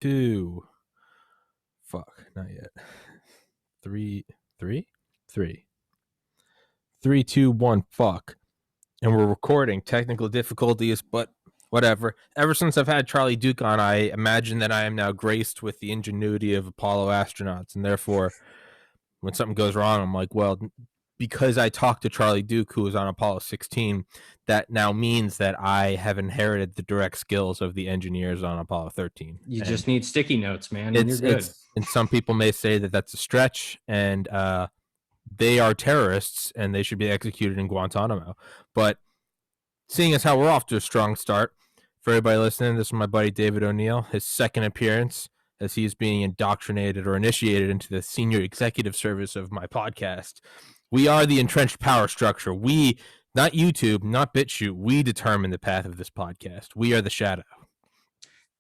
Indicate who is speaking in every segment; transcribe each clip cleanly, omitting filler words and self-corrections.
Speaker 1: 2. Fuck, not yet. 3, 3, 3, 3, 2, 1. Fuck, and we're recording. Technical difficulties, but whatever. Ever since I've had Charlie Duke on, I imagine that I am now graced with the ingenuity of Apollo astronauts, and therefore, when something goes wrong, I'm like, well, because I talked to Charlie Duke, who was on Apollo 16, that now means that I have inherited the direct skills of the engineers on Apollo 13.
Speaker 2: You just need sticky notes, man, and you're good.
Speaker 1: And some people may say that that's a stretch, and they are terrorists, and they should be executed in Guantanamo. But seeing as how we're off to a strong start, for everybody listening, this is my buddy David O'Neill, his second appearance as he is being indoctrinated or initiated into the senior executive service of my podcast. We are the entrenched power structure. We, not YouTube, not BitChute, we determine the path of this podcast. We are the shadow.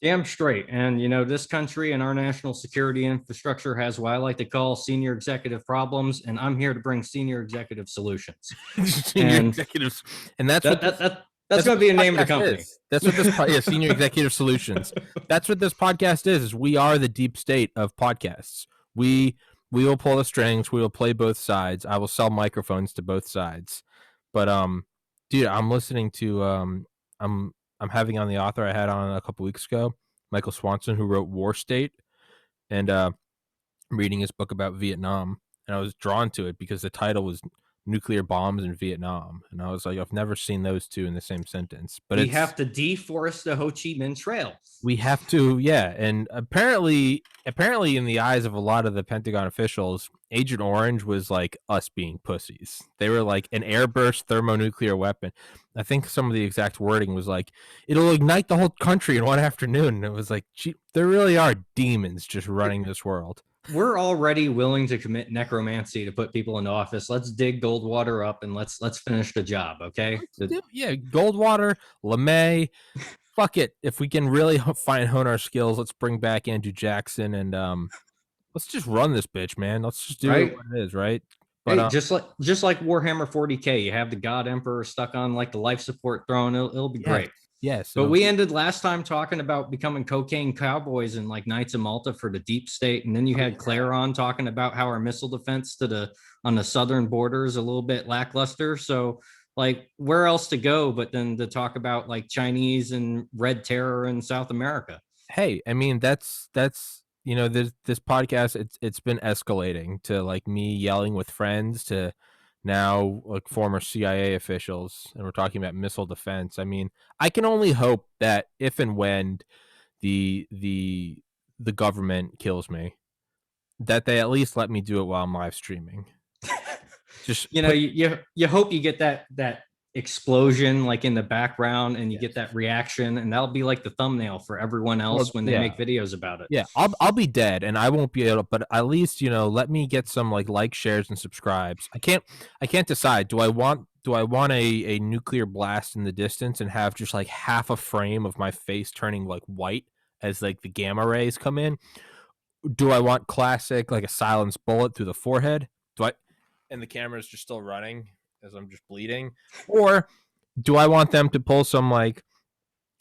Speaker 2: Damn straight. And, this country and our national security infrastructure has what I like to call senior executive problems, and I'm here to bring senior executive solutions.
Speaker 1: Executives. And that's going
Speaker 2: to be the name of the company.
Speaker 1: That's what this senior executive solutions. That's what this podcast is we are the deep state of podcasts. We will pull the strings. We will play both sides. I will sell microphones to both sides. But dude, I'm listening to I'm having on the author I had on a couple weeks ago, Michael Swanson, who wrote War State, and I'm reading his book about Vietnam, and I was drawn to it because the title was Nuclear Bombs in Vietnam, and I was like, I've never seen those two in the same sentence. But
Speaker 2: we have to deforest the Ho Chi Minh Trail.
Speaker 1: We have to, yeah. And apparently, in the eyes of a lot of the Pentagon officials, Agent Orange was like us being pussies. They were like an airburst thermonuclear weapon. I think some of the exact wording was like, it'll ignite the whole country in one afternoon. And it was like, gee, there really are demons just running this world.
Speaker 2: We're already willing to commit necromancy to put people into office. Let's dig Goldwater up and let's finish the job, okay?
Speaker 1: Yeah, Goldwater, LeMay. Fuck it. If we can really hone our skills, let's bring back Andrew Jackson and let's just run this bitch, man. Let's just do it what it is, right?
Speaker 2: But hey, just like Warhammer 40K, you have the God Emperor stuck on like the life support throne. It'll be great.
Speaker 1: Yes.
Speaker 2: But we ended last time talking about becoming cocaine cowboys and like Knights of Malta for the deep state. And then you had Claire on talking about how our missile defense on the southern border is a little bit lackluster. So like where else to go but then to talk about like Chinese and red terror in South America?
Speaker 1: Hey, I mean, that's this podcast, it's been escalating to like me yelling with friends to now like former CIA officials, and we're talking about missile defense. I mean, I can only hope that if and when the government kills me, that they at least let me do it while I'm live streaming. Just
Speaker 2: you hope you get that explosion like in the background and you get that reaction, and that'll be like the thumbnail for everyone else when they make videos about it.
Speaker 1: Yeah, I'll be dead and I won't be able to, but at least let me get some like shares and subscribes. I can't decide. Do I want a nuclear blast in the distance and have just like half a frame of my face turning like white as like the gamma rays come in? Do I want classic like a silenced bullet through the forehead? And the camera's just still running as I'm just bleeding? Or do I want them to pull some like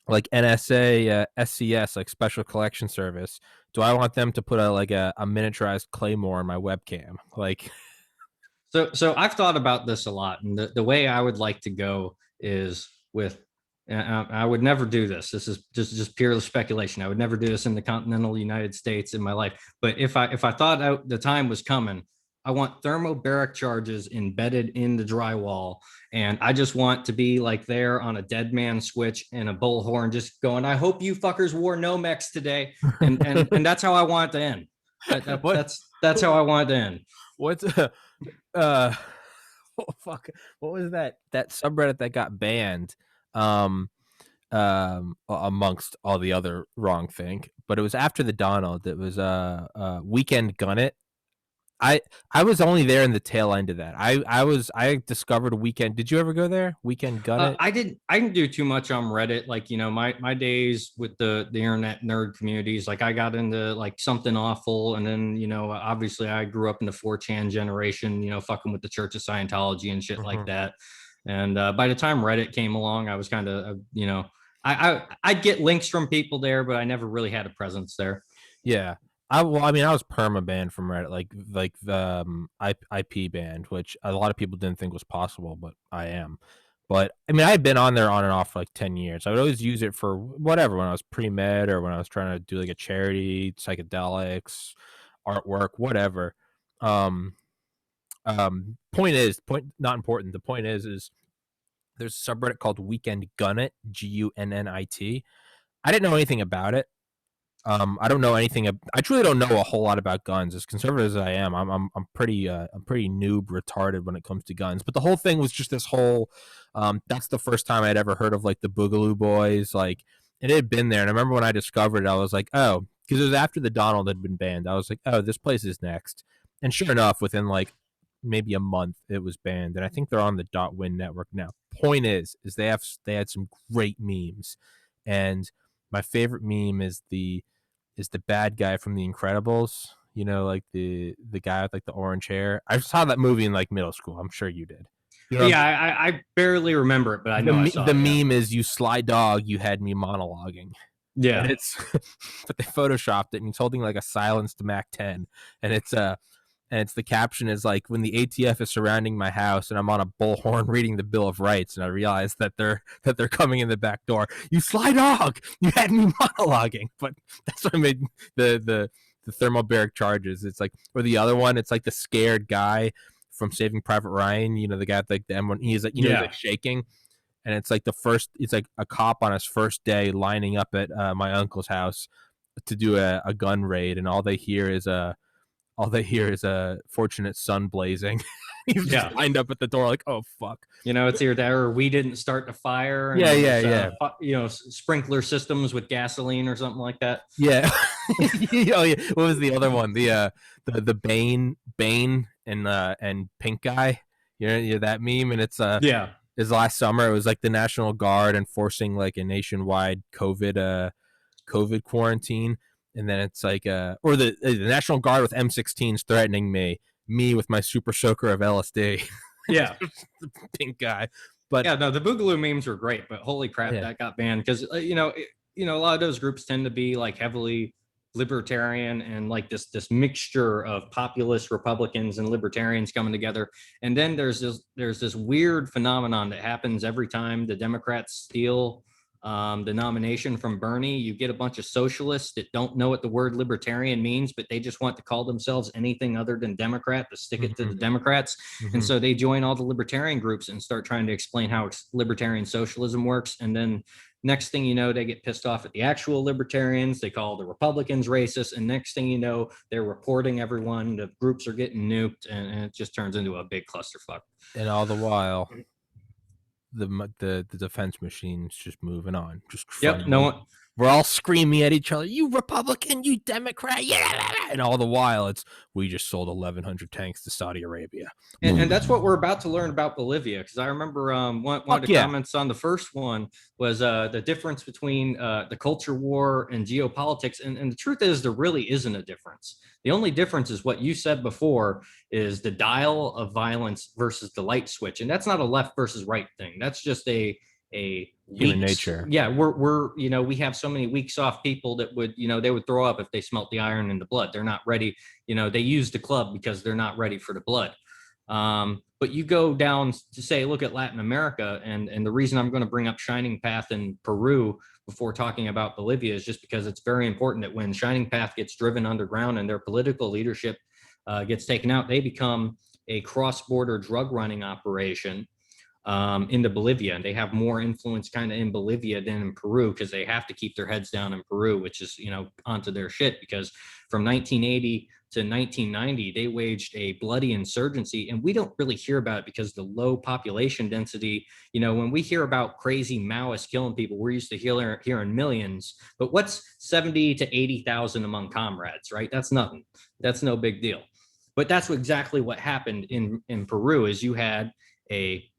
Speaker 1: NSA SCS, like Special Collection Service? Do I want them to put a miniaturized claymore in my webcam? Like,
Speaker 2: so I've thought about this a lot, and the way I would like to go is with. I would never do this. This is just pure speculation. I would never do this in the continental United States in my life. But if I thought out the time was coming, I want thermobaric charges embedded in the drywall. And I just want to be like there on a dead man switch and a bullhorn just going, I hope you fuckers wore Nomex today. And that's how I want it to end. That's how I want it to end.
Speaker 1: What's oh, fuck. What was that subreddit that got banned amongst all the other wrong thing? But it was after the Donald. It was Weekend Gun It. I was only there in the tail end of that. I discovered a Weekend. Did you ever go there? Weekend Gun It?
Speaker 2: I didn't do too much on Reddit. Like, my days with the internet nerd communities, like I got into like Something Awful. And then, obviously I grew up in the 4chan generation, fucking with the Church of Scientology and shit like that. And by the time Reddit came along, I was kind of, I'd get links from people there, but I never really had a presence there.
Speaker 1: Yeah. I mean, I was perma banned from Reddit, like the IP banned, which a lot of people didn't think was possible, but I am. But I mean, I had been on there on and off for like 10 years. I would always use it for whatever, when I was pre-med or when I was trying to do like a charity, psychedelics, artwork, whatever. Um, point not important. The point is there's a subreddit called Weekend Gunnit, Gunnit. I didn't know anything about it. I don't know anything. I truly don't know a whole lot about guns. As conservative as I am, I'm pretty noob retarded when it comes to guns. But the whole thing was just this whole. That's the first time I'd ever heard of like the Boogaloo Boys. Like, and it had been there. And I remember when I discovered it, I was like, oh, because it was after the Donald had been banned. I was like, oh, this place is next. And sure enough, within like maybe a month, it was banned. And I think they're on the .win network now. Point is they had some great memes, and my favorite meme is the bad guy from The Incredibles. You know, like the guy with like the orange hair. I saw that movie in like middle school. I'm sure you did. You know,
Speaker 2: Yeah, I barely remember it, but I know I saw
Speaker 1: the
Speaker 2: it.
Speaker 1: meme is, "You sly dog, you had me monologuing."
Speaker 2: Yeah.
Speaker 1: And it's but they photoshopped it, and he's holding like a silenced Mac 10, and it's the caption is like, "When the ATF is surrounding my house and I'm on a bullhorn reading the Bill of Rights, and I realize that they're coming in the back door. You sly dog, you had me monologuing." But that's what made the thermobaric charges. It's like, or the other one, it's like the scared guy from Saving Private Ryan. You know, the guy with like the M1. He's like, he's like shaking. And it's like it's like a cop on his first day lining up at my uncle's house to do a gun raid, and all they hear is a fortunate sun blazing. He's just lined up at the door like, oh fuck.
Speaker 2: You know, it's either that or we didn't start the fire. And
Speaker 1: Yeah.
Speaker 2: You know, sprinkler systems with gasoline or something like that.
Speaker 1: Yeah. Oh yeah. What was the other one? The Bane and Pink guy. You know that meme, and it's is last summer. It was like the National Guard enforcing like a nationwide COVID quarantine. And then it's like, or the National Guard with M16s threatening me with my super soaker of LSD.
Speaker 2: Yeah.
Speaker 1: The pink guy. But
Speaker 2: yeah, no, the Boogaloo memes were great, but holy crap, that got banned because, you know, a lot of those groups tend to be like heavily libertarian and like this mixture of populist Republicans and libertarians coming together. And then there's this weird phenomenon that happens every time the Democrats steal the nomination from Bernie. You get a bunch of socialists that don't know what the word libertarian means, but they just want to call themselves anything other than Democrat to stick it to the Democrats. And so they join all the libertarian groups and start trying to explain how libertarian socialism works. And then next thing you know, they get pissed off at the actual libertarians. They call the Republicans racist. And next thing you know, they're reporting everyone. The groups are getting nuked, and it just turns into a big clusterfuck.
Speaker 1: And all the while, the defense machine's just moving on. Just
Speaker 2: no one.
Speaker 1: We're all screaming at each other, "You Republican, you Democrat!" Yeah, and all the while, we just sold 1,100 tanks to Saudi Arabia,
Speaker 2: and that's what we're about to learn about Bolivia. Because I remember one of the comments on the first one was the difference between the culture war and geopolitics. And the truth is, there really isn't a difference. The only difference is what you said before, is the dial of violence versus the light switch, and that's not a left versus right thing. That's just a
Speaker 1: human nature.
Speaker 2: Yeah, we're we have so many weak, soft people that would, they would throw up if they smelt the iron in the blood. They're not ready. They use the club because they're not ready for the blood. But you go down to say, look at Latin America, and the reason I'm going to bring up Shining Path in Peru before talking about Bolivia is just because it's very important that when Shining Path gets driven underground and their political leadership gets taken out, they become a cross-border drug running operation into Bolivia, and they have more influence kind of in Bolivia than in Peru because they have to keep their heads down in Peru, which is onto their shit, because from 1980 to 1990 they waged a bloody insurgency, and we don't really hear about it because the low population density. When we hear about crazy Maoists killing people, we're used to hearing millions, but what's 70 to 80,000 among comrades, right? That's nothing. That's no big deal. But that's exactly what happened in Peru. Is you had a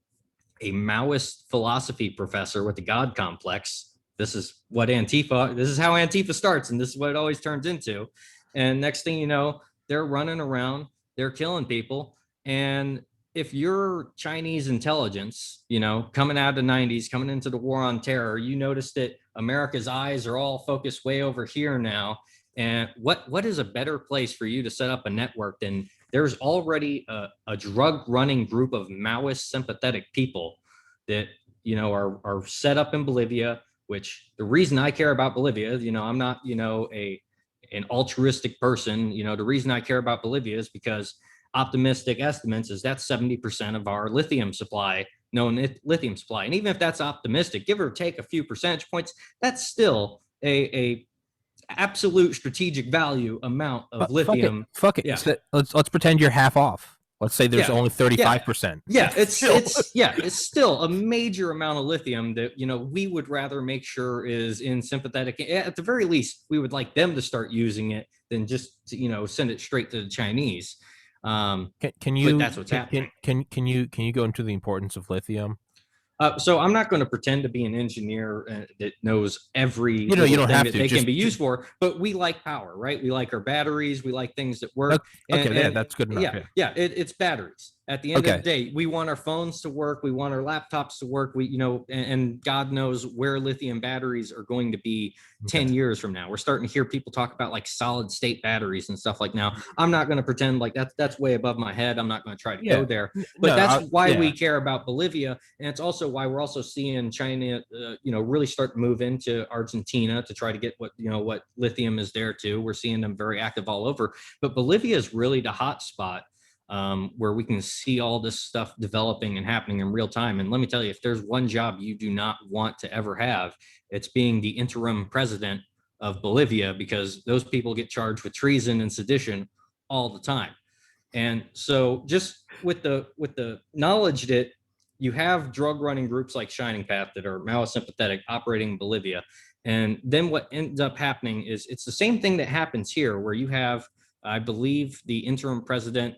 Speaker 2: Maoist philosophy professor with the God complex. This is how Antifa starts, and this is what it always turns into. And next thing you know, they're running around, they're killing people. And if you're Chinese intelligence, coming out of the 90s, coming into the war on terror, you notice that America's eyes are all focused way over here now. And what is a better place for you to set up a network than there's already a drug running group of Maoist sympathetic people that, are set up in Bolivia, which the reason I care about Bolivia, I'm not, an altruistic person. The reason I care about Bolivia is because optimistic estimates is that's 70% of our lithium supply, known lithium supply. And even if that's optimistic, give or take a few percentage points, that's still a absolute strategigic value amount of lithium.
Speaker 1: Fuck it.
Speaker 2: Yeah.
Speaker 1: So let's pretend you're half off. Let's say there's only 35%.
Speaker 2: Yeah, it's still a major amount of lithium that we would rather make sure is in sympathetic. At the very least, we would like them to start using it than just send it straight to the Chinese.
Speaker 1: Can you?
Speaker 2: But that's what's happening.
Speaker 1: Can you go into the importance of lithium?
Speaker 2: So I'm not going to pretend to be an engineer that knows every
Speaker 1: you don't have
Speaker 2: that
Speaker 1: to.
Speaker 2: they can be used for, but we like power, right? We like our batteries. We like things that work.
Speaker 1: Okay, that's good enough.
Speaker 2: It's batteries. At the end of the day, we want our phones to work. We want our laptops to work. And God knows where lithium batteries are going to be 10 years from now. We're starting to hear people talk about like solid state batteries and stuff like now. I'm not going to pretend like that's way above my head. I'm not going to try to go there, but that's why we care about Bolivia. And it's also why we're also seeing China, really start to move into Argentina to try to get what lithium is there too. We're seeing them very active all over, but Bolivia is really the hot spot. Where we can see all this stuff developing and happening in real time. And let me tell you, if there's one job you do not want to ever have, it's being the interim president of Bolivia, because those people get charged with treason and sedition all the time. And so just with the knowledge that you have drug running groups like Shining Path that are Maoist sympathetic operating in Bolivia. And then what ends up happening is it's the same thing that happens here, where you have, I believe, the interim president,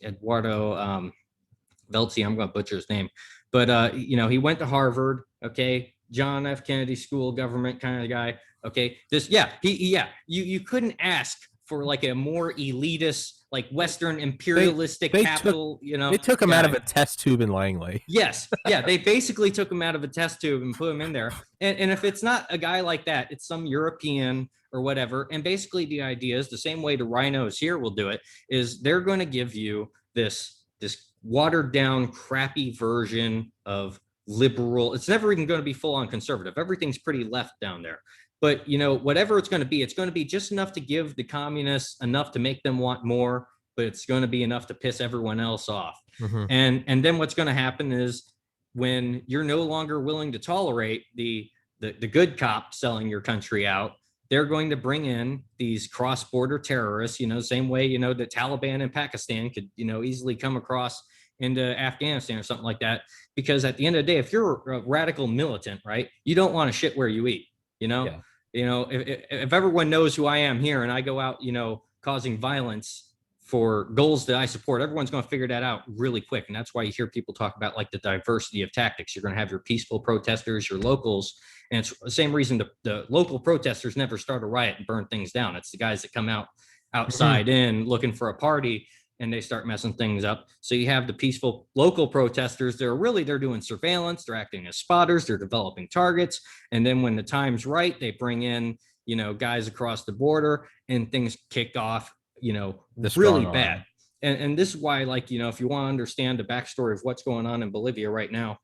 Speaker 2: Eduardo Veltzi, I'm going to butcher his name, but he went to Harvard, okay, John F. Kennedy School of Government kind of guy, okay. You couldn't ask for like a more elitist, like Western imperialistic capital.
Speaker 1: They took him out of a test tube in Langley.
Speaker 2: Yes, they basically took him out of a test tube and put him in there. And if it's not a guy like that, it's some European or whatever. And basically the idea is the same way the rhinos here will do it, is they're going to give you this watered down, crappy version of liberal. It's never even going to be full on conservative. Everything's pretty left down there. But whatever it's going to be just enough to give the communists enough to make them want more, but it's going to be enough to piss everyone else off. Mm-hmm. And then what's going to happen is when you're no longer willing to tolerate the good cop selling your country out, they're going to bring in these cross-border terrorists, same way, the Taliban in Pakistan could, easily come across into Afghanistan or something like that. Because at the end of the day, if you're a radical militant, right, you don't want to shit where you eat, if everyone knows who I am here and I go out, causing violence for goals that I support, everyone's going to figure that out really quick. And that's why you hear people talk about like the diversity of tactics. You're going to have your peaceful protesters, your locals. And it's the same reason the local protesters never start a riot and burn things down. It's the guys that come outside in looking for a party and they start messing things up. So you have the peaceful local protesters. They're doing surveillance. They're acting as spotters. They're developing targets. And then when the time's right, they bring in, guys across the border and things kick off, really bad. And this is why, like, if you want to understand the backstory of what's going on in Bolivia right now,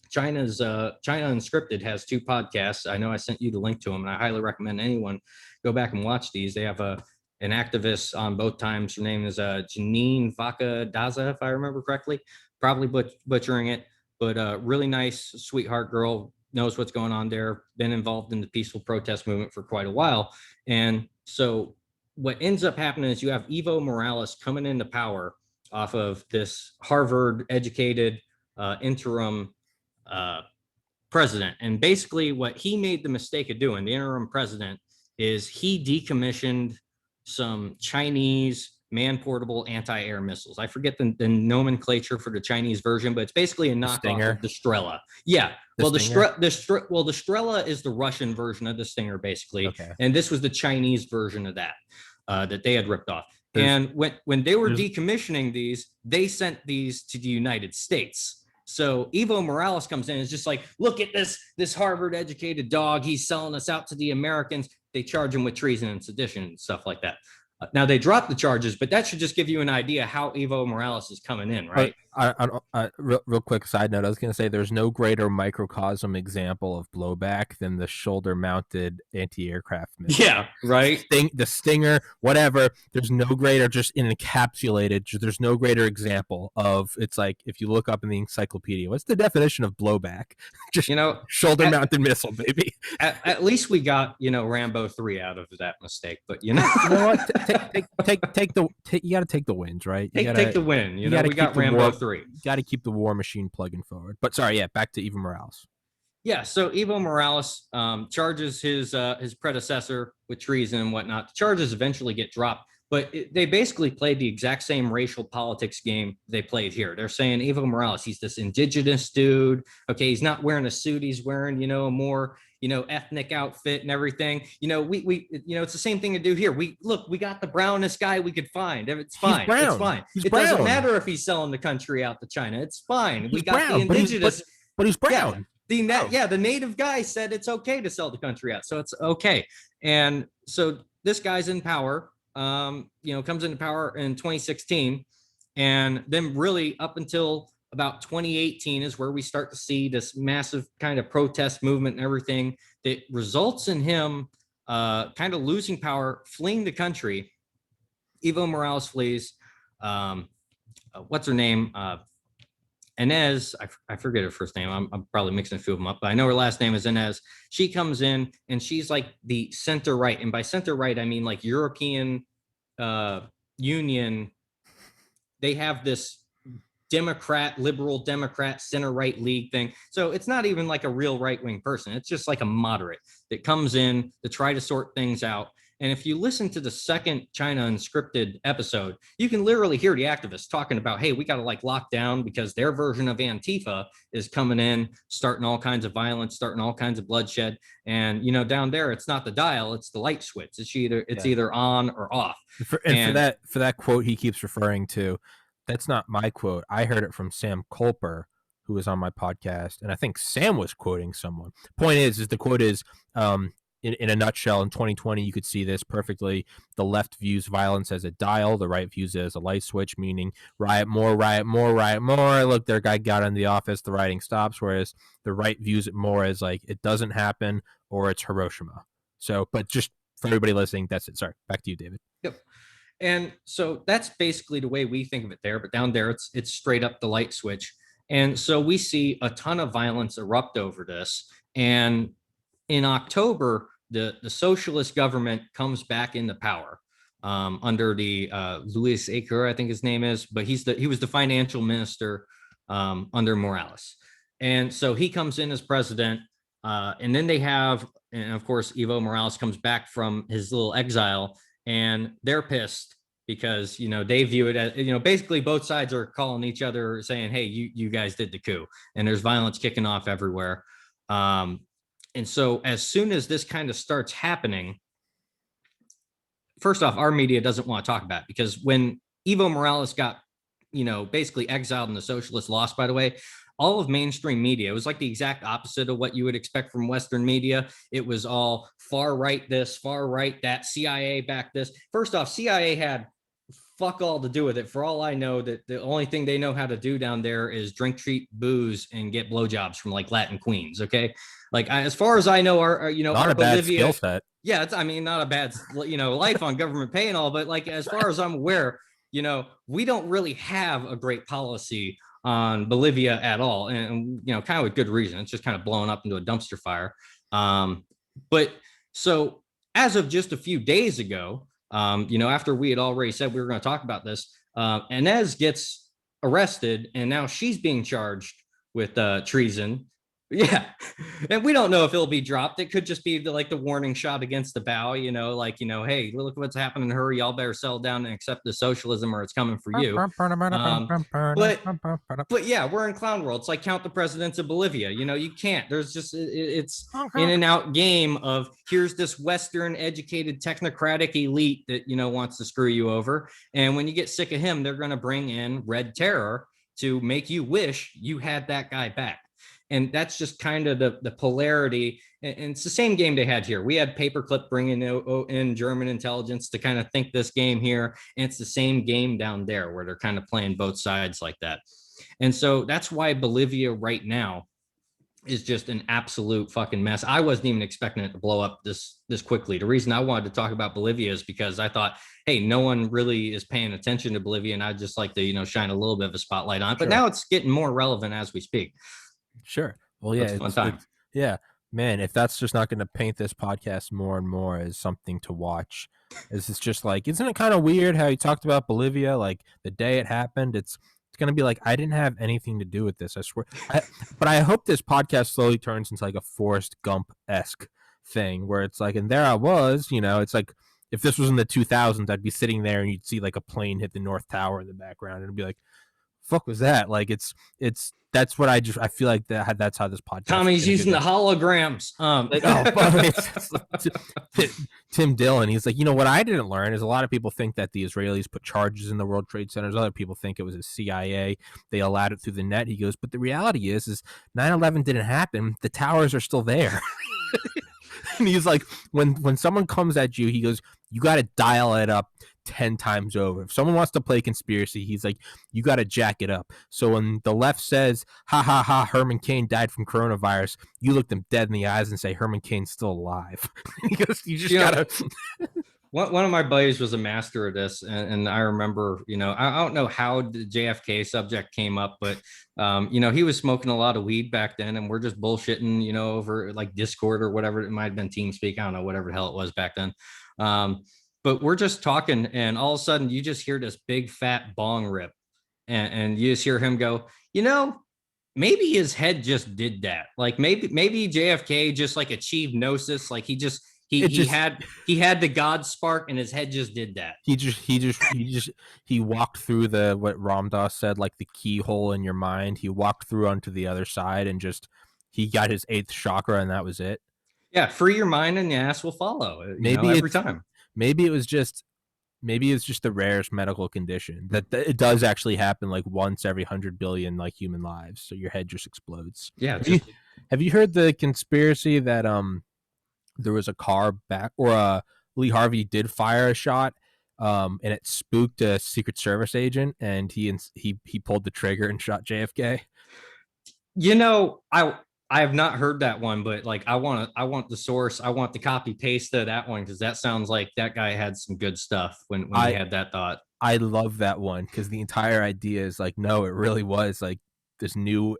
Speaker 2: China Unscripted has 2 podcasts. I know I sent you the link to them, and I highly recommend anyone go back and watch these. They have an activist on both times. Her name is Janine Vaca Daza, if I remember correctly. Probably butchering it, but really nice, sweetheart girl, knows what's going on there, been involved in the peaceful protest movement for quite a while. And so what ends up happening is you have Evo Morales coming into power off of this Harvard educated interim president. And basically what he made the mistake of doing, the interim president, is he decommissioned some Chinese man-portable anti-air missiles. I forget the nomenclature for the Chinese version, but it's basically a knockoff of the Strela. Yeah. The Strela is the Russian version of the Stinger, basically. Okay. And this was the Chinese version of that they had ripped off. And when they were decommissioning these, they sent these to the United States. So Evo Morales comes in and is just like, look at this Harvard educated dog. He's selling us out to the Americans. they charge him with treason and sedition and stuff like that. Now they dropped the charges, but that should just give you an idea how Evo Morales is coming in, right?
Speaker 1: Real quick side note, I was going to say there's no greater microcosm example of blowback than the shoulder-mounted anti-aircraft missile.
Speaker 2: Yeah, right.
Speaker 1: The Stinger, whatever. There's no greater, just encapsulated. There's no greater example of. It's like if you look up in the encyclopedia, what's the definition of blowback? Just shoulder-mounted missile, baby.
Speaker 2: At least we got Rambo 3 out of that mistake, but
Speaker 1: you know what? Take the you got to take the wins, right?
Speaker 2: Take the win. We got Rambo 3.
Speaker 1: You got to keep the war machine plugging forward. But sorry, yeah, back to Evo Morales.
Speaker 2: Yeah, so Evo Morales charges his predecessor with treason and whatnot. The charges eventually get dropped, but they basically played the exact same racial politics game they played here. They're saying Evo Morales, he's this indigenous dude. Okay, he's not wearing a suit. He's wearing, a more ethnic outfit and everything. We it's the same thing to do here. We got the brownest guy we could find. It's fine. It's fine. It doesn't matter if he's selling the country out to China. It's fine. We got the indigenous,
Speaker 1: but he's brown.
Speaker 2: The native guy said it's okay to sell the country out, so it's okay. And so this guy's in power. Comes into power in 2016, and then really up until about 2018 is where we start to see this massive kind of protest movement and everything that results in him kind of losing power, fleeing the country. Evo Morales flees. What's her name? Inez, I forget her first name. I'm probably mixing a few of them up, but I know her last name is Inez. She comes in and she's like the center right. And by center right, I mean like European Union. They have this liberal Democrat, center right league thing. So it's not even like a real right wing person. It's just like a moderate that comes in to try to sort things out. And if you listen to the second China Unscripted episode, you can literally hear the activists talking about, hey, we got to lock down because their version of Antifa is coming in, starting all kinds of violence, starting all kinds of bloodshed. And, down there, it's not the dial, it's the light switch. It's either on or off.
Speaker 1: For that quote he keeps referring to, that's not my quote. I heard it from Sam Kolper, who was on my podcast. And I think Sam was quoting someone. Point is the quote is, in a nutshell, in 2020, you could see this perfectly. The left views violence as a dial. The right views it as a light switch, meaning riot more, riot more, riot more. Look, their guy got in the office, the rioting stops. Whereas the right views it more as like it doesn't happen or it's Hiroshima. So, but just for everybody listening, that's it. Sorry, back to you, David.
Speaker 2: Yep. And so that's basically the way we think of it there. But down there, it's straight up the light switch. And so we see a ton of violence erupt over this. And in October, the socialist government comes back into power under the Luis Aker, I think his name is, but he was the financial minister under Morales. And so he comes in as president, and then and of course, Evo Morales comes back from his little exile, and they're pissed because, they view it as, basically both sides are calling each other saying, hey, you guys did the coup, and there's violence kicking off everywhere. And so as soon as this kind of starts happening, first off, our media doesn't want to talk about it because when Evo Morales got, basically exiled and the socialists lost, by the way, all of mainstream media, it was like the exact opposite of what you would expect from Western media. It was all far right this, far right that, CIA back this. First off, CIA had fuck all to do with it. For all I know, that the only thing they know how to do down there is drink cheap booze and get blowjobs from Latin queens. Okay. As far as I know, our
Speaker 1: not a bad skill set.
Speaker 2: Yeah. not a bad, life on government pay and all, but as far as I'm aware, we don't really have a great policy on Bolivia at all. And kind of with good reason. It's just kind of blowing up into a dumpster fire. But so as of just a few days ago, after we had already said we were going to talk about this, Inez gets arrested and now she's being charged with treason. Yeah. And we don't know if it'll be dropped. It could just be the warning shot against the bow, hey, look what's happening to her. Y'all better settle down and accept the socialism or it's coming for you. But yeah, we're in clown world. It's like count the presidents of Bolivia. You can't. There's just, it's in and out game of here's this Western educated technocratic elite that, wants to screw you over. And when you get sick of him, they're going to bring in red terror to make you wish you had that guy back. And that's just kind of the polarity. And it's the same game they had here. We had Paperclip bringing in German intelligence to kind of think this game here. And it's the same game down there where they're kind of playing both sides like that. And so that's why Bolivia right now is just an absolute fucking mess. I wasn't even expecting it to blow up this quickly. The reason I wanted to talk about Bolivia is because I thought, hey, no one really is paying attention to Bolivia, and I'd just like to, shine a little bit of a spotlight on it. But now it's getting more relevant as we speak.
Speaker 1: Sure. Well, yeah,
Speaker 2: it's fun time.
Speaker 1: Yeah, man, if that's just not going to paint this podcast more and more as something to watch, it's just like, isn't it kind of weird how you talked about Bolivia, like the day it happened? It's going to be like, I didn't have anything to do with this, I swear. But I hope this podcast slowly turns into like a Forrest Gump-esque thing where it's like, and there I was, it's like, if this was in the 2000s, I'd be sitting there and you'd see like a plane hit the North Tower in the background and it'd be like, fuck was that? Like that's what I feel like that's how this podcast.
Speaker 2: Tommy's using the holograms.
Speaker 1: Tim Dillon, he's like, what I didn't learn is a lot of people think that the Israelis put charges in the World Trade Centers. Other people think it was a CIA. They allowed it through the net. He goes, but the reality is 9/11 didn't happen. The towers are still there. And he's like, when someone comes at you, he goes, you got to dial it up 10 times over. If someone wants to play conspiracy, he's like, you got to jack it up. So when the left says, ha ha ha, Herman Cain died from coronavirus, you look them dead in the eyes and say, Herman Cain's still alive. He goes, you just got to.
Speaker 2: One of my buddies was a master of this, and I remember, I don't know how the JFK subject came up, but he was smoking a lot of weed back then, and we're just bullshitting, over like Discord or whatever. It might have been TeamSpeak, I don't know, whatever the hell it was back then. But we're just talking, and all of a sudden you just hear this big fat bong rip, and you just hear him go, maybe his head just did that. Like maybe JFK just like achieved gnosis, like he had the God spark and his head just did that.
Speaker 1: He walked through what Ram Dass said, like the keyhole in your mind. He walked through onto the other side and he got his 8th chakra, and that was it.
Speaker 2: Yeah, free your mind and the ass will follow. Every time.
Speaker 1: Maybe it's just the rarest medical condition that it does actually happen like once every 100 billion like human lives. So your head just explodes.
Speaker 2: Yeah.
Speaker 1: Have you heard the conspiracy that there was a car back, or Lee Harvey did fire a shot, and it spooked a Secret Service agent, and he pulled the trigger and shot JFK?
Speaker 2: I have not heard that one, but like I want the source. I want the copy paste of that one, because that sounds like that guy had some good stuff when he had that thought.
Speaker 1: I love that one because the entire idea is like, no, it really was like this new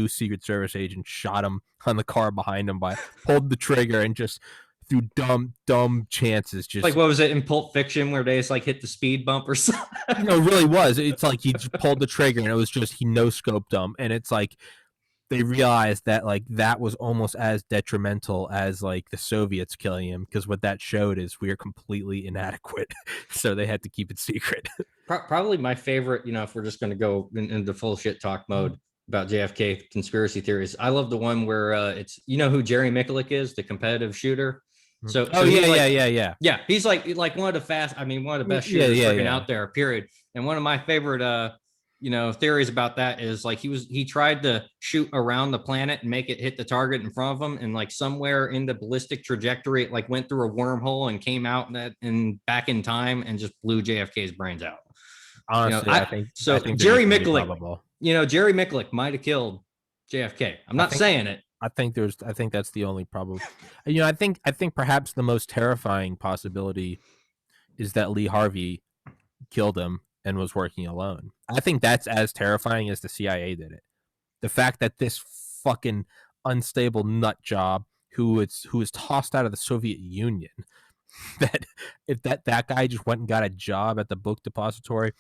Speaker 1: Secret Service agent shot him on the car behind him, pulled the trigger, and just through dumb chances, just
Speaker 2: like, what was it in Pulp Fiction where they just like hit the speed bump or something?
Speaker 1: It really was. It's like he just pulled the trigger and it was just he no scoped them, and it's like they realized that like that was almost as detrimental as like the Soviets killing him, because what that showed is we are completely inadequate. So they had to keep it secret.
Speaker 2: Probably my favorite, if we're just going to go into full shit talk mode about JFK conspiracy theories, I love the one where it's, who Jerry Miculek is, the competitive shooter. So yeah, he's like one of the best shooters out there, period. And one of my favorite theories about that is like he tried to shoot around the planet and make it hit the target in front of him, and like somewhere in the ballistic trajectory it like went through a wormhole and came out and back in time and just blew JFK's brains out.
Speaker 1: Honestly, I think
Speaker 2: Jerry Miculek, Jerry Miculek might have killed JFK. I'm not saying it.
Speaker 1: I think that's the only problem. I think perhaps the most terrifying possibility is that Lee Harvey killed him and was working alone. I think that's as terrifying as the CIA did it. The fact that this fucking unstable nut job who was tossed out of the Soviet Union, that if that guy just went and got a job at the book depository,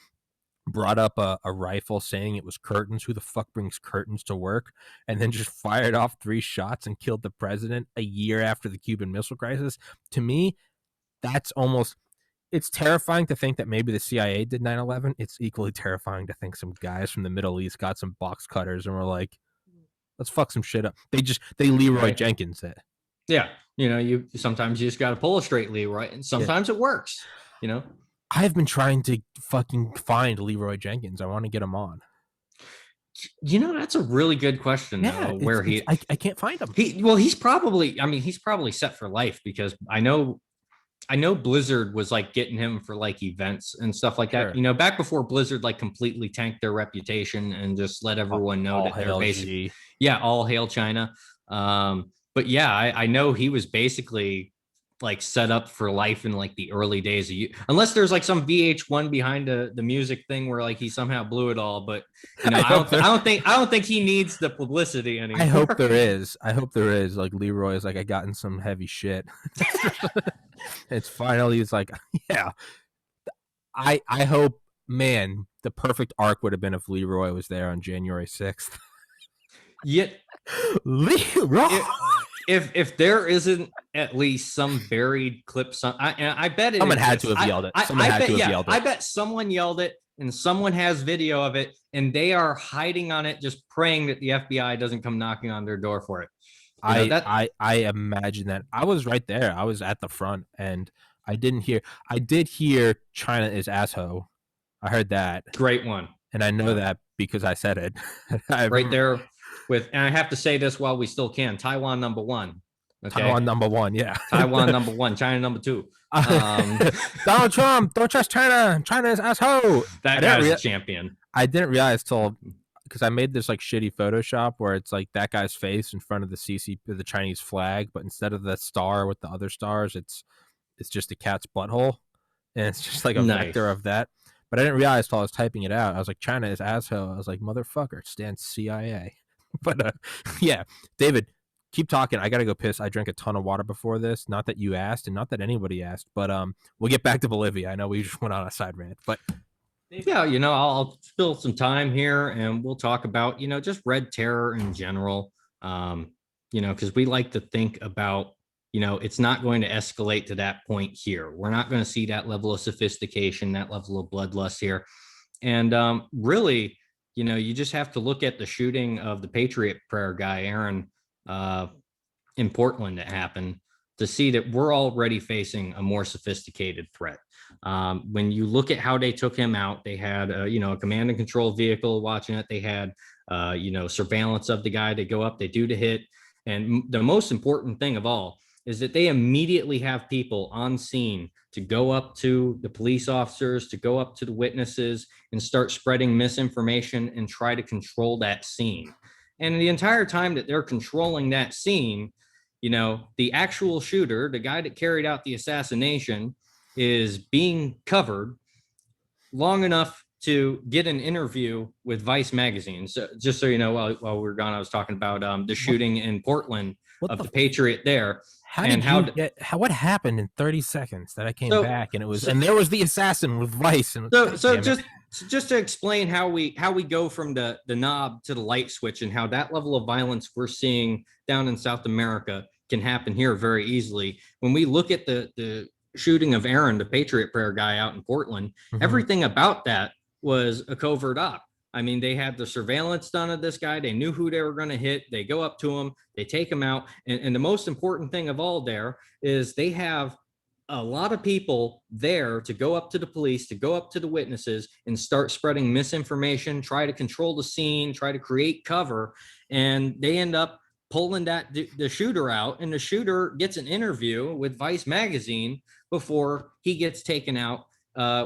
Speaker 1: brought up a rifle saying it was curtains. Who the fuck brings curtains to work? And then just fired off 3 shots and killed the president a year after the Cuban Missile Crisis. To me, that's almost... It's terrifying to think that maybe the CIA did 9/11. It's equally terrifying to think some guys from the Middle East got some box cutters and were like, let's fuck some shit up. They Leroy Jenkins it.
Speaker 2: Yeah. You sometimes you just got to pull a straight Leroy, and sometimes it works,
Speaker 1: I've been trying to fucking find Leroy Jenkins. I want to get him on.
Speaker 2: That's a really good question.
Speaker 1: Yeah,
Speaker 2: Where
Speaker 1: I can't find him.
Speaker 2: he's probably set for life, because I know Blizzard was like getting him for like events and stuff like that.
Speaker 1: Sure.
Speaker 2: Back before Blizzard like completely tanked their reputation and just let everyone know
Speaker 1: All
Speaker 2: that they're
Speaker 1: hail
Speaker 2: basically,
Speaker 1: G.
Speaker 2: yeah, all hail China. But yeah, I know he was basically like set up for life in like the early days of you, unless there's like some VH1 behind the music thing where like he somehow blew it all. But
Speaker 1: I hope
Speaker 2: I don't think he needs the publicity
Speaker 1: I hope
Speaker 2: anymore.
Speaker 1: there is. I hope there is. Like Leroy is like, I got in some heavy shit. It's finally, it's like, yeah. I hope, man, the perfect arc would have been if Leroy was there on January 6th.
Speaker 2: Yet
Speaker 1: Leroy.
Speaker 2: if there isn't at least some buried clip, I bet
Speaker 1: someone had to have yelled it. Someone had to have yelled it.
Speaker 2: I bet someone yelled it, and someone has video of it, and they are hiding on it, just praying that the FBI doesn't come knocking on their door for it.
Speaker 1: I imagine that. I was right there. I was at the front, and I did hear China is asshole. I heard that.
Speaker 2: Great one.
Speaker 1: And I know that because I said it.
Speaker 2: Right there and I have to say this while we still can, Taiwan number one. Okay?
Speaker 1: Taiwan number one, yeah.
Speaker 2: Taiwan number one, China number two.
Speaker 1: Donald Trump, don't trust China. China is asshole.
Speaker 2: That guy's a champion.
Speaker 1: I didn't realize till, because I made this like shitty Photoshop where it's like that guy's face in front of the Chinese flag, but instead of the star with the other stars, it's just a cat's butthole, and it's just like a vector of that. But I didn't realize till I was typing it out. I was like, China is asshole. I was like, motherfucker, it stands CIA. But yeah, David, keep talking. I gotta go piss. I drank a ton of water before this. Not that you asked, and not that anybody asked, but we'll get back to Bolivia. I know we just went on a side rant, but
Speaker 2: yeah, I'll spill some time here, and we'll talk about just red terror in general. Because we like to think about it's not going to escalate to that point here. We're not going to see that level of sophistication, that level of bloodlust here, and really. You just have to look at the shooting of the Patriot Prayer guy, Aaron, in Portland that happened to see that we're already facing a more sophisticated threat. When you look at how they took him out, they had, a command and control vehicle watching it. They had, surveillance of the guy. They go up, they do the hit. And the most important thing of all is that they immediately have people on scene to go up to the police officers, to go up to the witnesses and start spreading misinformation and try to control that scene. And the entire time that they're controlling that scene, the actual shooter, the guy that carried out the assassination, is being covered long enough to get an interview with Vice magazine. So just so you know, while we were gone, I was talking about the shooting in Portland of the Patriot there.
Speaker 1: What happened in 30 seconds that I came back and and there was the assassin with Vice. And
Speaker 2: just to explain how we go from the knob to the light switch, and how that level of violence we're seeing down in South America can happen here very easily. When we look at the shooting of Aaron, the Patriot Prayer guy out in Portland, everything about that was a covert op. I mean, they had the surveillance done of this guy. They knew who they were going to hit. They go up to him. They take him out. And the most important thing of all there is they have a lot of people there to go up to the police, to go up to the witnesses and start spreading misinformation, try to control the scene, try to create cover. And they end up pulling the shooter out, and the shooter gets an interview with Vice magazine before he gets taken out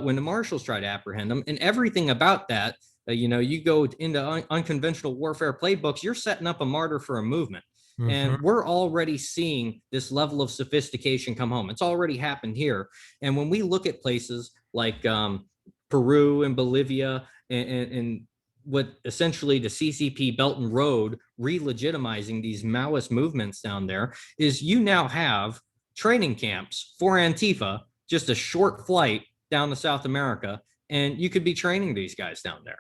Speaker 2: when the marshals try to apprehend him. And everything about that, you go into unconventional warfare playbooks, you're setting up a martyr for a movement. And we're already seeing this level of sophistication come home. It's already happened here. And when we look at places like Peru and Bolivia and what essentially the CCP Belt and Road re-legitimizing these Maoist movements down there, is you now have training camps for Antifa, just a short flight down to South America, and you could be training these guys down there.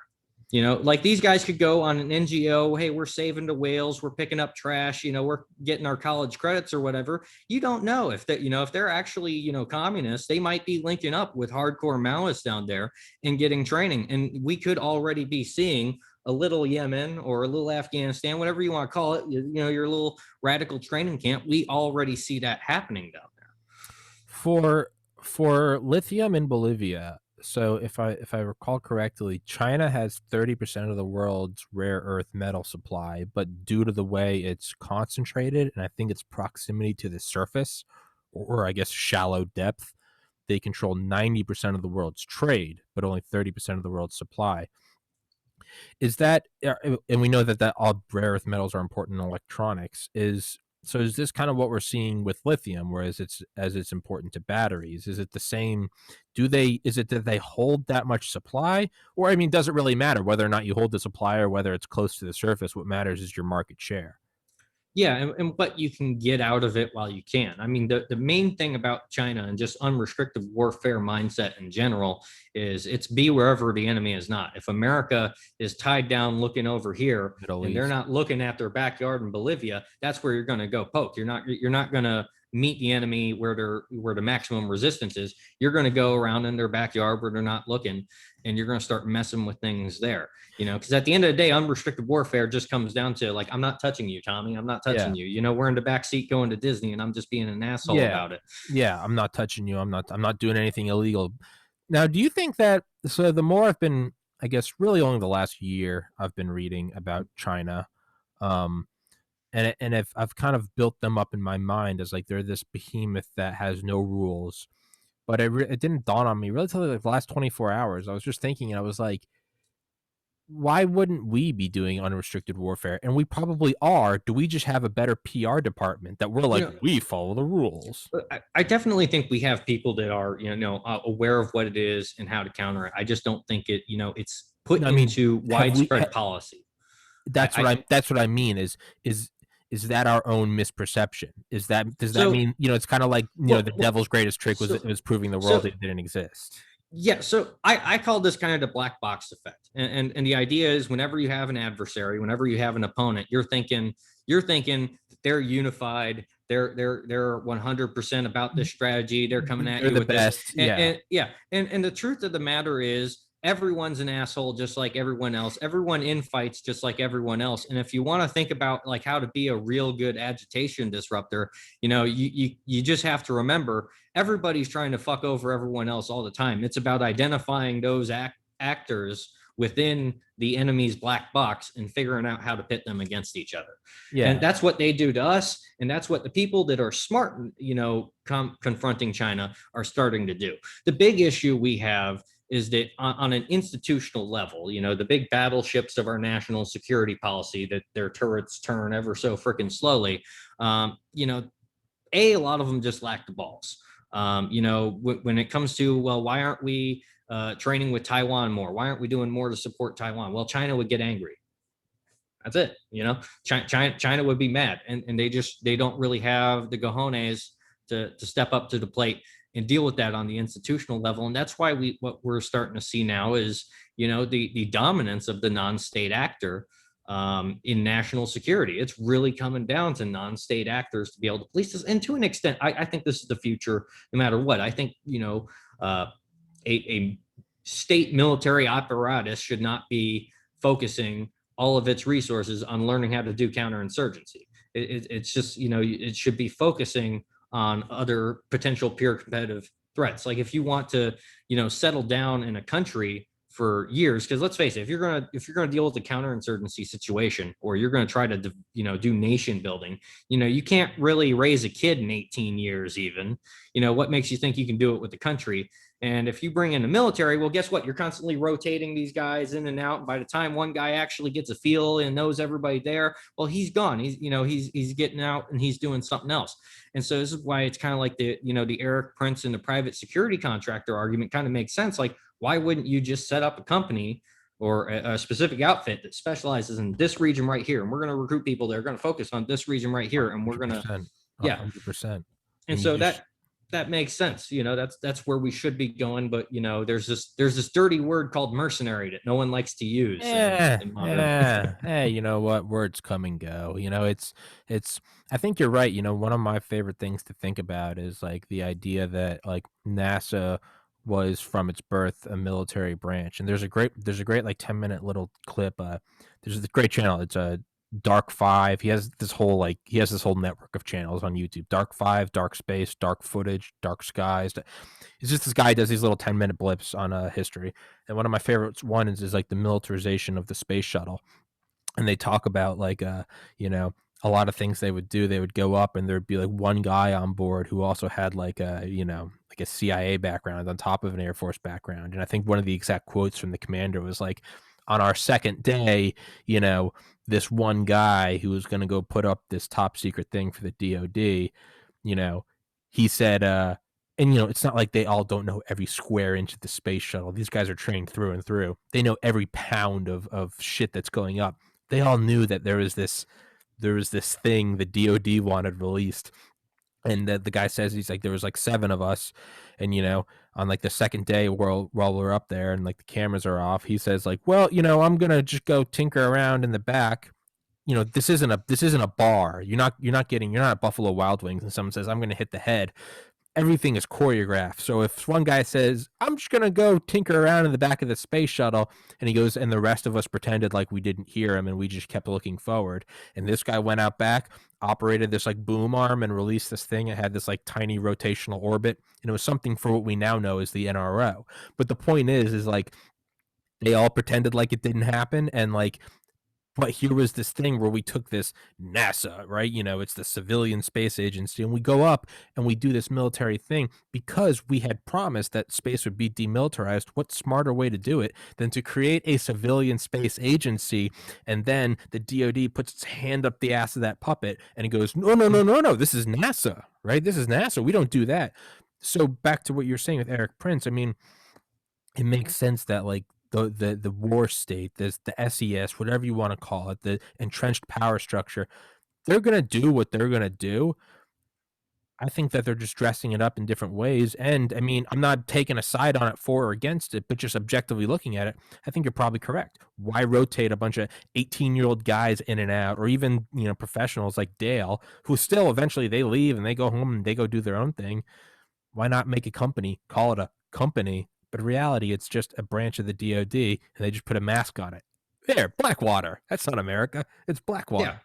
Speaker 2: Like these guys could go on an NGO. Hey, we're saving the whales. We're picking up trash. We're getting our college credits or whatever. You don't know if that, if they're actually, communists, they might be linking up with hardcore Maoists down there and getting training. And we could already be seeing a little Yemen or a little Afghanistan, whatever you want to call it, your little radical training camp. We already see that happening down there.
Speaker 1: For lithium in Bolivia, So if I recall correctly, China has 30% of the world's rare earth metal supply, but due to the way it's concentrated, and I think its proximity to the surface, or I guess shallow depth, they control 90% of the world's trade, but only 30% of the world's supply. Is that and we know that all rare earth metals are important in electronics. Is this kind of what we're seeing with lithium, whereas it's important to batteries? Is it the same? Is it that they hold that much supply? Or I mean, does it really matter whether or not you hold the supply or whether it's close to the surface? What matters is your market share.
Speaker 2: Yeah, and what you can get out of it while you can. I mean, the main thing about China and just unrestricted warfare mindset in general is it's be wherever the enemy is not. If America is tied down looking over here
Speaker 1: Middle
Speaker 2: and they're
Speaker 1: East.
Speaker 2: not looking at their backyard in Bolivia, that's where you're going to go poke. You're not going to meet the enemy where the maximum resistance is. You're going to go around in their backyard where they're not looking, and you're going to start messing with things there. Because at the end of the day, unrestricted warfare just comes down to like, I'm not touching you, Tommy. I'm not touching
Speaker 1: Yeah.
Speaker 2: you. We're in the back seat going to Disney, and I'm just being an asshole
Speaker 1: Yeah.
Speaker 2: about it.
Speaker 1: Yeah. I'm not touching you. I'm not doing anything illegal. Now, do you think that so the more I've been, I guess really only the last year I've been reading about China, um, and I've kind of built them up in my mind as like they're this behemoth that has no rules. But it didn't dawn on me really till like the last 24 hours. I was just thinking, and I was like, why wouldn't we be doing unrestricted warfare? And we probably are. Do we just have a better PR department that we're
Speaker 2: You
Speaker 1: like,
Speaker 2: know,
Speaker 1: we follow the rules?
Speaker 2: I definitely think we have people that are, aware of what it is and how to counter it. I just don't think it's put
Speaker 1: I mean,
Speaker 2: into
Speaker 1: have we?
Speaker 2: widespread policy.
Speaker 1: That's
Speaker 2: I
Speaker 1: that's what I mean. Is that our own misperception? Does that
Speaker 2: so
Speaker 1: mean it's kind of like the
Speaker 2: well,
Speaker 1: devil's greatest trick
Speaker 2: so
Speaker 1: was proving the world
Speaker 2: so
Speaker 1: it didn't exist.
Speaker 2: Yeah, so I call this kind of the black box effect, and the idea is whenever you have an adversary, whenever you have an opponent, you're thinking that they're unified, they're 100% about this strategy, they're coming at
Speaker 1: They're
Speaker 2: you
Speaker 1: the
Speaker 2: with this,
Speaker 1: best.
Speaker 2: and,
Speaker 1: Yeah.
Speaker 2: and yeah, and the truth of the matter is everyone's an asshole just like everyone else. Everyone infights just like everyone else, and if you want to think about like how to be a real good agitation disruptor, you just have to remember everybody's trying to fuck over everyone else all the time. It's about identifying those actors within the enemy's black box and figuring out how to pit them against each other. And
Speaker 1: Yeah.
Speaker 2: that's what they do to us. And that's what the people that are smart, confronting China are starting to do. The big issue we have is that on an institutional level, the big battleships of our national security policy, that their turrets turn ever so freaking slowly, a lot of them just lack the balls. When it comes to, well, why aren't we training with Taiwan more? Why aren't we doing more to support Taiwan? Well, China would get angry. That's it. China would be mad, and they don't really have the cojones to step up to the plate and deal with that on the institutional level. And that's why what we're starting to see now is the dominance of the non-state actor in national security. It's really coming down to non-state actors to be able to police this. And to an extent, I think this is the future, no matter what. I think a state military apparatus should not be focusing all of its resources on learning how to do counterinsurgency. It's just it should be focusing on other potential peer competitive threats. Like if you want to settle down in a country for years, because let's face it, if you're gonna deal with a counterinsurgency situation, or you're gonna try to do nation building, you can't really raise a kid in 18 years even. What makes you think you can do it with the country? And if you bring in the military, well, guess what? You're constantly rotating these guys in and out. And by the time one guy actually gets a feel and knows everybody there, well, he's gone. He's getting out and he's doing something else. And so this is why it's kind of like the Eric Prince and the private security contractor argument kind of makes sense. Like, why wouldn't you just set up a company or a specific outfit that specializes in this region right here, and we're going to recruit people that are going to focus on this region right here, and we're going to
Speaker 1: 100%.
Speaker 2: And so that makes sense. That's where we should be going. But there's this dirty word called mercenary that no one likes to use.
Speaker 1: Hey, you know what? Words come and go. It's. I think you're right. One of my favorite things to think about is like the idea that like NASA was from its birth a military branch, and there's a great like 10-minute little clip. There's this great channel. It's Dark Five. He has this whole network of channels on YouTube. Dark Five, Dark Space, Dark Footage, Dark Skies. It's just this guy does these little 10-minute blips on history. And one of my favorites ones is like the militarization of the space shuttle. And they talk about like you know, a lot of things they would do. They would go up and there'd be like one guy on board who also had like a, you know, like a CIA background on top of an Air Force background. And I think one of the exact quotes from the commander was like, on our second day, you know, this one guy who was going to go put up this top secret thing for the DoD, you know, he said, and you know, it's not like they all don't know every square inch of the space shuttle. These guys are trained through and through. They know every pound of shit that's going up. They all knew that there was this thing the DoD wanted released. And the guy says, he's like, there was like 7 of us, and you know, on like the second day while we're up there and like the cameras are off, he says like, well, you know, I'm gonna just go tinker around in the back. You know, this isn't a bar. You're not at Buffalo Wild Wings and someone says I'm gonna hit the head. Everything is choreographed. So if one guy says, I'm just going to go tinker around in the back of the space shuttle, and he goes, and the rest of us pretended like we didn't hear him and we just kept looking forward. And this guy went out back, operated this like boom arm and released this thing. It had this like tiny rotational orbit. And it was something for what we now know as the NRO. But the point is like, they all pretended like it didn't happen. And like, but here was this thing where we took this NASA, right? You know, it's the civilian space agency, and we go up and we do this military thing because we had promised that space would be demilitarized. What smarter way to do it than to create a civilian space agency? And then the DoD puts its hand up the ass of that puppet and it goes, no, this is NASA, right? This is NASA. We don't do that. So back to what you're saying with Eric Prince, I mean, it makes sense that like the war state, the SES, whatever you want to call it, the entrenched power structure, they're going to do what they're going to do. I think that they're just dressing it up in different ways. And I mean, I'm not taking a side on it for or against it, but just objectively looking at it, I think you're probably correct. Why rotate a bunch of 18-year-old guys in and out, or even, you know, professionals like Dale, who still eventually they leave and they go home and they go do their own thing? Why not make a company, call it a company? But in reality, it's just a branch of the DoD, and they just put a mask on it. There, Blackwater. That's not America. It's Blackwater.
Speaker 2: Yeah.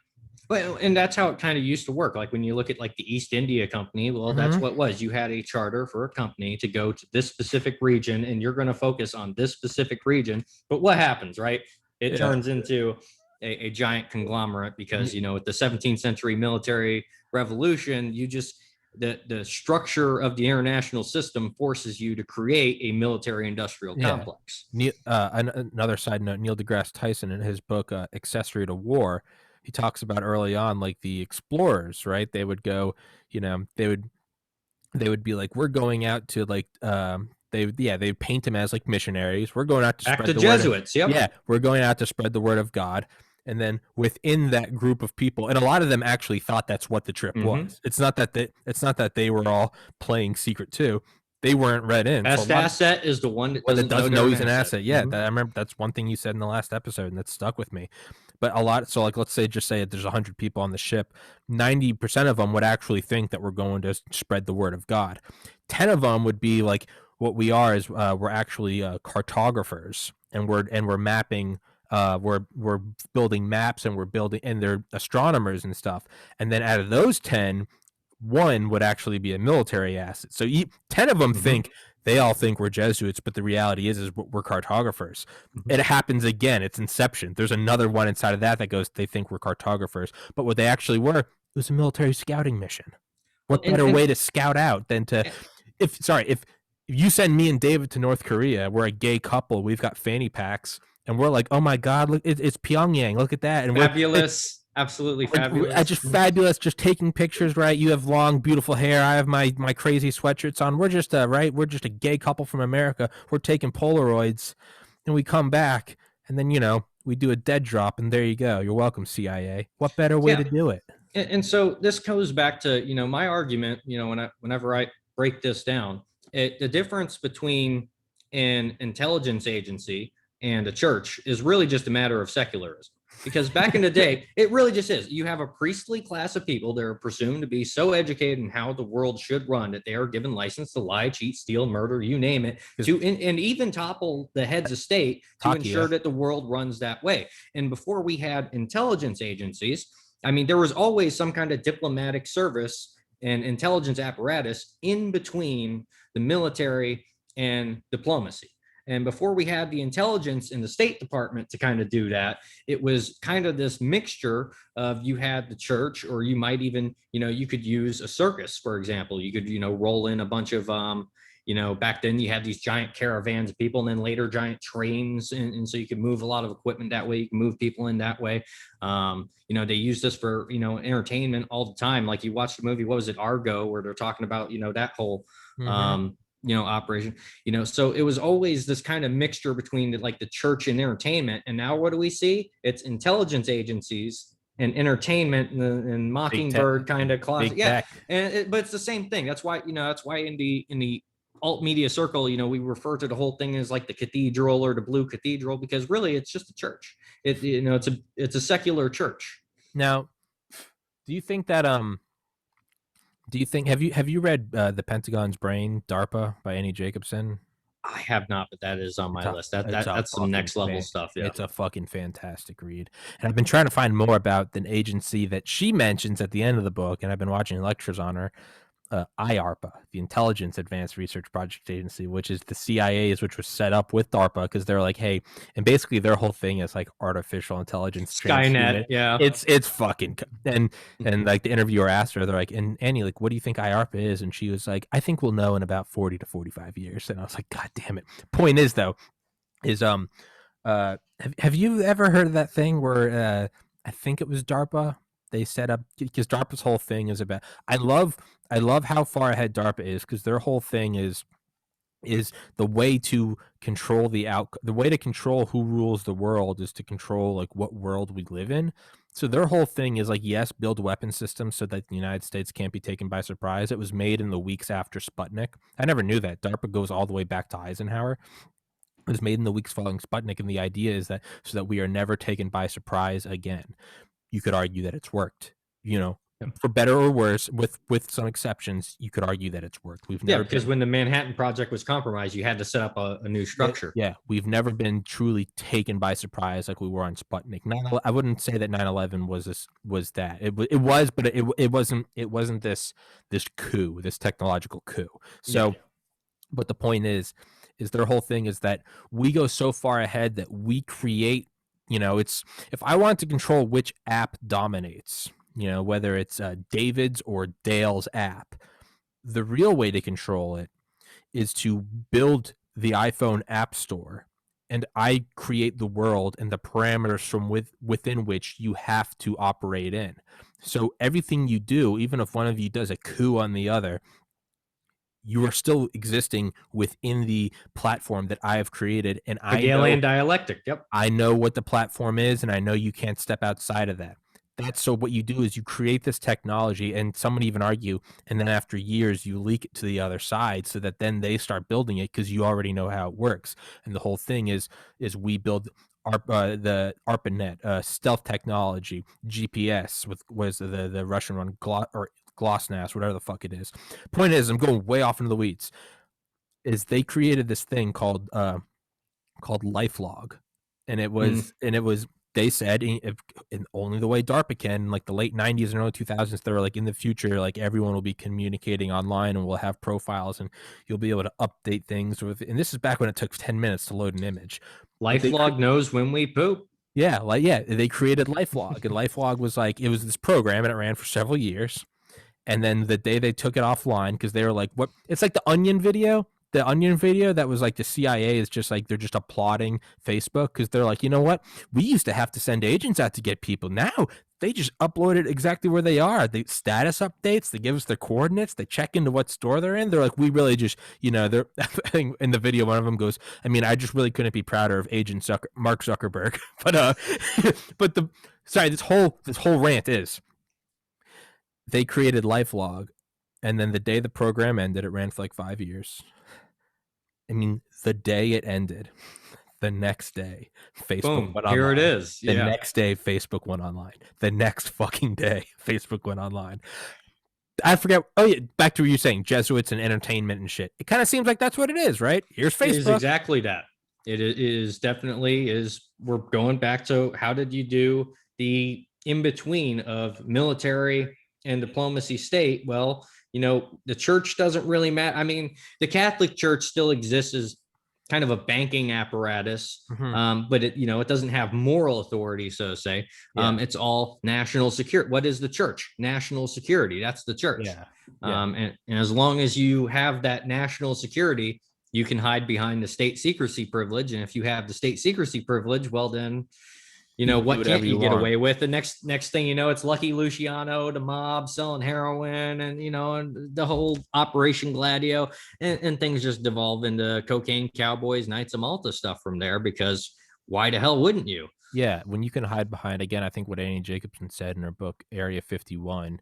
Speaker 2: Well, and that's how it kind of used to work. Like when you look at like the East India Company, well, that's what it was. You had a charter for a company to go to this specific region, and you're going to focus on this specific region. But what happens, right? It turns into a giant conglomerate because, you know, with the 17th century military revolution, you just the structure of the international system forces you to create a military industrial complex.
Speaker 1: Another side note, Neil deGrasse Tyson in his book Accessory to War, he talks about early on like the explorers, right? They would go, you know, they would be like, we're going out to like they paint them as like missionaries. We're going out to
Speaker 2: Back
Speaker 1: spread
Speaker 2: to
Speaker 1: the
Speaker 2: Jesuits.
Speaker 1: Word of, we're going out to spread the word of God. And then within that group of people, and a lot of them actually thought that's what the trip was. It's not that they were all playing secret too. They weren't read in.
Speaker 2: Best asset is the one that
Speaker 1: doesn't know he's an asset. Yeah, I remember that's one thing you said in the last episode, and that stuck with me. But a lot, so like let's say there's 100 people on the ship, 90% of them would actually think that we're going to spread the word of God. 10 of them would be like, what we are is we're actually cartographers, and we're mapping. We're building maps, and they're astronomers and stuff. And then out of those 10, one would actually be a military asset. So 10 of them they all think we're Jesuits, but the reality is we're cartographers. It happens again. It's Inception. There's another one inside of that goes, they think we're cartographers, but what they actually were, it was a military scouting mission. What better way to scout out than to, if you send me and David to North Korea, we're a gay couple, we've got fanny packs, and we're like, oh my God, look, it's Pyongyang. Look at that. And
Speaker 2: fabulous. Absolutely fabulous.
Speaker 1: Just fabulous. Just taking pictures, right? You have long, beautiful hair. I have my crazy sweatshirts on. We're just we're just a gay couple from America. We're taking Polaroids, and we come back, and then, you know, we do a dead drop, and there you go. You're welcome, CIA. What better way to do it?
Speaker 2: And so this goes back to, you know, my argument, you know, whenever I break this down, the difference between an intelligence agency and a church is really just a matter of secularism. Because back in the day, it really just is. You have a priestly class of people that are presumed to be so educated in how the world should run that they are given license to lie, cheat, steal, murder, you name it, and even topple the heads of state to ensure that the world runs that way. And before we had intelligence agencies, I mean, there was always some kind of diplomatic service and intelligence apparatus in between the military and diplomacy. And before we had the intelligence in the State Department to kind of do that, it was kind of this mixture of you had the church, or you might even, you could use a circus, for example. You could, roll in a bunch of, back then you had these giant caravans of people, and then later giant trains. And so you could move a lot of equipment that way. You can move people in that way. They use this for, entertainment all the time. Like you watch the movie, what was it, Argo, where they're talking about, that whole, operation, so it was always this kind of mixture between the church and entertainment. And now what do we see? It's intelligence agencies and entertainment and Mockingbird kind of closet. Yeah. But it's the same thing. That's why, in the alt media circle, we refer to the whole thing as like the cathedral or the blue cathedral, because really it's just a church. It's a secular church.
Speaker 1: Now, do you think that, have you read The Pentagon's Brain, DARPA, by Annie Jacobson?
Speaker 2: I have not, but that is on my list. That's some next level stuff. Yeah.
Speaker 1: It's a fucking fantastic read. And I've been trying to find more about the agency that she mentions at the end of the book, and I've been watching lectures on her. IARPA, the Intelligence Advanced Research Project Agency, which is the CIA's, which was set up with DARPA because they're like, hey, and basically their whole thing is like artificial intelligence,
Speaker 2: Skynet. Yeah,
Speaker 1: it's fucking, and like the interviewer asked her, they're like, and Annie, like, what do you think IARPA is? And she was like, I think we'll know in about 40 to 45 years. And I was like, God damn it. Point is though, is have you ever heard of that thing where I think it was DARPA? They set up, because DARPA's whole thing is about, I love how far ahead DARPA is, because their whole thing is the way to control the way to control who rules the world is to control like what world we live in. So their whole thing is like, yes, build weapon systems so that the United States can't be taken by surprise. It was made in the weeks after Sputnik. I never knew that. DARPA goes all the way back to Eisenhower. It was made in the weeks following Sputnik, and the idea is that so that we are never taken by surprise again. You could argue that it's worked, for better or worse, with some exceptions. You could argue that it's worked.
Speaker 2: Because when the Manhattan Project was compromised, you had to set up a new structure.
Speaker 1: Yeah, we've never been truly taken by surprise like we were on Sputnik. I wouldn't say that 9/11 was that. It was, but it wasn't this coup, this technological coup. So, but the point is their whole thing is that we go so far ahead that we create. It's, if I want to control which app dominates, whether it's David's or Dale's app, the real way to control it is to build the iPhone App Store, and I create the world and the parameters from within which you have to operate in. So everything you do, even if one of you does a coup on the other, you are still existing within the platform that I have created. And
Speaker 2: Hegelian dialectic. Yep.
Speaker 1: I know what the platform is, and I know you can't step outside of that. So what you do is you create this technology, and some would even argue, and then after years you leak it to the other side so that then they start building it because you already know how it works. And the whole thing is we build the ARPANET, stealth technology, GPS was the Russian one, GLONASS, whatever the fuck it is. Point is, I'm going way off into the weeds. Is they created this thing called LifeLog, and it was they said, in only the way DARPA can, like the late 90s and early 2000s, they were like, in the future, like everyone will be communicating online and we'll have profiles and you'll be able to update things with. And this is back when it took 10 minutes to load an image.
Speaker 2: LifeLog knows when we poop.
Speaker 1: Yeah, they created LifeLog, and LifeLog was like, it was this program, and it ran for several years. And then the day they took it offline, because they were like, what? It's like the Onion video that was like the CIA is just like, they're just applauding Facebook because they're like, you know what? We used to have to send agents out to get people. Now they just upload it exactly where they are. The status updates, they give us their coordinates, they check into what store they're in. They're like, we really just, they're in the video, one of them goes, I mean, I just really couldn't be prouder of Agent Mark Zuckerberg. But this whole rant is, they created LifeLog, and then the day the program ended, it ran for like 5 years. I mean, the day it ended, The next day, Facebook
Speaker 2: Boom.
Speaker 1: went
Speaker 2: Here
Speaker 1: online.
Speaker 2: it is.
Speaker 1: The
Speaker 2: Yeah.
Speaker 1: next day, Facebook went online. The next fucking day, Facebook went online. I forget. Oh yeah, back to what you were saying, Jesuits and entertainment and shit. It kind of seems like that's what it is, right? Here's
Speaker 2: It is
Speaker 1: Facebook.
Speaker 2: exactly that. It is definitely is. We're going back to how did you do the in between of military and diplomacy state? Well, the church doesn't really matter. I mean, the Catholic Church still exists as kind of a banking apparatus, but it doesn't have moral authority, so to say.
Speaker 1: Yeah.
Speaker 2: It's all national security. What is the church? National security. That's the church.
Speaker 1: Yeah.
Speaker 2: And as long as you have that national security, you can hide behind the state secrecy privilege. And if you have the state secrecy privilege, well, then, what can't you get away with? The next thing you know, it's Lucky Luciano, the mob selling heroin, and and the whole Operation Gladio, and things just devolve into cocaine cowboys, Knights of Malta stuff from there, because why the hell wouldn't you?
Speaker 1: Yeah, when you can hide behind, again, I think what Annie Jacobson said in her book Area 51,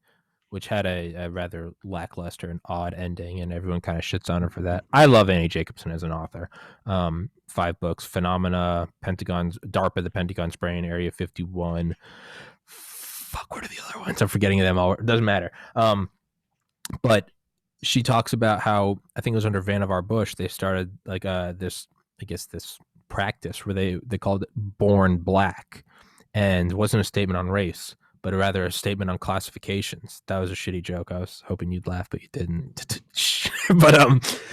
Speaker 1: which had a rather lackluster and odd ending, and everyone kind of shits on her for that. I love Annie Jacobson as an author. 5 books: Phenomena, DARPA, the Pentagon's Brain, Area 51. Fuck, what are the other ones? I'm forgetting them all. It doesn't matter. But she talks about how, I think it was under Vannevar Bush, they started like this practice where they called it Born Black, and it wasn't a statement on race, but rather a statement on classifications. That was a shitty joke. I was hoping you'd laugh, but you didn't. But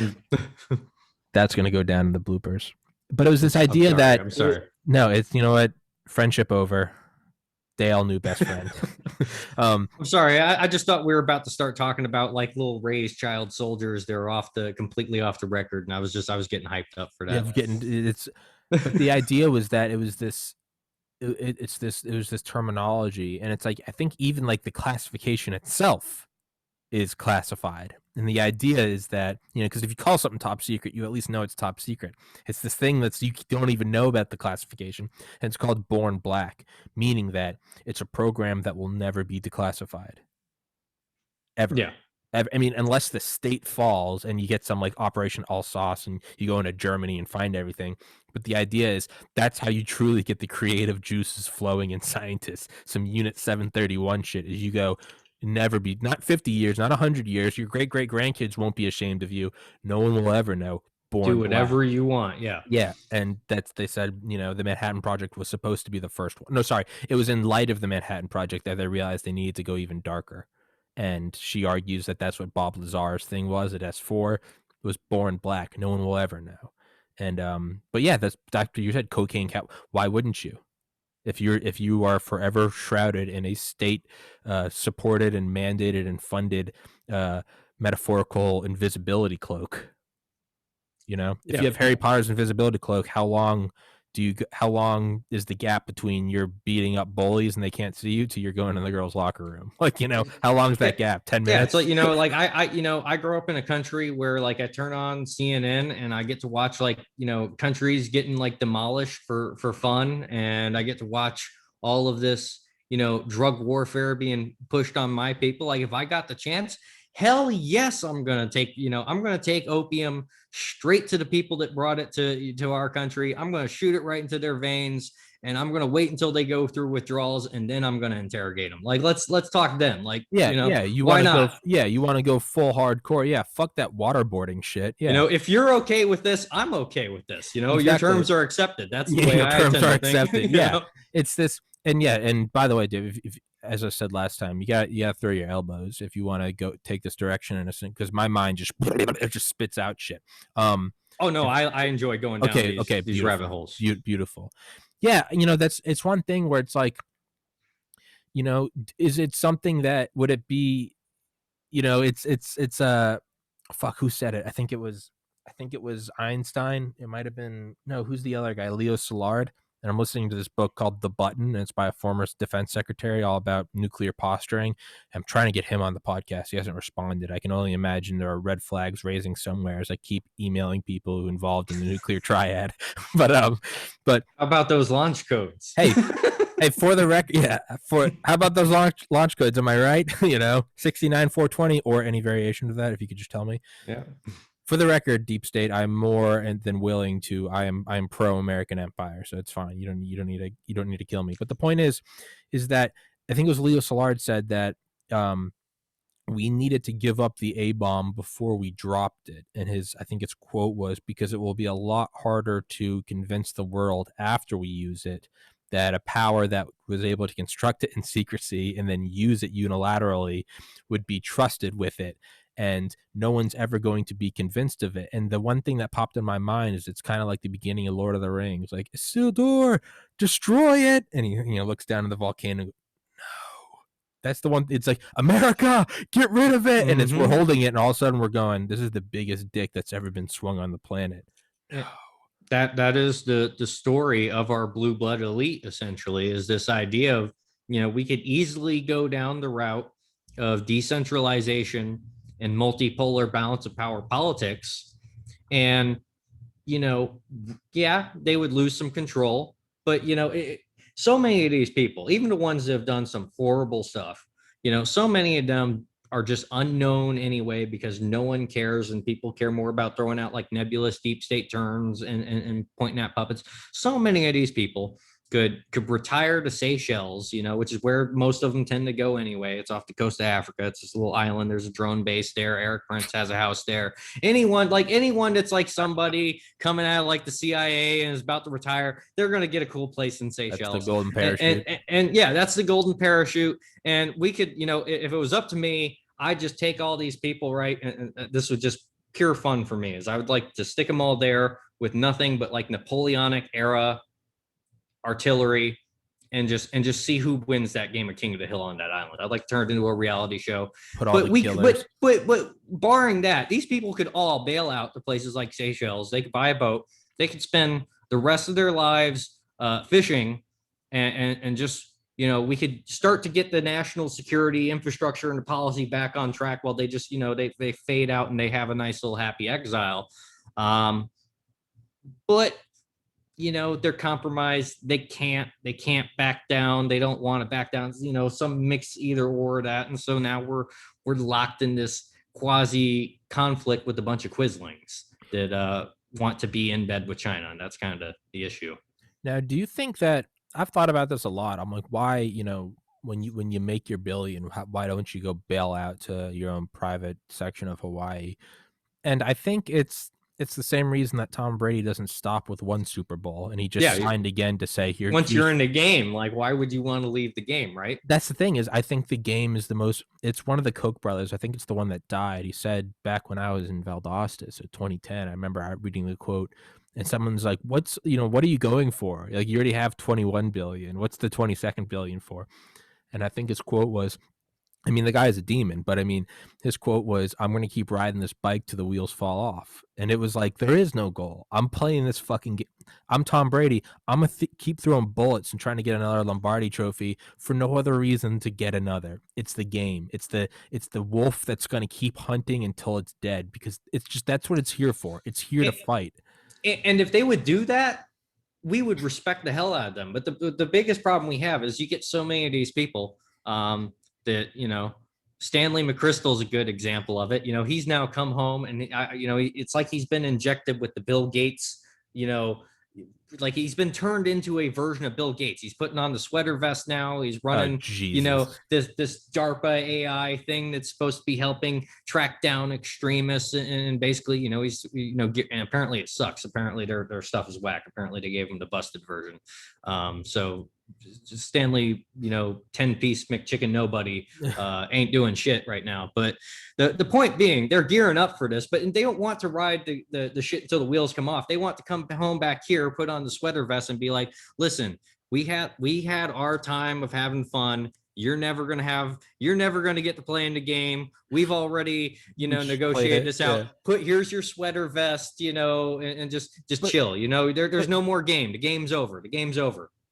Speaker 1: that's gonna go down in the bloopers. But it was this idea that
Speaker 2: I'm sorry.
Speaker 1: No, it's, you know what? Friendship over. They all knew best friend.
Speaker 2: I'm sorry. I just thought we were about to start talking about like little raised child soldiers. They're completely off the record, and I was getting hyped up for that.
Speaker 1: Yeah, but the idea was that it was this terminology, and it's like, I think even like the classification itself is classified, and the idea is that, because if you call something top secret, you at least know it's top secret. It's this thing that's, you don't even know about the classification, and it's called Born Black, meaning that it's a program that will never be declassified ever.
Speaker 2: Yeah.
Speaker 1: I mean, unless the state falls and you get some like Operation Alsace and you go into Germany and find everything. But the idea is that's how you truly get the creative juices flowing in scientists. Some Unit 731 shit is you go, never be, not 50 years, not 100 years. Your great grandkids won't be ashamed of you. No one will ever know.
Speaker 2: Do whatever you want. Yeah.
Speaker 1: Yeah. And they said, the Manhattan Project was supposed to be the first one. No, sorry. It was in light of the Manhattan Project that they realized they needed to go even darker. And she argues that that's what Bob Lazar's thing was at S4. It was Born Black. No one will ever know. And but yeah, that's Dr. You said cocaine cap. Why wouldn't you? If you are forever shrouded in a state supported and mandated and funded metaphorical invisibility cloak, if you have Harry Potter's invisibility cloak, how long is the gap between you're beating up bullies and they can't see you to you're going in the girls' locker room? Like, how long is that gap? 10 minutes?
Speaker 2: Yeah, it's like, I grew up in a country where like I turn on CNN and I get to watch like, countries getting like demolished for fun. And I get to watch all of this, drug warfare being pushed on my people. Like if I got the chance, hell yes, I'm going to take opium straight to the people that brought it to our country. I'm going to shoot it right into their veins, and I'm going to wait until they go through withdrawals, and then I'm going to interrogate them. Like, let's talk then. Like,
Speaker 1: you want to go full hardcore. Yeah. Fuck that waterboarding shit. Yeah.
Speaker 2: If you're okay with this, I'm okay with this. Exactly. Your terms are accepted. That's the way
Speaker 1: your terms are
Speaker 2: accepted.
Speaker 1: Yeah. It's this. And yeah. And by the way, Dave, if as I said last time, you got to throw your elbows if you want to go take this direction, because my mind just spits out shit.
Speaker 2: Oh no, I enjoy going down these rabbit holes.
Speaker 1: Beautiful. Yeah, it's one thing where it's like, is it something that, would it be, it's fuck, who said it? I think it was Einstein. It might have been, no, who's the other guy? Leo Szilard. And I'm listening to this book called The Button, and it's by a former defense secretary, all about nuclear posturing. I'm trying to get him on the podcast. He hasn't responded. I can only imagine there are red flags raising somewhere as I keep emailing people who involved in the nuclear triad. But how
Speaker 2: about those launch codes?
Speaker 1: Hey, for the record, how about those launch codes? Am I right? 69420 or any variation of that, if you could just tell me.
Speaker 2: Yeah.
Speaker 1: For the record, deep state, I'm more than willing to. I'm pro American empire, so it's fine. You don't need to kill me. But the point is that I think it was Leo Szilard said that we needed to give up the A bomb before we dropped it. And I think his quote was, because it will be a lot harder to convince the world after we use it that a power that was able to construct it in secrecy and then use it unilaterally would be trusted with it. And no one's ever going to be convinced of it. And the one thing that popped in my mind is it's kind of like the beginning of Lord of the Rings, like, Isildur, destroy it. And he looks down at the volcano and goes, no. That's the one. It's like, America, get rid of it. And we're holding it, and all of a sudden we're going, this is the biggest dick that's ever been swung on the planet. No.
Speaker 2: That is the story of our blue blood elite, essentially, is this idea of, we could easily go down the route of decentralization and multipolar balance of power politics. And, they would lose some control, but, so many of these people, even the ones that have done some horrible stuff, so many of them are just unknown anyway, because no one cares, and people care more about throwing out like nebulous deep state terms and pointing at puppets. So many of these people could retire to Seychelles, which is where most of them tend to go anyway. It's off the coast of Africa. It's this little island. There's a drone base there. Eric Prince has a house there. Anyone that's like somebody coming out of like the CIA and is about to retire, they're going to get a cool place in Seychelles.
Speaker 1: That's the golden parachute.
Speaker 2: And yeah, that's the golden parachute. And we could, if it was up to me, I'd just take all these people, right? And this was just pure fun for me, is I would like to stick them all there with nothing but like Napoleonic era artillery, and just see who wins that game of King of the Hill on that island. I'd like to turn it into a reality show. But barring that, these people could all bail out to places like Seychelles. They could buy a boat. They could spend the rest of their lives fishing, and just, we could start to get the national security infrastructure and the policy back on track while they just, they fade out and they have a nice little happy exile. But they're compromised. They can't back down. They don't want to back down. Some mix either or that. And so now we're locked in this quasi conflict with a bunch of quislings that want to be in bed with China. And that's kind of the issue.
Speaker 1: Now, do you think that, I've thought about this a lot. I'm like, why, when you make your billion, why don't you go bail out to your own private section of Hawaii? And I think it's the same reason that Tom Brady doesn't stop with one Super Bowl, and he just signed again to say, here.
Speaker 2: Once you're in the game, like, why would you want to leave the game, right?
Speaker 1: That's the thing, is I think the game is it's one of the Koch brothers. I think it's the one that died. He said back when I was in Valdosta, so 2010, I remember reading the quote, and someone's like, what are you going for? Like, you already have 21 billion. What's the 22nd billion for? And I think his quote was, I mean, the guy is a demon, but I mean, his quote was, I'm going to keep riding this bike till the wheels fall off. And it was like, there is no goal. I'm playing this fucking game. I'm Tom Brady. I'm going to keep throwing bullets and trying to get another Lombardi trophy for no other reason to get another. It's the game. It's the wolf that's going to keep hunting until it's dead, because it's just, that's what it's here for. It's here to fight.
Speaker 2: And if they would do that, we would respect the hell out of them. But the biggest problem we have is you get so many of these people, that, Stanley McChrystal is a good example of it. He's now come home, and it's like he's been injected with the Bill Gates, like he's been turned into a version of Bill Gates. He's putting on the sweater vest now. He's running, this DARPA AI thing that's supposed to be helping track down extremists, and basically, he's, and apparently it sucks. Apparently their stuff is whack. Apparently they gave him the busted version. So just Stanley, 10-piece McChicken nobody ain't doing shit right now. But the point being, they're gearing up for this, but they don't want to ride the shit until the wheels come off. They want to come home back here, put on the sweater vest, and be like, listen, we had our time of having fun. You're never going to get to play in the game. We've already, negotiated this out. Yeah. Here's your sweater vest, and just chill. There's no more game. The game's over.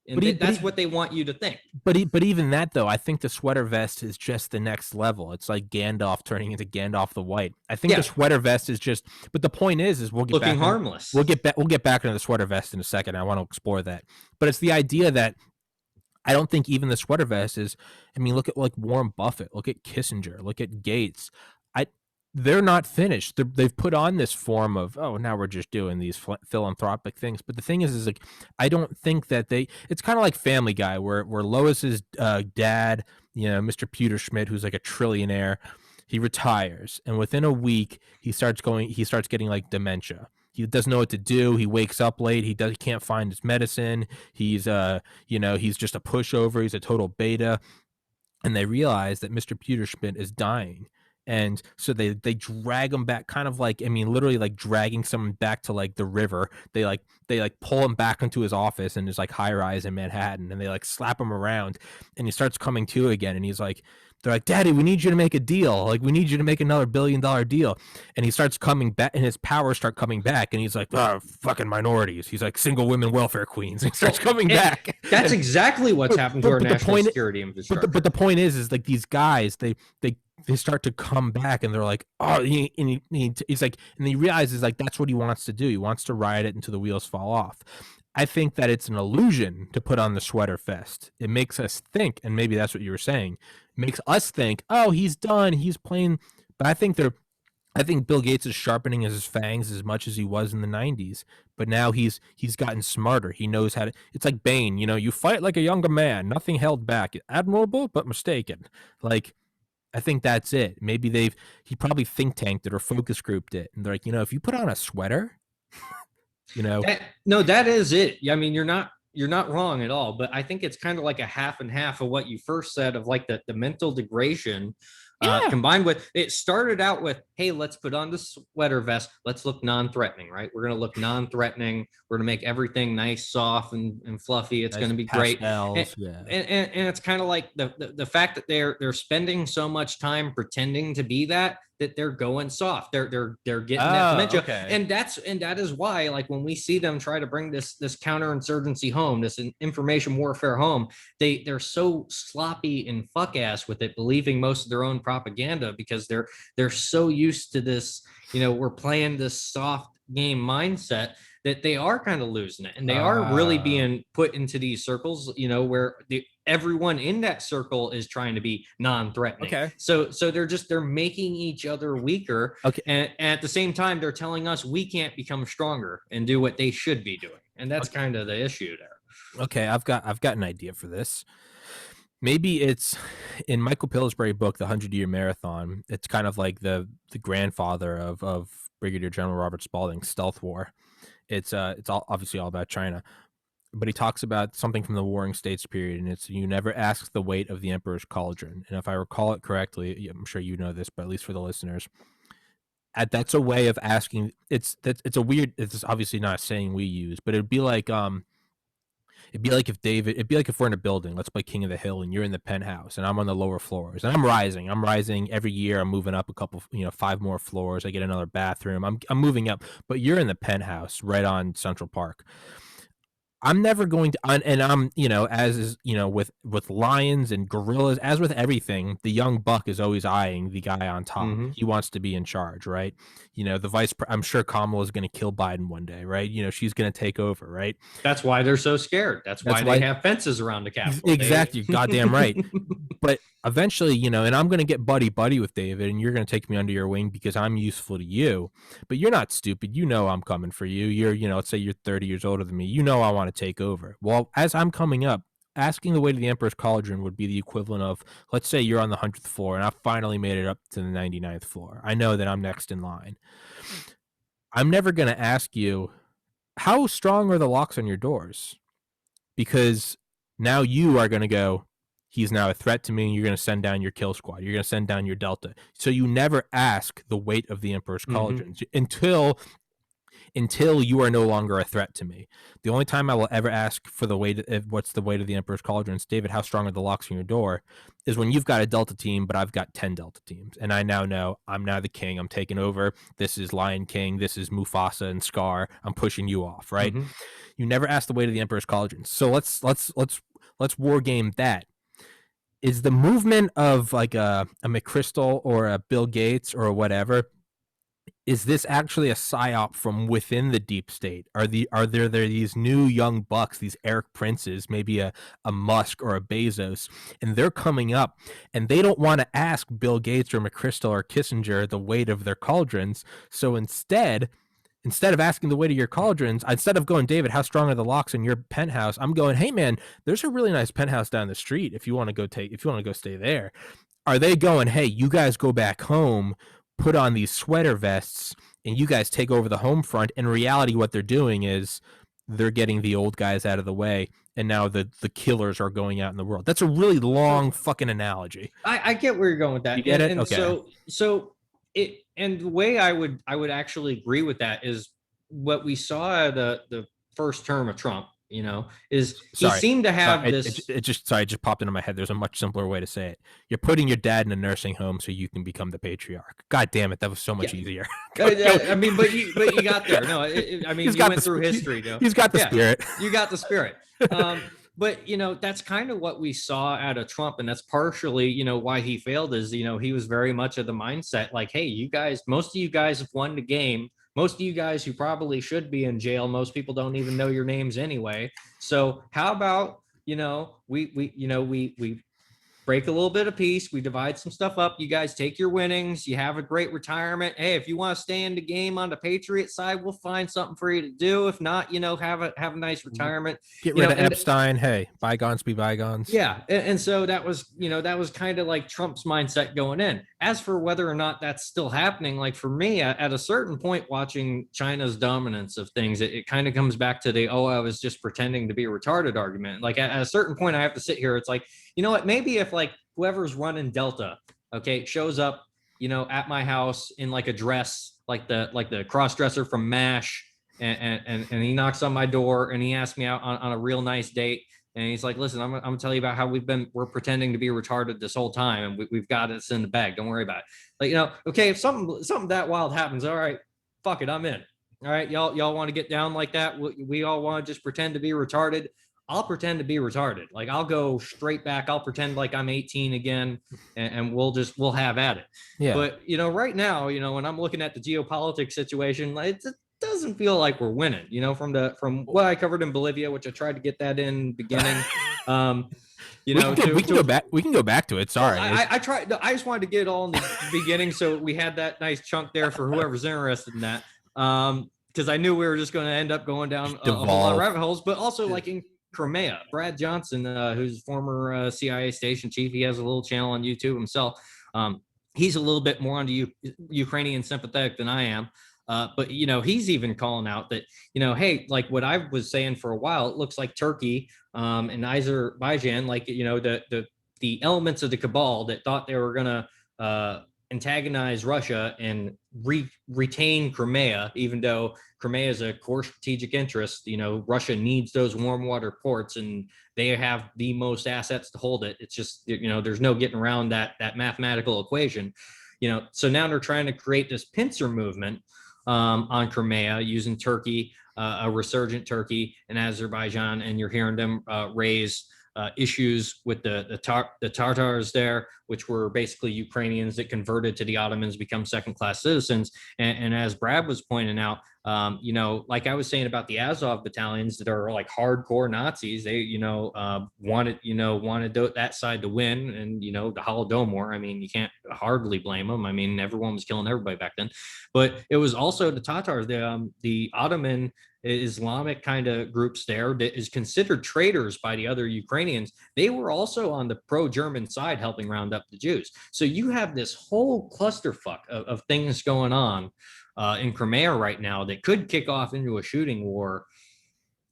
Speaker 2: And that's what they want you to think.
Speaker 1: But even that, though, I think the sweater vest is just the next level. It's like Gandalf turning into Gandalf the White. I think the sweater vest is just. But the point is we'll get
Speaker 2: looking harmless.
Speaker 1: We'll get back into the sweater vest in a second. I want to explore that. But it's the idea that I don't think even the sweater vest is. I mean, look at like Warren Buffett. Look at Kissinger. Look at Gates. they're not finished. They've put on this form of, oh, now we're just doing these philanthropic things. But the thing is like, I don't think that it's kind of like Family Guy, where Lois's dad, Mr. Peter Schmidt, who's like a trillionaire, he retires, and within a week he starts getting like dementia. He doesn't know what to do. He wakes up late. He can't find his medicine. He's he's just a pushover. He's a total beta. And they realize that Mr. Peter Schmidt is dying. And so they drag him back, kind of like, I mean, literally like dragging someone back to like the river. They pull him back into his office in his like high rise in Manhattan, and they like slap him around, and he starts coming to again. And he's like, they're like, Daddy, we need you to make a deal. Like, we need you to make another $1 billion deal. And he starts coming back, and his powers start coming back. And he's like, oh, fucking minorities. He's like, single women welfare queens. And he starts coming back.
Speaker 2: That's exactly what's happened to our national security infrastructure.
Speaker 1: But the point is like these guys, they start to come back, and they're like, oh, he's like, and he realizes like that's what he wants to do. He wants to ride it until the wheels fall off. I think that it's an illusion to put on the sweater vest. It makes us think, and maybe that's what you were saying, makes us think, oh, he's done, he's playing. But I think Bill Gates is sharpening his fangs as much as he was in the 90s. But now he's gotten smarter. He knows how to. It's like Bane, you fight like a younger man, nothing held back. Admirable, but mistaken. Like, I think that's it. Maybe he probably think tanked it or focus grouped it, and they're like, if you put on a sweater,
Speaker 2: that is it. I mean, you're not wrong at all, but I think it's kind of like a half and half of what you first said of like the mental degradation. Combined with, it started out with, hey, let's put on the sweater vest. Let's look non-threatening, right? We're going to look non-threatening. We're going to make everything nice, soft, and fluffy. It's going to be great. And it's kind of like the fact that they're spending so much time pretending to be that they're going soft. They're getting that dementia.
Speaker 1: Okay.
Speaker 2: And that is why, like, when we see them try to bring this counterinsurgency home, this information warfare home, they're so sloppy and fuck ass with it, believing most of their own propaganda, because they're so used to this, we're playing this soft game mindset, that they are kind of losing it, and they are really being put into these circles, where everyone in that circle is trying to be non-threatening.
Speaker 1: Okay.
Speaker 2: So they're making each other weaker.
Speaker 1: Okay.
Speaker 2: And at the same time, they're telling us we can't become stronger and do what they should be doing. And that's kind of the issue there.
Speaker 1: Okay. I've got an idea for this. Maybe it's in Michael Pillsbury book, The 100-Year Marathon. It's kind of like the grandfather of Brigadier General Robert Spalding's Stealth War. It's obviously all about China, but he talks about something from the Warring States period, and it's, you never ask the weight of the emperor's cauldron. And if I recall it correctly, I'm sure you know this, but at least for the listeners, that's a way of asking. It's obviously not a saying we use, but it'd be like if we're in a building, let's play King of the Hill, and you're in the penthouse and I'm on the lower floors, and I'm rising every year. I'm moving up a couple, 5 more floors. I get another bathroom. I'm moving up, but you're in the penthouse right on Central Park. I'm never going to, and I'm, as is, with lions and gorillas, as with everything, the young buck is always eyeing the guy on top. Mm-hmm. He wants to be in charge, right? I'm sure Kamala is going to kill Biden one day, right? She's going to take over, right?
Speaker 2: That's why they're so scared. That's why they have fences around the Capitol.
Speaker 1: Exactly. You're goddamn right. But eventually, and I'm going to get buddy with David, and you're going to take me under your wing because I'm useful to you. But you're not stupid. I'm coming for you. You're, let's say you're 30 years older than me. I want to take over. Well, as I'm coming up, asking the way to the Emperor's Cauldron would be the equivalent of, let's say you're on the 100th floor and I finally made it up to the 99th floor. I know that I'm next in line. I'm never going to ask you, how strong are the locks on your doors? Because now you are going to go, he's now a threat to me, and you're going to send down your kill squad. You're going to send down your Delta. So you never ask the weight of the Emperor's Cauldron until you are no longer a threat to me. The only time I will ever ask for the weight, what's the weight of the Emperor's Cauldrons, David, how strong are the locks on your door, is when you've got a Delta team, but I've got 10 Delta teams. And I now know I'm now the king. I'm taking over. This is Lion King. This is Mufasa and Scar. I'm pushing you off, right? Mm-hmm. You never ask the weight of the Emperor's Cauldrons. So let's war game that. Is the movement of like a McChrystal or a Bill Gates or whatever, is this actually a psyop from within the deep state? Are there these new young bucks, these Eric Princes, maybe a Musk or a Bezos, and they're coming up and they don't want to ask Bill Gates or McChrystal or Kissinger the weight of their cauldrons. So instead of asking the weight of your cauldrons, instead of going, David, how strong are the locks in your penthouse? I'm going, hey man, there's a really nice penthouse down the street if you want to go stay there. Are they going, hey, you guys go back home, put on these sweater vests, and you guys take over the home front? In reality, what they're doing is they're getting the old guys out of the way, and now the killers are going out in the world. That's a really long fucking analogy.
Speaker 2: I get where you're going with that.
Speaker 1: You get it?
Speaker 2: And
Speaker 1: okay.
Speaker 2: So it, and the way I would actually agree with that is what we saw the first term of Trump, is he seemed to have this.
Speaker 1: It just popped into my head. There's a much simpler way to say it. You're putting your dad in a nursing home so you can become the patriarch. God damn it, that was so much easier.
Speaker 2: I mean, but you got there. No, I mean, you went through history.
Speaker 1: He's got the spirit.
Speaker 2: You got the spirit. But that's kind of what we saw out of Trump, and that's partially why he failed. Is he was very much of the mindset like, hey, you guys, most of you guys have won the game. Most of you guys who probably should be in jail, most people don't even know your names anyway. So how about we break a little bit of peace. We divide some stuff up. You guys take your winnings. You have a great retirement. Hey, if you want to stay in the game on the Patriot side, we'll find something for you to do. If not, have a nice retirement.
Speaker 1: Get rid of Epstein. Hey, bygones be bygones.
Speaker 2: Yeah. And so that was kind of like Trump's mindset going in. As for whether or not that's still happening, like for me, at a certain point, watching China's dominance of things, it kind of comes back to I was just pretending to be a retarded argument. Like at a certain point, I have to sit here. It's like, you know what, maybe if like whoever's running Delta, okay, shows up, at my house in like a dress, like the cross dresser from MASH, and he knocks on my door and he asks me out on a real nice date. And he's like, listen, I'm gonna tell you about how we're pretending to be retarded this whole time. And we've got this in the bag. Don't worry about it. Like, okay, if something that wild happens, all right, fuck it, I'm in. All right, y'all want to get down like that? We all want to just pretend to be retarded. I'll pretend to be retarded. Like I'll go straight back. I'll pretend like I'm 18 again, and we'll have at it. Yeah. But right now, when I'm looking at the geopolitics situation, it doesn't feel like we're winning. From what I covered in Bolivia, which I tried to get that in the beginning. We
Speaker 1: can go back to it. Sorry,
Speaker 2: I tried. I just wanted to get it all in the beginning, so we had that nice chunk there for whoever's interested in that. Because I knew we were just going to end up going down a whole lot of rabbit holes, but also like in Crimea, Brad Johnson, who's former CIA station chief, he has a little channel on YouTube himself. He's a little bit more on the Ukrainian sympathetic than I am. But he's even calling out that hey, like what I was saying for a while, it looks like Turkey and Azerbaijan, like the elements of the cabal that thought they were gonna antagonize Russia and retain Crimea, even though Crimea is a core strategic interest. Russia needs those warm water ports, and they have the most assets to hold it. It's just there's no getting around that mathematical equation. So now they're trying to create this pincer movement on Crimea using Turkey, a resurgent Turkey and Azerbaijan, and you're hearing them raise issues with the Tatars there, which were basically Ukrainians that converted to the Ottomans, become second-class citizens. And as Brad was pointing out, like I was saying about the Azov battalions that are like hardcore Nazis, they wanted that side to win, and the Holodomor. I mean, you can't hardly blame them. I mean, everyone was killing everybody back then, but it was also the Tatars, the Ottoman Islamic kind of groups there that is considered traitors by the other Ukrainians. They were also on the pro-German side helping round up the Jews. So you have this whole clusterfuck of things going on in Crimea right now that could kick off into a shooting war.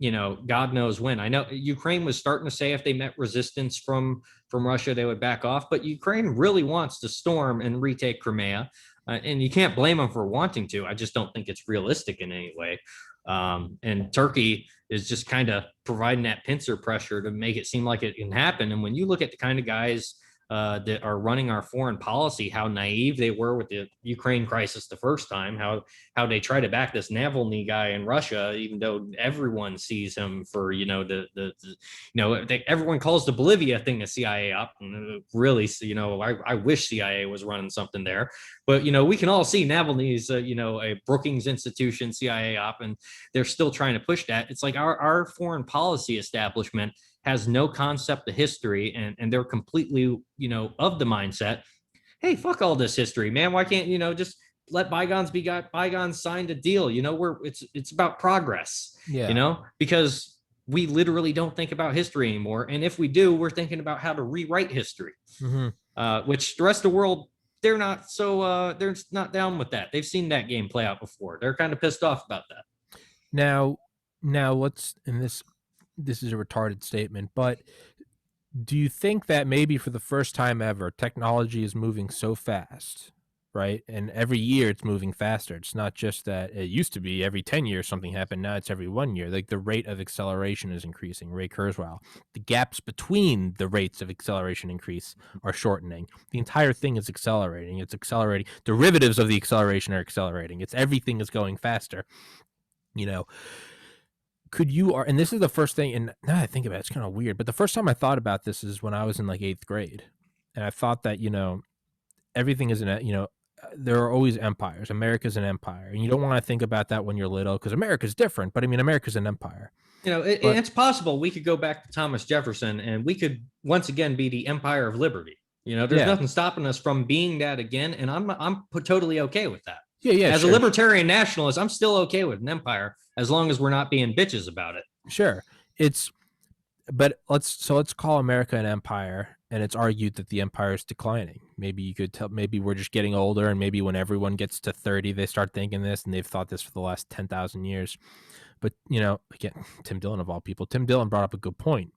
Speaker 2: God knows when. I know Ukraine was starting to say if they met resistance from Russia, they would back off. But Ukraine really wants to storm and retake Crimea. And you can't blame them for wanting to. I just don't think it's realistic in any way. And Turkey is just kind of providing that pincer pressure to make it seem like it can happen. And when you look at the kind of guys that are running our foreign policy, how naive they were with the Ukraine crisis the first time, how they try to back this Navalny guy in Russia, even though everyone sees him for, everyone calls the Bolivia thing a CIA op. Really, I wish CIA was running something there, but we can all see Navalny's a Brookings Institution CIA op, and they're still trying to push that. It's like our foreign policy establishment has no concept of history, and they're completely, of the mindset, hey, fuck all this history, man. Why can't, just let bygones be bygones, signed a deal, it's about progress, because we literally don't think about history anymore. And if we do, we're thinking about how to rewrite history, which the rest of the world, they're not down with that. They've seen that game play out before. They're kind of pissed off about that.
Speaker 1: Now let's, and this is a retarded statement, but do you think that maybe for the first time ever, technology is moving so fast, right? And every year it's moving faster. It's not just that it used to be every 10 years something happened. Now it's every 1 year. Like the rate of acceleration is increasing. Ray Kurzweil. The gaps between the rates of acceleration increase are shortening. The entire thing is accelerating. It's accelerating. Derivatives of the acceleration are accelerating. It's everything is going faster. And this is the first thing, and now that I think about it, it's kind of weird, but the first time I thought about this is when I was in like 8th grade. And I thought that, everything is there are always empires. America's an empire. And you don't want to think about that when you're little because America's different. But I mean, America's an empire.
Speaker 2: It's possible we could go back to Thomas Jefferson and we could once again be the empire of liberty. There's nothing stopping us from being that again. And I'm totally okay with that.
Speaker 1: Yeah.
Speaker 2: As a libertarian nationalist, I'm still okay with an empire as long as we're not being bitches about it.
Speaker 1: Sure. Let's call America an empire, and it's argued that the empire is declining. Maybe you could tell, maybe we're just getting older, and maybe when everyone gets to 30, they start thinking this, and they've thought this for the last 10,000 years. But, again, Tim Dillon of all people, Tim Dillon brought up a good point.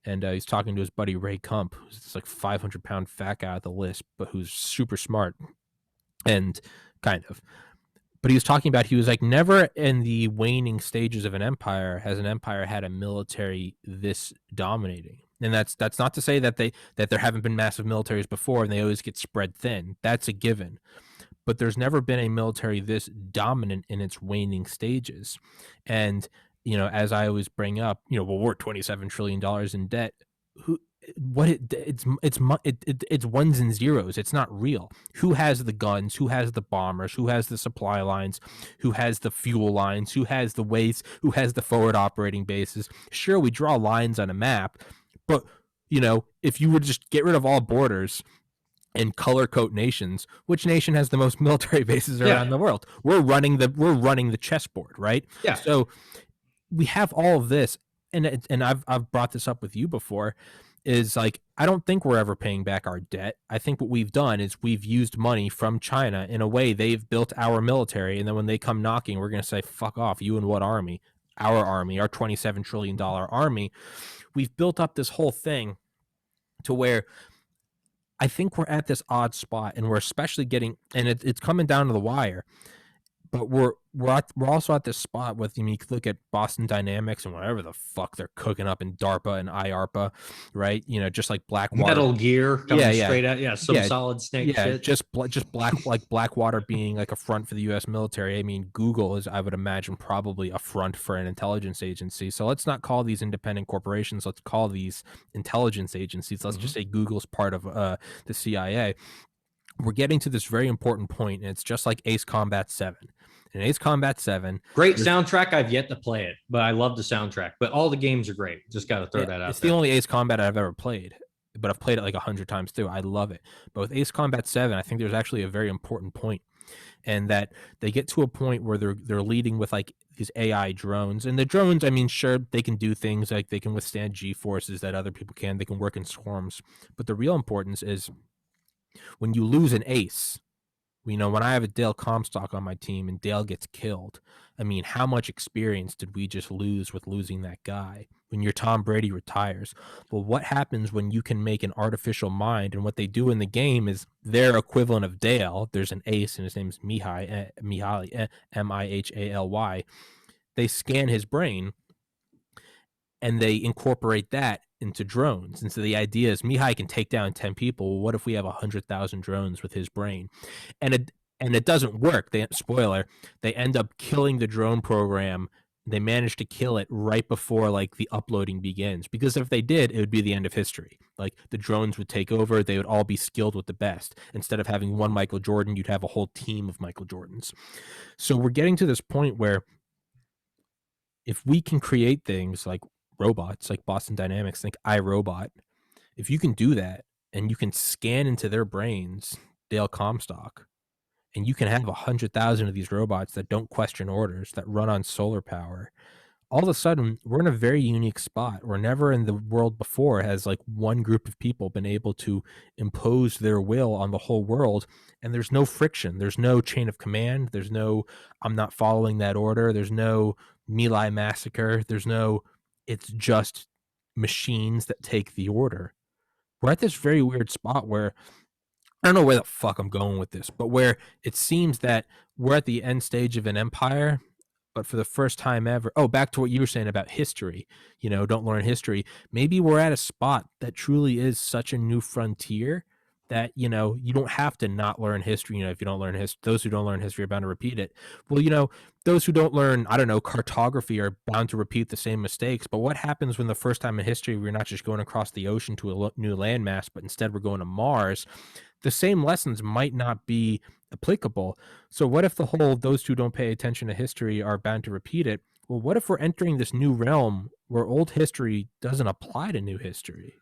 Speaker 1: And he's talking to his buddy Ray Kump, who's this like 500-pound fat guy at the list, but who's super smart and kind of. But he was talking about, he was like, never in the waning stages of an empire has an empire had a military this dominating. And that's not to say that there haven't been massive militaries before and they always get spread thin. That's a given. But there's never been a military this dominant in its waning stages. And, as I always bring up, we're $27 trillion in debt. It's ones and zeros. It's not real. Who has the guns? Who has the bombers? Who has the supply lines? Who has the fuel lines? Who has the ways? Who has the forward operating bases? Sure, we draw lines on a map, but if you would just get rid of all borders and color code nations, which nation has the most military bases around the world? We're running the chessboard, right?
Speaker 2: Yeah.
Speaker 1: So we have all of this, and I've brought this up with you before. Is like, I don't think we're ever paying back our debt. I think what we've done is we've used money from China in a way. They've built our military, and then when they come knocking, we're going to say, fuck off, you and what army? Our army, our $27 trillion army. We've built up this whole thing to where I think we're at this odd spot, and we're especially getting, and it's coming down to the wire. But we're also at this spot with, you could look at Boston Dynamics and whatever the fuck they're cooking up in DARPA and IARPA, right? Just like Blackwater.
Speaker 2: Metal Gear coming straight out. Solid Snake shit.
Speaker 1: Just Blackwater being like a front for the U.S. military. I mean, Google is, I would imagine, probably a front for an intelligence agency. So let's not call these independent corporations. Let's call these intelligence agencies. Let's just say Google's part of the CIA. We're getting to this very important point, and it's just like Ace Combat 7. In Ace Combat 7...
Speaker 2: Great soundtrack. I've yet to play it, but I love the soundtrack. But all the games are great. Just got to throw that out
Speaker 1: It's
Speaker 2: there.
Speaker 1: the only Ace Combat I've ever played, but I've played it like 100 times too. I love it. But with Ace Combat 7, I think there's actually a very important point, and that they get to a point where they're leading with like these AI drones. And the drones, I mean, sure, they can do things like they can withstand G-forces that other people can. They can work in swarms. But the real importance is when you lose an ace, when I have a Dale Comstock on my team and Dale gets killed, I mean, how much experience did we just lose with losing that guy? When your Tom Brady retires, well, what happens when you can make an artificial mind? And what they do in the game is their equivalent of Dale. There's an ace, and his name is Mihaly, Mihaly, Mihaly. They scan his brain, and they incorporate that into drones. And so the idea is Mihai can take down 10 people. Well, what if we have 100,000 drones with his brain? And it doesn't work. Spoiler, they end up killing the drone program. They managed to kill it right before like the uploading begins, because if they did, it would be the end of history. Like the drones would take over. They would all be skilled with the best. Instead of having one Michael Jordan, you'd have a whole team of Michael Jordans. So we're getting to this point where if we can create things like robots, like Boston Dynamics, think iRobot, if you can do that and you can scan into their brains, Dale Comstock, and you can have 100,000 of these robots that don't question orders, that run on solar power, all of a sudden we're in a very unique spot where never in the world before has like one group of people been able to impose their will on the whole world. And there's no friction. There's no chain of command. There's no, I'm not following that order. There's no My Lai massacre. There's no, it's just machines that take the order. We're at this very weird spot where I don't know where the fuck I'm going with this, but where it seems that we're at the end stage of an empire, but for the first time ever. Oh, back to what you were saying about history, don't learn history. Maybe we're at a spot that truly is such a new frontier that, you don't have to not learn history. If you don't learn history, those who don't learn history are bound to repeat it. Well, those who don't learn, I don't know, cartography are bound to repeat the same mistakes. But what happens when the first time in history, we're not just going across the ocean to a new landmass, but instead we're going to Mars? The same lessons might not be applicable. So what if the whole those who don't pay attention to history are bound to repeat it? Well, what if we're entering this new realm where old history doesn't apply to new history?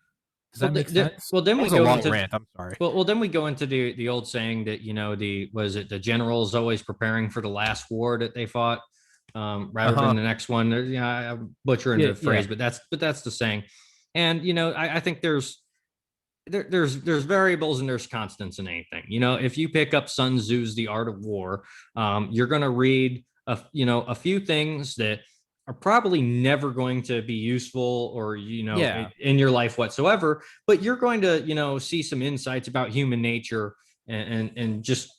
Speaker 1: Does that make sense?
Speaker 2: Well, then
Speaker 1: that
Speaker 2: we
Speaker 1: was
Speaker 2: go
Speaker 1: a long
Speaker 2: into
Speaker 1: rant. I'm sorry.
Speaker 2: Well, then we go into the old saying that the general's always preparing for the last war that they fought, rather than the next one. I'm butchering the phrase, but that's the saying. And I think there's variables and there's constants in anything. If you pick up Sun Tzu's The Art of War, you're going to read a few things that are probably never going to be useful or in your life whatsoever, but you're going to see some insights about human nature and just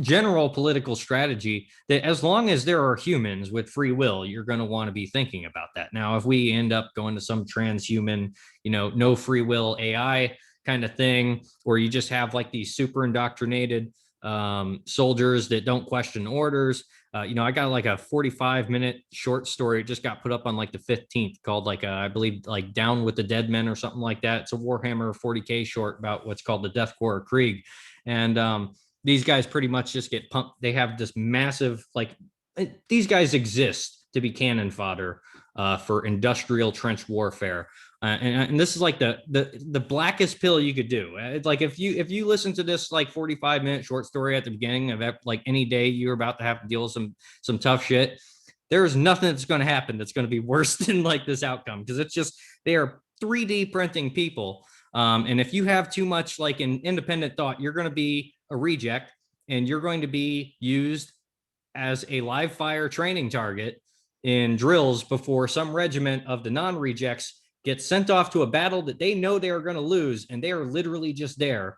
Speaker 2: general political strategy that, as long as there are humans with free will, you're going to want to be thinking about that. Now, if we end up going to some transhuman, no free will AI kind of thing, or you just have like these super indoctrinated soldiers that don't question orders. I got like a 45-minute short story. It just got put up on like the 15th called like, I believe like Down with the Dead Men or something like that. It's a Warhammer 40K short about what's called the Death Corps of Krieg. And these guys pretty much just get pumped. They have this massive, these guys exist to be cannon fodder for industrial trench warfare. And this is like the blackest pill you could do. It's like if you listen to this like 45-minute short story at the beginning of like any day you're about to have to deal with some tough shit, there is nothing that's going to happen that's going to be worse than like this outcome, because it's just they are 3D printing people. And if you have too much like an independent thought, you're going to be a reject, and you're going to be used as a live fire training target in drills before some regiment of the non-rejects gets sent off to a battle that they know they are going to lose, and they are literally just there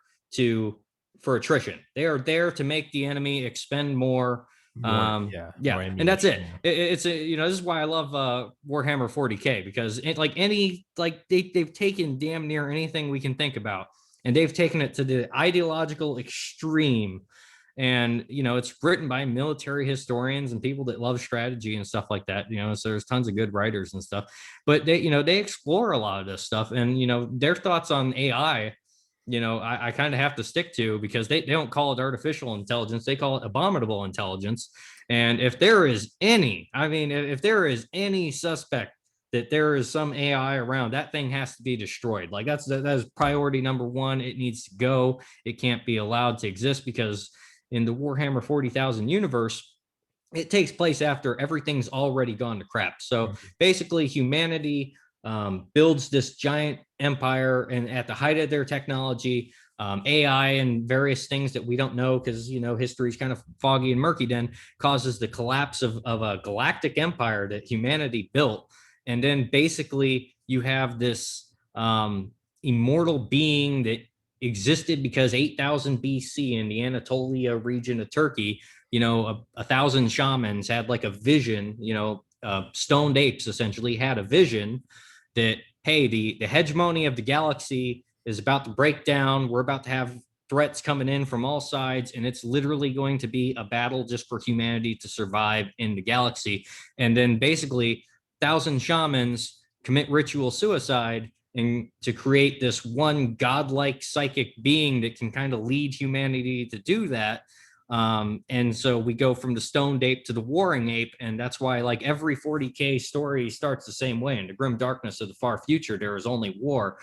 Speaker 2: for attrition. They are there to make the enemy expend more. And that's it. It's this is why I love Warhammer 40K, because they've taken damn near anything we can think about, and they've taken it to the ideological extreme. And it's written by military historians and people that love strategy and stuff like that. So there's tons of good writers and stuff, but they explore a lot of this stuff, and their thoughts on AI. I kind of have to stick to, because they don't call it artificial intelligence; they call it abominable intelligence. And if there is any suspect that there is some AI around, that thing has to be destroyed. Like that is priority number one. It needs to go. It can't be allowed to exist, because in the Warhammer 40,000 universe, it takes place after everything's already gone to crap. So basically humanity builds this giant empire, and at the height of their technology, AI and various things that we don't know, because history is kind of foggy and murky, then causes the collapse of a galactic empire that humanity built. And then basically you have this immortal being that existed because 8,000 BC in the Anatolia region of Turkey, 1,000 shamans had like a vision, stoned apes essentially had a vision that, hey, the hegemony of the galaxy is about to break down. We're about to have threats coming in from all sides, and it's literally going to be a battle just for humanity to survive in the galaxy. And then basically 1,000 shamans commit ritual suicide and to create this one godlike psychic being that can kind of lead humanity to do that. And so we go from the stoned ape to the warring ape, and that's why like every 40K story starts the same way. In the grim darkness of the far future, there is only war.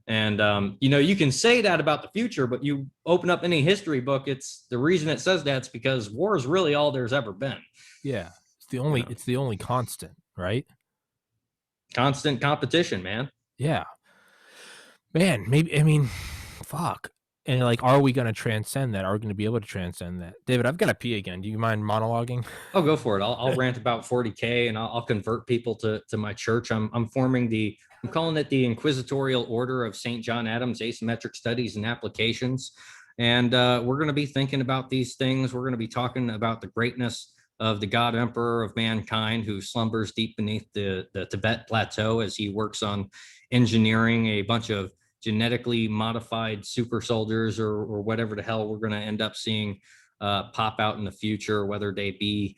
Speaker 2: And you can say that about the future, but you open up any history book, it's the reason it says that's because war is really all there's ever been.
Speaker 1: Yeah, it's the only constant, right?
Speaker 2: Constant competition, man.
Speaker 1: Yeah, man. Maybe, I mean, fuck. And like, are we going to transcend that? Are we going to be able to transcend that? David, I've got to pee again. Do you mind monologuing?
Speaker 2: I'll go for it. I'll rant about 40K, and I'll convert people to my church. I'm calling it the Inquisitorial Order of St. John Adams Asymmetric Studies and Applications. And we're going to be thinking about these things. We're going to be talking about the greatness of the God Emperor of mankind who slumbers deep beneath the Tibet Plateau as he works on engineering a bunch of genetically modified super soldiers or whatever the hell we're going to end up seeing pop out in the future, whether they be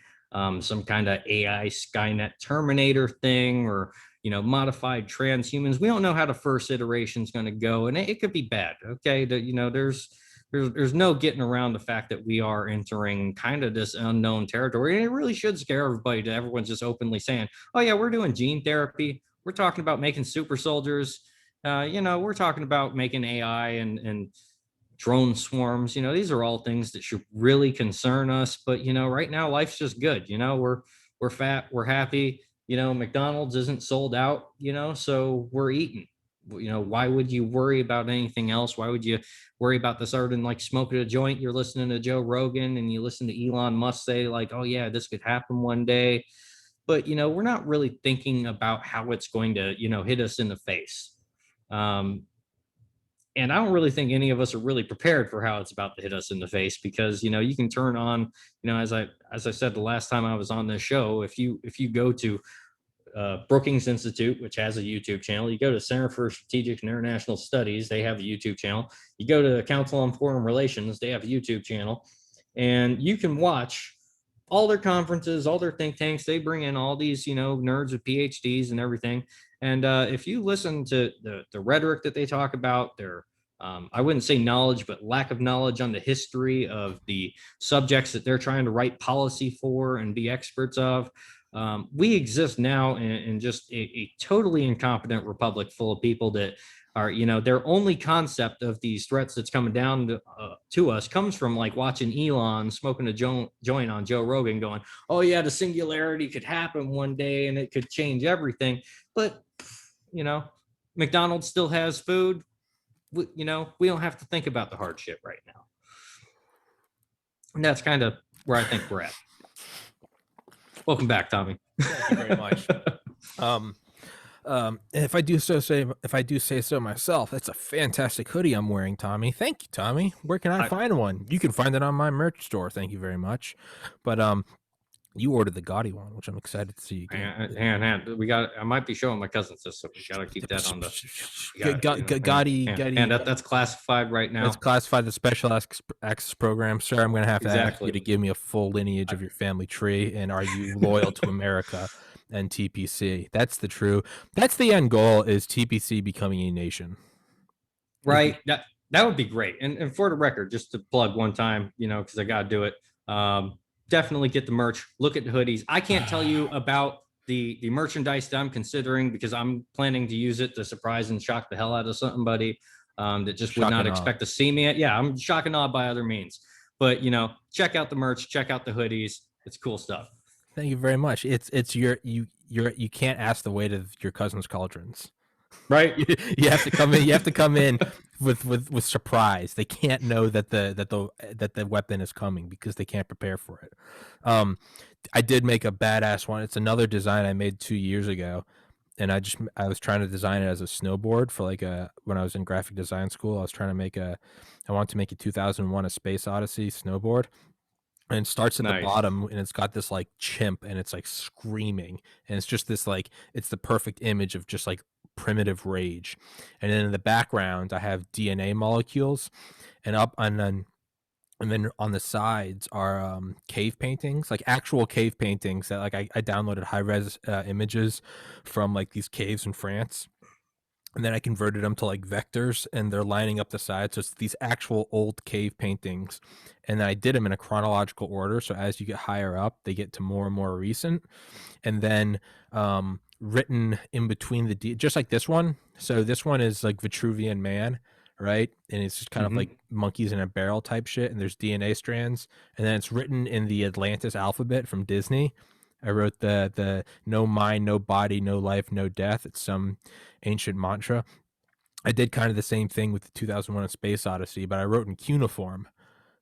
Speaker 2: some kind of AI Skynet Terminator thing or modified transhumans. We don't know how the first iteration is going to go, and it could be bad. Okay, there's no getting around the fact that we are entering kind of this unknown territory, and it really should scare everybody that everyone's just openly saying, "Oh yeah, we're doing gene therapy. We're talking about making super soldiers. We're talking about making AI and drone swarms. These are all things that should really concern us. But right now life's just good. We're fat, we're happy. McDonald's isn't sold out. So we're eating. Why would you worry about anything else? Why would you worry about this other than like smoking a joint? You're listening to Joe Rogan and you listen to Elon Musk say like, oh yeah, this could happen one day. But we're not really thinking about how it's going to hit us in the face. And I don't really think any of us are really prepared for how it's about to hit us in the face because you can turn on as I said the last time I was on this show, if you go to Brookings Institute, which has a YouTube channel, you go to Center for Strategic and International Studies, they have a YouTube channel, you go to the Council on Foreign Relations, they have a YouTube channel, and you can watch all their conferences, all their think tanks. They bring in all these nerds with PhDs and everything. And if you listen to the rhetoric that they talk about, their I wouldn't say knowledge, but lack of knowledge on the history of the subjects that they're trying to write policy for and be experts of. We exist now in just a totally incompetent republic full of people that are, their only concept of these threats that's coming down to us comes from like watching Elon smoking a joint on Joe Rogan going, oh yeah, the singularity could happen one day and it could change everything. But, McDonald's still has food. We don't have to think about the hard shit right now. And that's kind of where I think we're at. Welcome back, Tommy.
Speaker 1: Thank you very much. If I do say so myself, that's a fantastic hoodie I'm wearing, Tommy. Thank you, Tommy. Where can I find one? You can find it on my merch store. Thank you very much. But you ordered the gaudy one, which I'm excited to see you get.
Speaker 2: And I might be showing my cousins this, so we got to keep that on the
Speaker 1: gaudy.
Speaker 2: And that's classified right now.
Speaker 1: That's classified the special access program, sir. I'm going to have to ask you to give me a full lineage of your family tree, and are you loyal to America and TPC? That's the end goal, is TPC becoming a nation.
Speaker 2: Right. That would be great. And for the record, just to plug one time, because I got to do it. Definitely get the merch. Look at the hoodies. I can't tell you about the merchandise that I'm considering because I'm planning to use it to surprise and shock the hell out of somebody that just would not expect to see me. Yeah, I'm shock and awe by other means. But check out the merch. Check out the hoodies. It's cool stuff.
Speaker 1: Thank you very much. It's you can't ask the weight of your cousin's cauldrons.
Speaker 2: Right.
Speaker 1: You have to come in. You have to come in with surprise. They can't know that the weapon is coming because they can't prepare for it. I did make a badass one. It's another design I made 2 years ago, and I was trying to design it as a snowboard for when I was in graphic design school. I wanted to make a 2001: A Space Odyssey snowboard. And it starts at the bottom, and it's got this like chimp, and it's like screaming, and it's just this like, it's the perfect image of just like primitive rage. And then in the background, I have DNA molecules, and up and then on the sides are cave paintings, like actual cave paintings that like I downloaded high res images from like these caves in France, and then I converted them to like vectors, and they're lining up the sides. So it's these actual old cave paintings, and then I did them in a chronological order. So as you get higher up, they get to more and more recent, and then written in between just like this one. So this one is like Vitruvian Man, right? And it's just kind of like monkeys in a barrel type shit, and there's DNA strands, and then it's written in the Atlantis alphabet from Disney. I wrote the no mind, no body, no life, no death. It's some ancient mantra. I did kind of the same thing with the 2001: A Space Odyssey, but I wrote in cuneiform,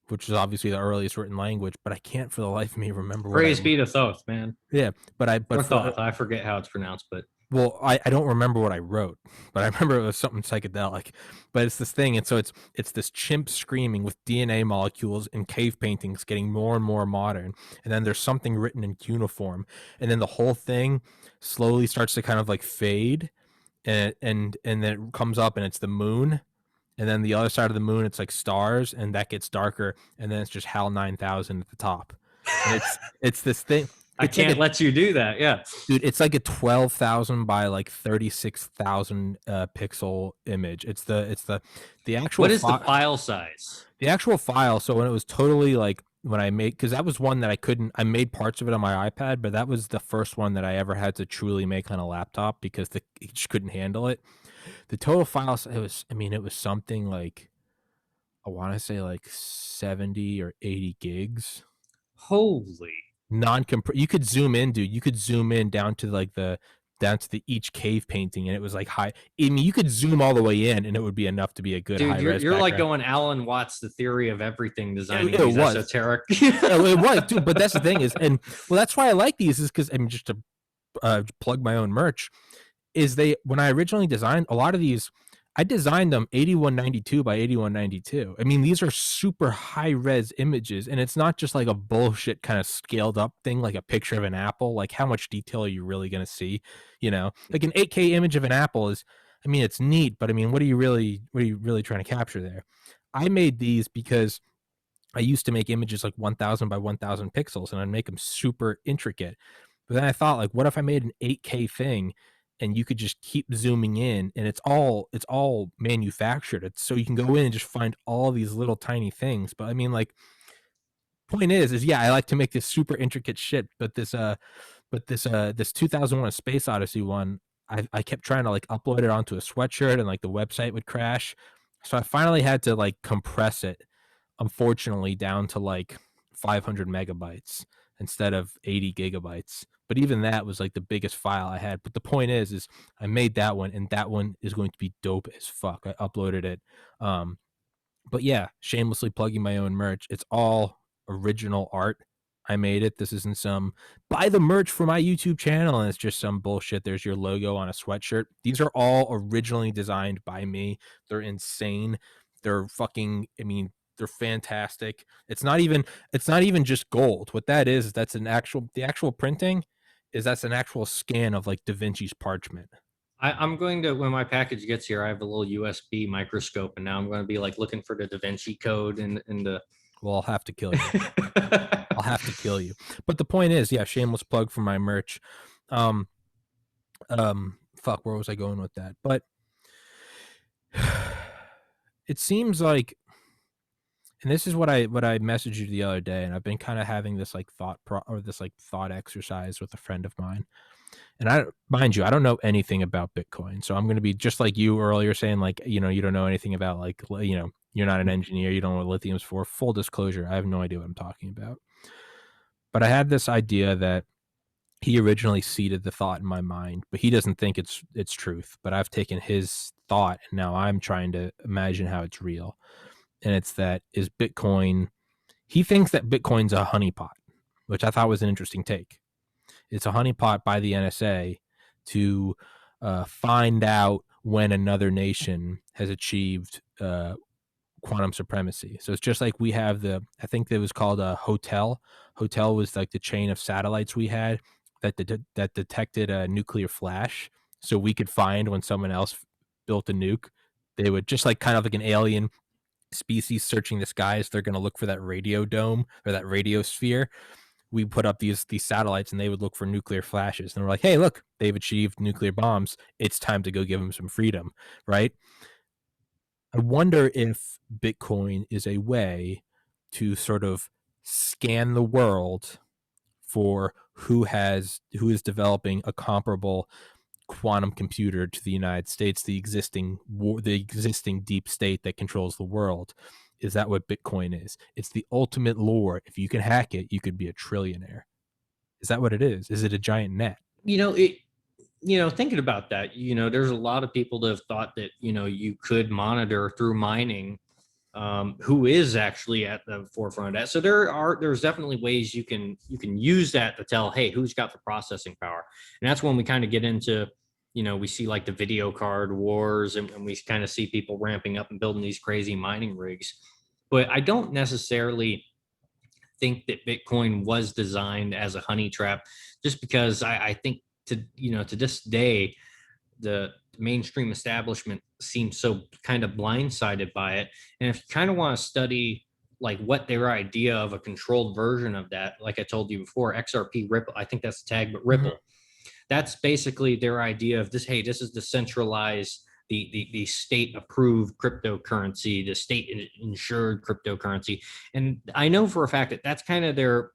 Speaker 1: which is obviously the earliest written language. But I can't for the life of me remember what
Speaker 2: Praise be to Thoth, man.
Speaker 1: Yeah,
Speaker 2: Or Thoth. I forget how it's pronounced, but
Speaker 1: well, I don't remember what I wrote, but I remember it was something psychedelic. But it's this thing, and so it's this chimp screaming with DNA molecules and cave paintings getting more and more modern, and then there's something written in cuneiform, and then the whole thing slowly starts to kind of like fade, and then it comes up and it's the moon, and then the other side of the moon it's like stars, and that gets darker, and then it's just HAL 9000 at the top. And it's this thing.
Speaker 2: I can't let you do that. Yeah,
Speaker 1: dude, it's like a 12,000 by like 36,000 pixel image. It's the actual.
Speaker 2: What is the file size?
Speaker 1: The actual file. So when it was totally like when I made, because that was one that I made parts of it on my iPad, but that was the first one that I ever had to truly make on a laptop because it just couldn't handle it. The total file, it was something like, I want to say like 70 or 80 gigs.
Speaker 2: Holy.
Speaker 1: You could zoom in, dude. You could zoom in down to each cave painting, and it was like high. I mean, you could zoom all the way in, and it would be enough to be a good high res.
Speaker 2: You're like going Alan Watts, the theory of everything, designing
Speaker 1: it
Speaker 2: these
Speaker 1: was
Speaker 2: esoteric.
Speaker 1: It was, dude. But that's the thing is, and well, that's why I like these is because just to plug my own merch. When I originally designed a lot of these, I designed them 8192 by 8192. I mean, these are super high res images, and it's not just like a bullshit kind of scaled up thing, like a picture of an apple. Like, how much detail are you really going to see? Like an 8K image of an apple is, I mean, it's neat, but I mean, what are you really trying to capture there? I made these because I used to make images like 1000 by 1000 pixels, and I'd make them super intricate. But then I thought, like, what if I made an 8K thing and you could just keep zooming in, and it's all manufactured. It's so you can go in and just find all these little tiny things. But I mean, like, point is yeah, I like to make this super intricate shit, but this 2001: A Space Odyssey one, I kept trying to like upload it onto a sweatshirt, and like the website would crash. So I finally had to like compress it, unfortunately, down to like 500 megabytes instead of 80 gigabytes. But even that was like the biggest file I had. But the point is I made that one, and that one is going to be dope as fuck. I uploaded it. But yeah, shamelessly plugging my own merch. It's all original art. I made it. This isn't some buy the merch for my YouTube channel and it's just some bullshit. There's your logo on a sweatshirt. These are all originally designed by me. They're insane. They're fucking, I mean, they're fantastic. It's not even just gold. What that is that's the actual printing is that's an actual scan of like Da Vinci's parchment.
Speaker 2: I'm going to, when my package gets here, I have a little USB microscope, and now I'm going to be like looking for the Da Vinci Code and the.
Speaker 1: Well, I'll have to kill you. I'll have to kill you. But the point is, yeah, shameless plug for my merch. Fuck, where was I going with that? But it seems like, and this is what I messaged you the other day, and I've been kind of having this like thought exercise with a friend of mine. And mind you, I don't know anything about Bitcoin. So I'm going to be just like you earlier saying, like, you don't know anything about, like, you're not an engineer. You don't know what lithium's for. Full disclosure, I have no idea what I'm talking about. But I had this idea that he originally seeded the thought in my mind, but he doesn't think it's truth. But I've taken his thought, and now I'm trying to imagine how it's real. And it's that is Bitcoin. He thinks that Bitcoin's a honeypot, which I thought was an interesting take. It's a honeypot by the NSA to find out when another nation has achieved quantum supremacy. So it's just like we have I think it was called a Hotel. Hotel was like the chain of satellites we had that detected a nuclear flash. so we could find when someone else built a nuke. They would just like kind of like an alien species searching the skies. They're going to look for that radio dome or that radio sphere. We put up these satellites and they would look for nuclear flashes. And we're like, hey, look, they've achieved nuclear bombs. It's time to go give them some freedom, right? I wonder if Bitcoin is a way to sort of scan the world for who is developing a comparable quantum computer to the United States, the existing deep state that controls the world. Is that what Bitcoin is? It's the ultimate lure. If you can hack it, you could be a trillionaire. Is that what it is? Is it a giant net?
Speaker 2: Thinking about that, there's a lot of people that have thought that, you could monitor through mining who is actually at the forefront of that. So there's definitely ways you can use that to tell, hey, who's got the processing power. And that's when we kind of get into, we see like the video card wars, and we kind of see people ramping up and building these crazy mining rigs. But I don't necessarily think that Bitcoin was designed as a honey trap, just because I think to this day, the mainstream establishment seems so kind of blindsided by it. And if you kind of want to study like what their idea of a controlled version of that, like I told you before, XRP Ripple, I think that's the tag, but Ripple, that's basically their idea of this. Hey, this is the centralized, the state approved cryptocurrency, the state insured cryptocurrency. And I know for a fact that that's kind of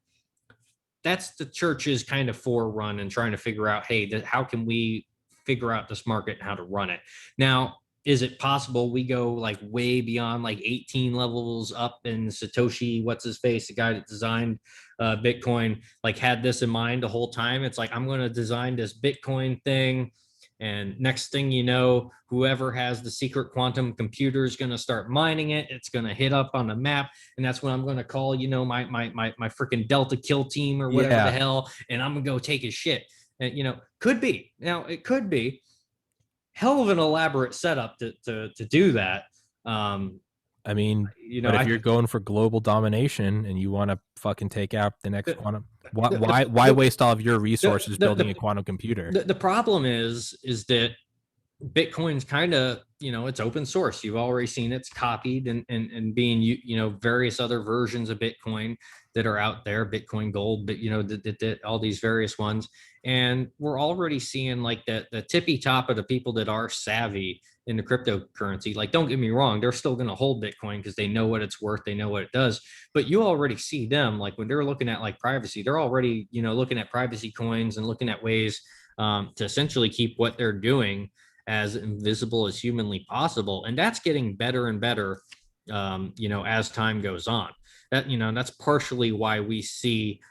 Speaker 2: that's the church's kind of forerun and trying to figure out, hey, how can we figure out this market and how to run it. Now, is it possible we go like way beyond like 18 levels up, and Satoshi, what's his face, the guy that designed Bitcoin, like had this in mind the whole time? It's like, I'm going to design this Bitcoin thing, and next thing you know, whoever has the secret quantum computer is going to start mining it. It's going to hit up on the map, and that's when I'm going to call, my freaking Delta kill team or whatever the hell, and I'm going to go take his shit. And could be. Now, it could be hell of an elaborate setup to do that.
Speaker 1: I mean, but if you're going for global domination and you want to fucking take out the next quantum, why waste all of your resources building a quantum computer?
Speaker 2: The problem is that Bitcoin's kind of, it's open source. You've already seen it's copied and being, various other versions of Bitcoin that are out there, Bitcoin Gold, but all these various ones. And we're already seeing like the tippy top of the people that are savvy in the cryptocurrency. Like, don't get me wrong, they're still going to hold Bitcoin because they know what it's worth, they know what it does. But you already see them, like when they're looking at like privacy, they're already, looking at privacy coins and looking at ways to essentially keep what they're doing as invisible as humanly possible. And that's getting better and better, as time goes on. That's partially why we see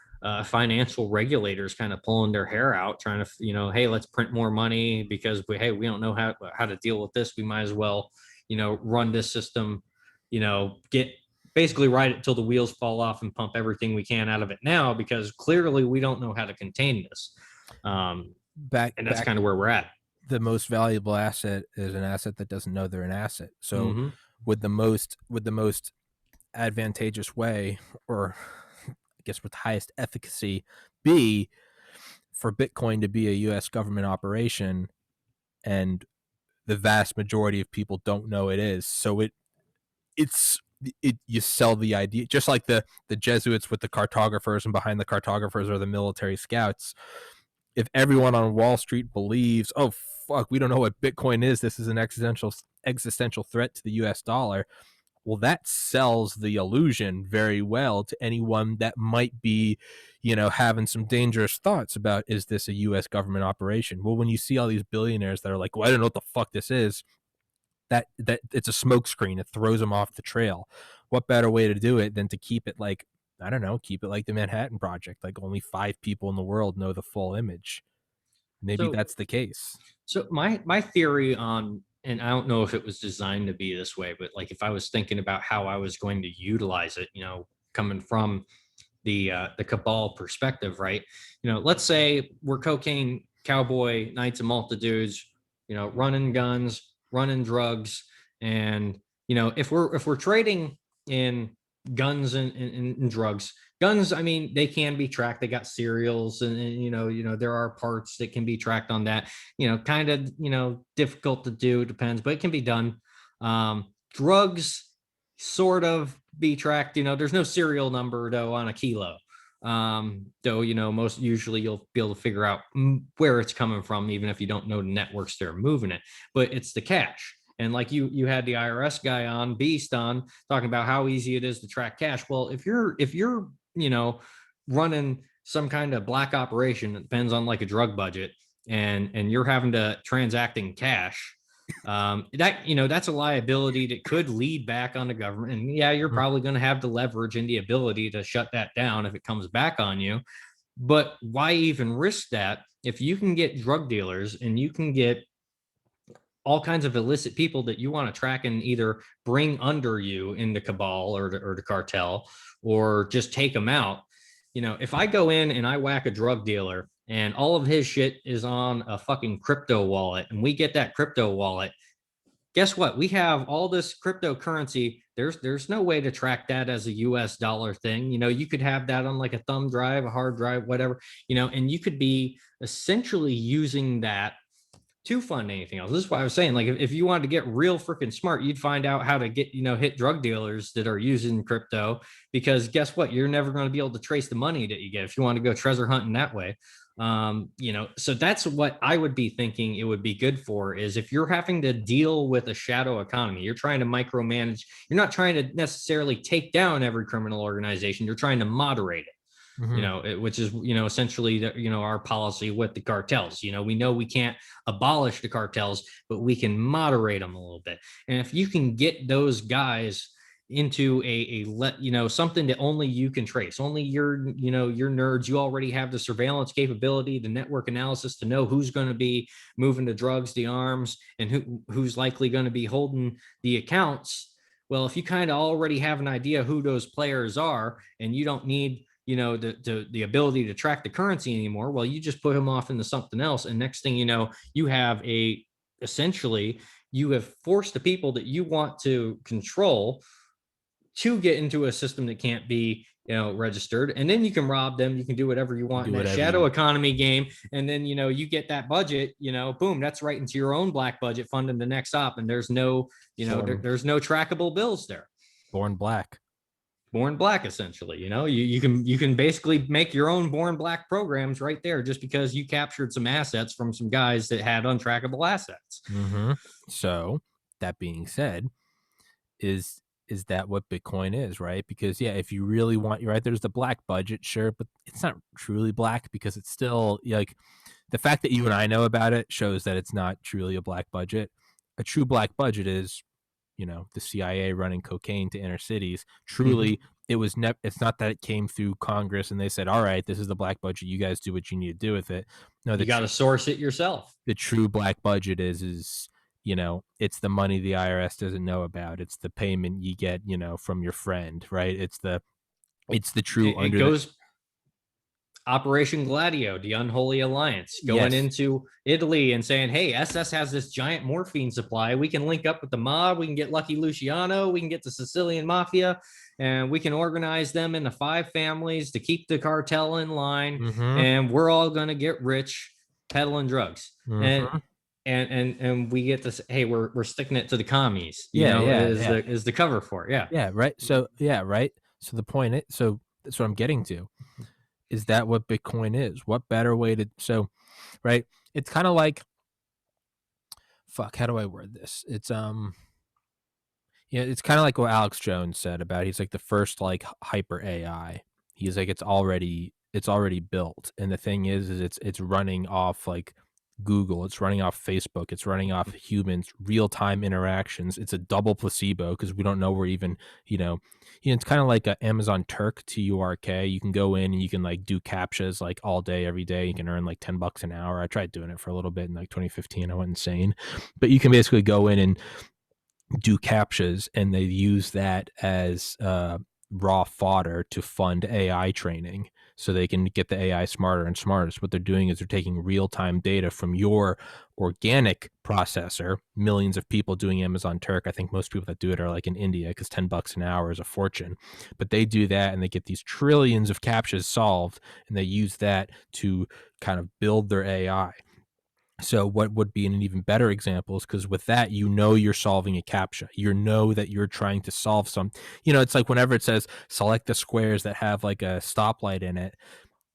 Speaker 2: financial regulators kind of pulling their hair out, trying to, hey, let's print more money because we don't know how to deal with this. We might as well, run this system, get basically ride it till the wheels fall off and pump everything we can out of it now, because clearly we don't know how to contain this. And that's kind of where we're at.
Speaker 1: The most valuable asset is an asset that doesn't know they're an asset. So would the most advantageous way, or I guess with the highest efficacy, be for Bitcoin to be a U.S. government operation, and the vast majority of people don't know it is. So you sell the idea, just like the Jesuits with the cartographers, and behind the cartographers are the military scouts. If everyone on Wall Street believes, oh fuck, we don't know what Bitcoin is, this is an existential threat to the US dollar, well, that sells the illusion very well to anyone that might be, having some dangerous thoughts about, is this a US government operation? Well, when you see all these billionaires that are like, well, I don't know what the fuck this is, that it's a smokescreen. It throws them off the trail. What better way to do it than to keep it like, I don't know, keep it like the Manhattan Project, like only 5 people in the world know the full image. Maybe that's the case.
Speaker 2: So my theory on, and I don't know if it was designed to be this way, but like if I was thinking about how I was going to utilize it, coming from the cabal perspective, right? Let's say we're cocaine cowboy knights and multitudes, running guns, running drugs, and if we're trading in guns and drugs. Guns, I mean, they can be tracked. They got serials, and there are parts that can be tracked on that. Kind of difficult to do. Depends, but it can be done. Drugs sort of be tracked. There's no serial number though on a kilo. Though most usually you'll be able to figure out where it's coming from, even if you don't know the networks that are moving it. But it's the cash. And like you had the IRS guy on, Beast, on talking about how easy it is to track cash. Well, if you're running some kind of black operation that depends on like a drug budget, and you're having to transact in cash, that's a liability that could lead back on the government. And yeah, you're probably going to have the leverage and the ability to shut that down if it comes back on you. But why even risk that if you can get drug dealers and you can get all kinds of illicit people that you want to track and either bring under you in the cabal or the cartel, or just take them out. If I go in and I whack a drug dealer and all of his shit is on a fucking crypto wallet, and we get that crypto wallet, guess what? We have all this cryptocurrency. There's no way to track that as a US dollar thing. You could have that on like a thumb drive, a hard drive, whatever, and you could be essentially using that to fund anything else. This is why I was saying, like, if you wanted to get real freaking smart, you'd find out how to get, hit drug dealers that are using crypto, because guess what? You're never going to be able to trace the money that you get if you want to go treasure hunting that way. So that's what I would be thinking it would be good for, is if you're having to deal with a shadow economy, you're trying to micromanage, you're not trying to necessarily take down every criminal organization, you're trying to moderate it. Which is, essentially, our policy with the cartels. We know we can't abolish the cartels, but we can moderate them a little bit. And if you can get those guys into something that only you can trace, only your nerds, you already have the surveillance capability, the network analysis to know who's going to be moving the drugs, the arms, and who's likely going to be holding the accounts. Well, if you kind of already have an idea who those players are, and you don't need the ability to track the currency anymore, well, you just put them off into something else, and next thing you know, you have essentially you have forced the people that you want to control to get into a system that can't be registered, and then you can rob them, you can do whatever you want in that shadow economy game, and then you get that budget, boom, that's right into your own black budget funding the next op, and there's no there's no trackable bills there.
Speaker 1: Born black,
Speaker 2: essentially. You can basically make your own born black programs right there, just because you captured some assets from some guys that had untrackable assets.
Speaker 1: So that being said, is that what Bitcoin is, right? Because if you really want, you're right, there's the black budget, sure, but it's not truly black, because it's still like the fact that you and I know about it shows that it's not truly a black budget. A true black budget is the CIA running cocaine to inner cities. Truly, it's not that it came through Congress and they said, all right, this is the black budget, you guys do what you need to do with it. No,
Speaker 2: you got to source it yourself.
Speaker 1: The true black budget is it's the money the IRS doesn't know about. It's the payment you get, from your friend, right? It's the true.
Speaker 2: It goes Operation Gladio, the Unholy Alliance, going into Italy and saying, hey, SS has this giant morphine supply. We can link up with the mob. We can get Lucky Luciano. We can get the Sicilian Mafia, and we can organize them into 5 families to keep the cartel in line. And we're all going to get rich peddling drugs. And we get this, hey, we're sticking it to the commies. Is the cover for it.
Speaker 1: Right. So So the point is, so that's what I'm getting to. Is that what Bitcoin is? What better way to, right? It's kind of like, how do I word this? It's it's kind of like what Alex Jones said about, he's like the first like hyper AI. He's like, it's already built. And the thing is it's running off like Google, it's running off Facebook, it's running off humans, real-time interactions. It's a double placebo, because we don't know we're even, it's kind of like a Amazon Turk, TURK. You can go in and you can like do captchas like all day, every day. You can earn like $10 an hour. I tried doing it for a little bit in like 2015. I went insane. But you can basically go in and do captchas, and they use that as raw fodder to fund AI training so they can get the AI smarter and smarter. So what they're doing is they're taking real-time data from your organic processor, millions of people doing Amazon Turk. I think most people that do it are like in India because $10 an hour is a fortune. But they do that and they get these trillions of CAPTCHAs solved, and they use that to kind of build their AI. So what would be an even better example is because with that, you're solving a CAPTCHA. You know that you're trying to solve some, it's like whenever it says select the squares that have like a stoplight in it.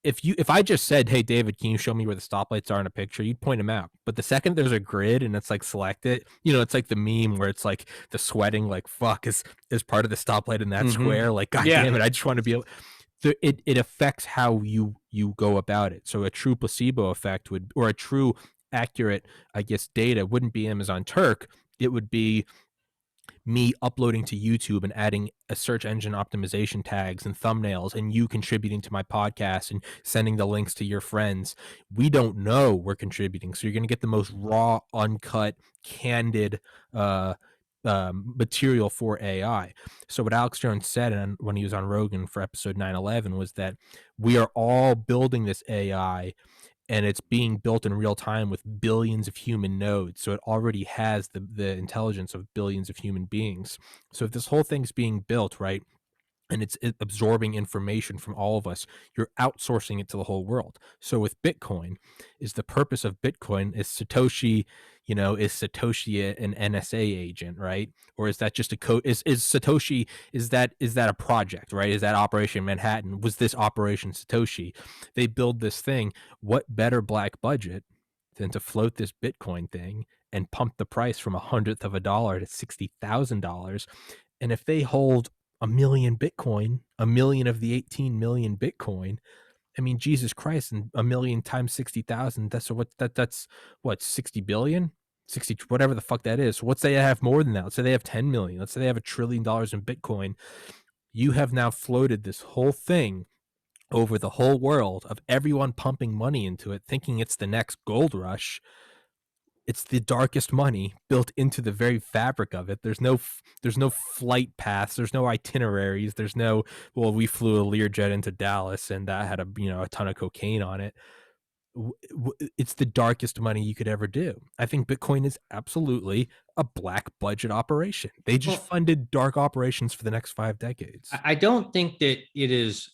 Speaker 1: If I just said, hey, David, can you show me where the stoplights are in a picture? You'd point them out. But the second there's a grid and it's like select it, it's like the meme where it's like the sweating, like fuck is part of the stoplight in that square. Like, God damn it. I just want to be able. It affects how you go about it. So a true placebo effect or a true accurate, I guess, data wouldn't be Amazon Turk. It would be me uploading to YouTube and adding a search engine optimization tags and thumbnails, and you contributing to my podcast and sending the links to your friends. We don't know we're contributing. So you're going to get the most raw, uncut, candid material for AI. So what Alex Jones said when he was on Rogan for episode 911 was that we are all building this AI, and it's being built in real time with billions of human nodes. So it already has the intelligence of billions of human beings. So if this whole thing's being built, right, and it's absorbing information from all of us, you're outsourcing it to the whole world. So with Bitcoin, is the purpose of Bitcoin is Satoshi, is Satoshi an NSA agent, right? Or is that just a code? Is Satoshi, is that a project, right? Is that Operation Manhattan? Was this Operation Satoshi? They build this thing. What better black budget than to float this Bitcoin thing and pump the price from $100th of a dollar to $60,000? And if they hold a million Bitcoin, a million of the 18 million Bitcoin, I mean, Jesus Christ, and a million times 60,000, that's what, 60 billion, 60, whatever the fuck that is. So let's say I have more than that. Let's say they have 10 million. Let's say they have $1 trillion in Bitcoin. You have now floated this whole thing over the whole world of everyone pumping money into it, thinking it's the next gold rush. It's the darkest money built into the very fabric of it. There's no flight paths. There's no itineraries. There's no, well, we flew a Learjet into Dallas and that had a ton of cocaine on it. It's the darkest money you could ever do. I think Bitcoin is absolutely a black budget operation. They just funded dark operations for the next 5 decades.
Speaker 2: I don't think that it is.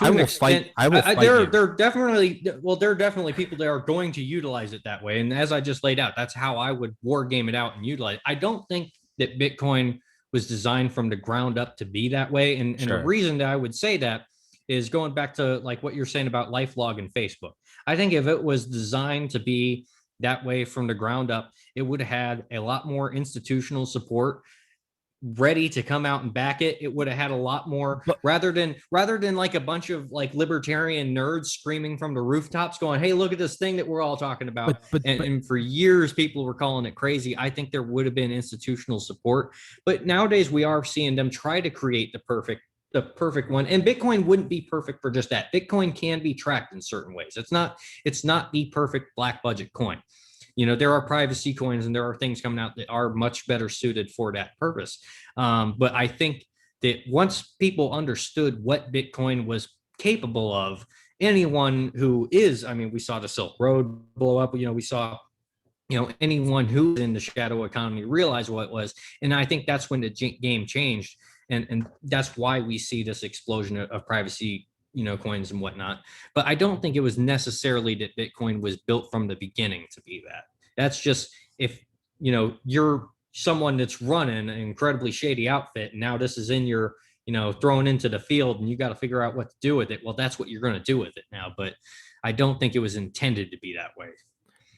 Speaker 1: I will fight you.
Speaker 2: There are definitely people that are going to utilize it that way. And as I just laid out, that's how I would war game it out and utilize it. I don't think that Bitcoin was designed from the ground up to be that way. And the reason that I would say that is going back to like what you're saying about LifeLog and Facebook. I think if it was designed to be that way from the ground up, it would have had a lot more institutional support ready to come out and back it. It would have had a lot more, rather than like a bunch of like libertarian nerds screaming from the rooftops going, hey, look at this thing that we're all talking about. And for years, people were calling it crazy. I think there would have been institutional support, but nowadays we are seeing them try to create the perfect one. And Bitcoin wouldn't be perfect for just that. Bitcoin can be tracked in certain ways. It's not the perfect black budget coin. There are privacy coins and there are things coming out that are much better suited for that purpose. But I think that once people understood what Bitcoin was capable of, anyone who is, we saw the Silk Road blow up, we saw anyone who's in the shadow economy realize what it was. And I think that's when the game changed. And that's why we see this explosion of privacy, coins and whatnot. But I don't think it was necessarily that Bitcoin was built from the beginning to be that. That's just if, you're someone that's running an incredibly shady outfit, and now this is in your, thrown into the field and you got to figure out what to do with it. Well, that's what you're going to do with it now. But I don't think it was intended to be that way.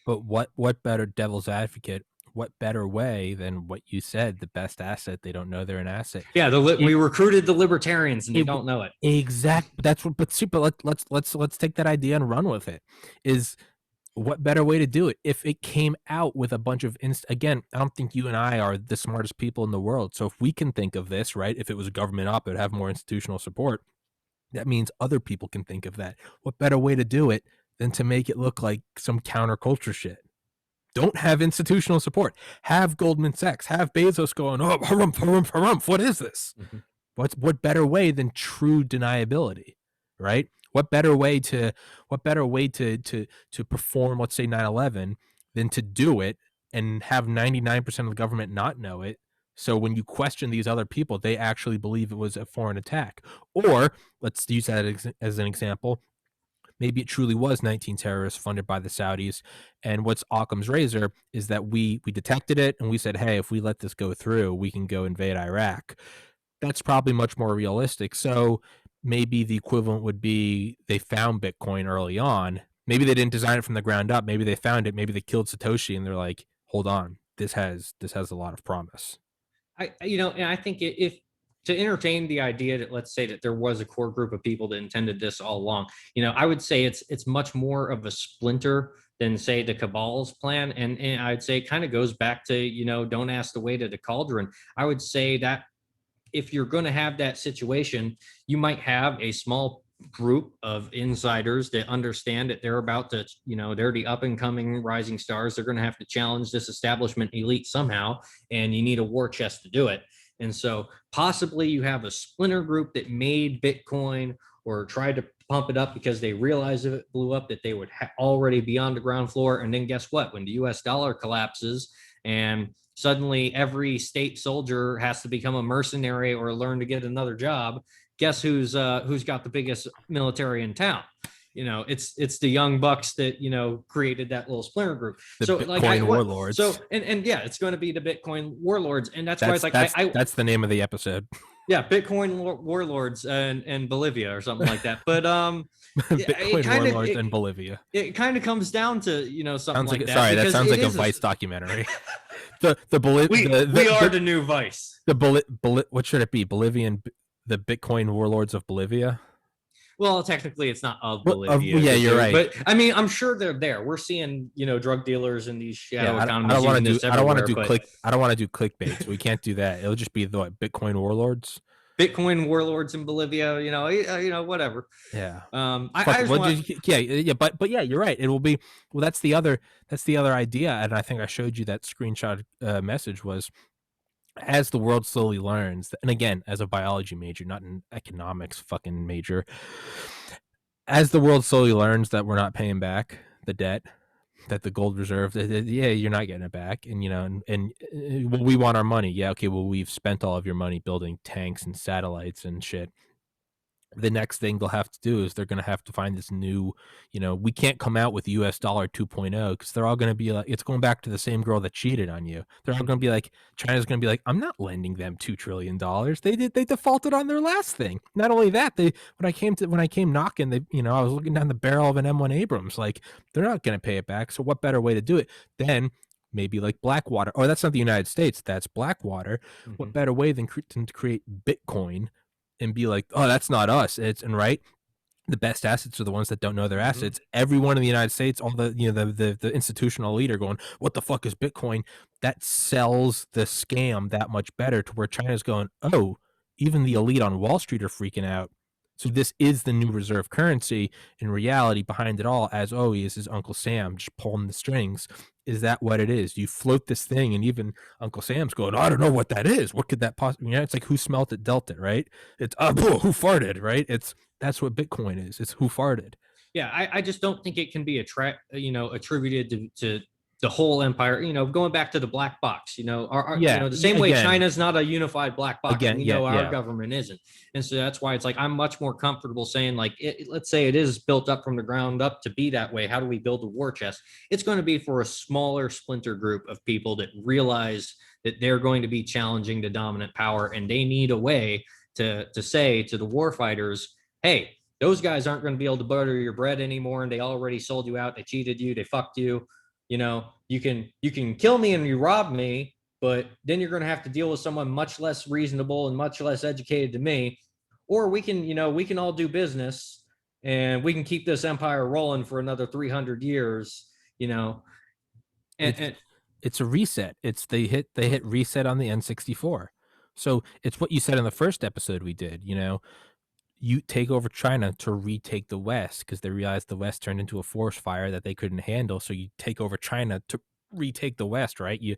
Speaker 1: But what better devil's advocate? What better way than what you said? The best asset. They don't know they're an asset.
Speaker 2: Yeah, we recruited the libertarians, and they don't know it.
Speaker 1: Exactly. That's what. But let's take that idea and run with it. Is what better way to do it? If it came out with a bunch of again, I don't think you and I are the smartest people in the world. So if we can think of this, right? If it was a government op, it would have more institutional support. That means other people can think of that. What better way to do it than to make it look like some counterculture shit? Don't have institutional support. Have Goldman Sachs, have Bezos going, oh, harumph, harumph, harumph. What is this?
Speaker 2: Mm-hmm.
Speaker 1: What better way than true deniability, right? What better way to perform, let's say 9/11, than to do it and have 99% of the government not know it. So when you question these other people, they actually believe it was a foreign attack. Or let's use that as an example. Maybe it truly was 19 terrorists funded by the Saudis. And what's Occam's razor is that we detected it and we said, hey, if we let this go through, we can go invade Iraq. That's probably much more realistic. So maybe the equivalent would be they found Bitcoin early on. Maybe they didn't design it from the ground up. Maybe they found it. Maybe they killed Satoshi and they're like, hold on, this has a lot of promise.
Speaker 2: And I think if to entertain the idea that, let's say that there was a core group of people that intended this all along, I would say it's much more of a splinter than, say, the cabal's plan. And I'd say it kind of goes back to, don't ask the way to the cauldron. I would say that if you're going to have that situation, you might have a small group of insiders that understand that they're about to, they're the up and coming rising stars. They're going to have to challenge this establishment elite somehow, and you need a war chest to do it. And so possibly you have a splinter group that made Bitcoin or tried to pump it up because they realized if it blew up that they would already be on the ground floor. And then guess what? When the US dollar collapses and suddenly every state soldier has to become a mercenary or learn to get another job, guess who's got the biggest military in town? It's the young bucks that created that little splinter group.
Speaker 1: The Bitcoin warlords.
Speaker 2: So and yeah, it's going to be the Bitcoin warlords, and that's why it's like
Speaker 1: that's the name of the episode.
Speaker 2: Yeah, Bitcoin warlords and Bolivia or something like that. But
Speaker 1: Bitcoin warlords in Bolivia.
Speaker 2: It kind of comes down to something like that.
Speaker 1: Sorry, that sounds like a Vice documentary. We
Speaker 2: are the new Vice.
Speaker 1: What should it be? The Bitcoin warlords of Bolivia.
Speaker 2: Well, technically, it's not of Bolivia.
Speaker 1: Yeah, you're right.
Speaker 2: But I mean, I'm sure they're there. We're seeing, drug dealers and these shadow economies.
Speaker 1: I don't want to do clickbait. So we can't do that. It'll just be the Bitcoin warlords.
Speaker 2: Bitcoin warlords in Bolivia. Whatever.
Speaker 1: Yeah. But yeah, you're right. It will be. Well, that's the other idea, and I think I showed you that screenshot message was. As the world slowly learns, and again, as a biology major, not an economics fucking major, as the world slowly learns that we're not paying back the debt, that the gold reserve, you're not getting it back, and well, we want our money. Yeah, okay, well, we've spent all of your money building tanks and satellites and shit. The next thing they'll have to do is they're going to have to find this new, we can't come out with US dollar 2.0 because they're all going to be like, it's going back to the same girl that cheated on you. They're all going to be like, China's going to be like, I'm not lending them $2 trillion. They defaulted on their last thing. Not only that, when I came knocking, I was looking down the barrel of an M1 Abrams, like they're not going to pay it back. So what better way to do it than maybe like Blackwater? Oh, that's not the United States. That's Blackwater. Mm-hmm. What better way than to create Bitcoin? And be like, oh, that's not us. And right, the best assets are the ones that don't know their assets. Mm-hmm. Everyone in the United States, all the the institutional leader going, what the fuck is Bitcoin? That sells the scam that much better to where China's going, oh, even the elite on Wall Street are freaking out. So this is the new reserve currency. In reality, behind it all, as always, is Uncle Sam just pulling the strings. Is that what it is? You float this thing, and even Uncle Sam's going, I don't know what that is. What could that possibly? It's like who smelt it, dealt it, right? It's who farted, right? That's what Bitcoin is. It's who farted.
Speaker 2: Yeah, I just don't think it can be attributed to the whole empire, going back to the black box, the same way China's not a unified black box, our government isn't. And so that's why it's like, I'm much more comfortable saying like, let's say it is built up from the ground up to be that way. How do we build a war chest? It's going to be for a smaller splinter group of people that realize that they're going to be challenging the dominant power. And they need a way to say to the war fighters, hey, those guys aren't going to be able to butter your bread anymore. And they already sold you out. They cheated you. They fucked you. You can kill me and you rob me, but then you're going to have to deal with someone much less reasonable and much less educated than me. Or we can all do business and we can keep this empire rolling for another 300 years, And
Speaker 1: it's a reset. They hit reset on the N64. So it's what you said in the first episode we did, you take over China to retake the West because they realized the West turned into a forest fire that they couldn't handle. So you take over China to retake the West, right? You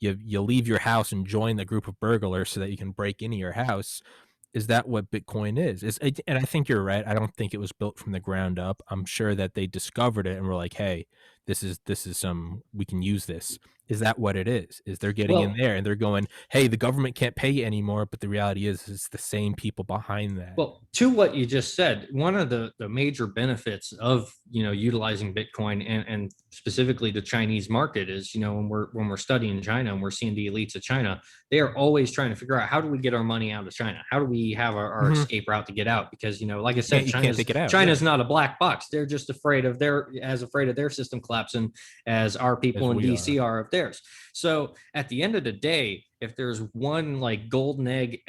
Speaker 1: you leave your house and join the group of burglars so that you can break into your house. Is that what Bitcoin is? And I think you're right. I don't think it was built from the ground up. I'm sure that they discovered it and were like, hey, this is we can use this. Is that what it is? Is they're getting in
Speaker 2: Well,
Speaker 1: there and they're going, hey, the government can't pay you anymore, but the reality is it's the same people behind that.
Speaker 2: Well, to what you just said, one of the major benefits of utilizing Bitcoin and specifically the Chinese market is when we're studying China and we're seeing the elites of China, they are always trying to figure out how do we get our money out of China? How do we have our escape route to get out? Because like I said,
Speaker 1: You can't take it out.
Speaker 2: China's not a black box. They're just afraid of their system collapsing as our people in DC are of theirs. So at the end of the day, if there's one like golden egg,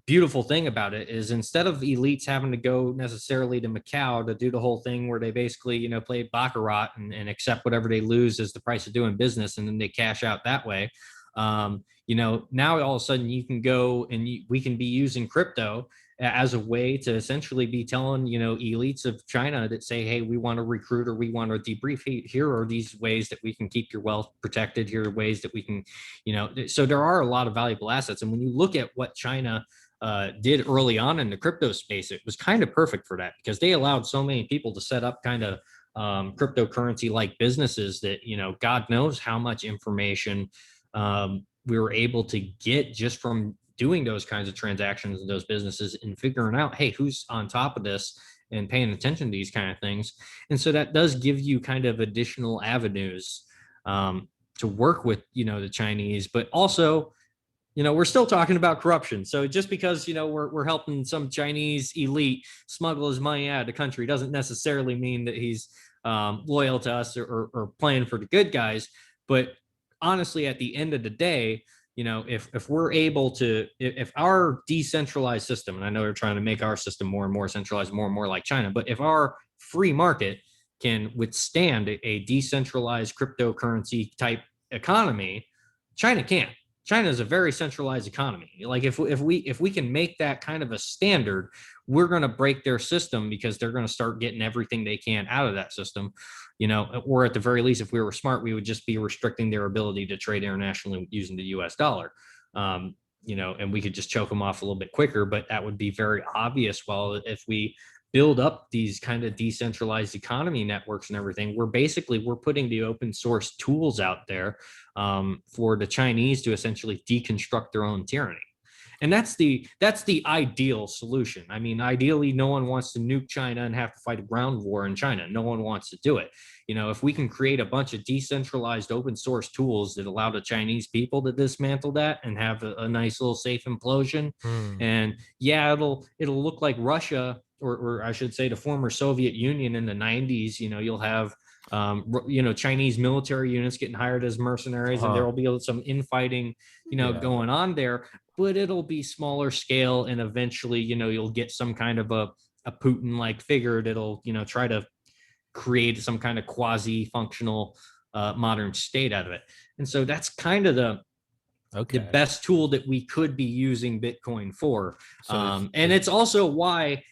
Speaker 2: beautiful thing about it is instead of elites having to go necessarily to Macau to do the whole thing where they basically, play baccarat and accept whatever they lose as the price of doing business and then they cash out that way. Now all of a sudden you can go and we can be using crypto as a way to essentially be telling, elites of China that say, hey, we want to recruit or we want to debrief. Here are these ways that we can keep your wealth protected. Here are ways that we can, so there are a lot of valuable assets. And when you look at what China did early on in the crypto space, it was kind of perfect for that because they allowed so many people to set up kind of cryptocurrency like businesses that, God knows how much information we were able to get just from doing those kinds of transactions in those businesses and figuring out, hey, who's on top of this and paying attention to these kind of things. And so that does give you kind of additional avenues to work with, the Chinese, but also, we're still talking about corruption. So just because, we're helping some Chinese elite smuggle his money out of the country doesn't necessarily mean that he's loyal to us or playing for the good guys. But honestly, at the end of the day, if we're able to, if our decentralized system, and I know they're trying to make our system more and more centralized, more and more like China, but if our free market can withstand a decentralized cryptocurrency type economy, China can't. China is a very centralized economy. Like if we can make that kind of a standard, we're going to break their system because they're going to start getting everything they can out of that system. Or at the very least, if we were smart, we would just be restricting their ability to trade internationally using the US dollar. And we could just choke them off a little bit quicker, but that would be very obvious. Well, if we build up these kind of decentralized economy networks and everything, we're putting the open source tools out there for the Chinese to essentially deconstruct their own tyranny. And that's the ideal solution. I mean, ideally, no one wants to nuke China and have to fight a ground war in China. No one wants to do it. If we can create a bunch of decentralized open source tools that allow the Chinese people to dismantle that and have a nice little safe implosion, and yeah, it'll look like Russia, or I should say the former Soviet Union in the 90s. You'll have Chinese military units getting hired as mercenaries, and there will be some infighting, going on there, but it'll be smaller scale. And eventually, you'll get some kind of a Putin-like figure that'll, try to create some kind of quasi-functional modern state out of it. And so that's kind of the best tool that we could be using Bitcoin for. And it's also why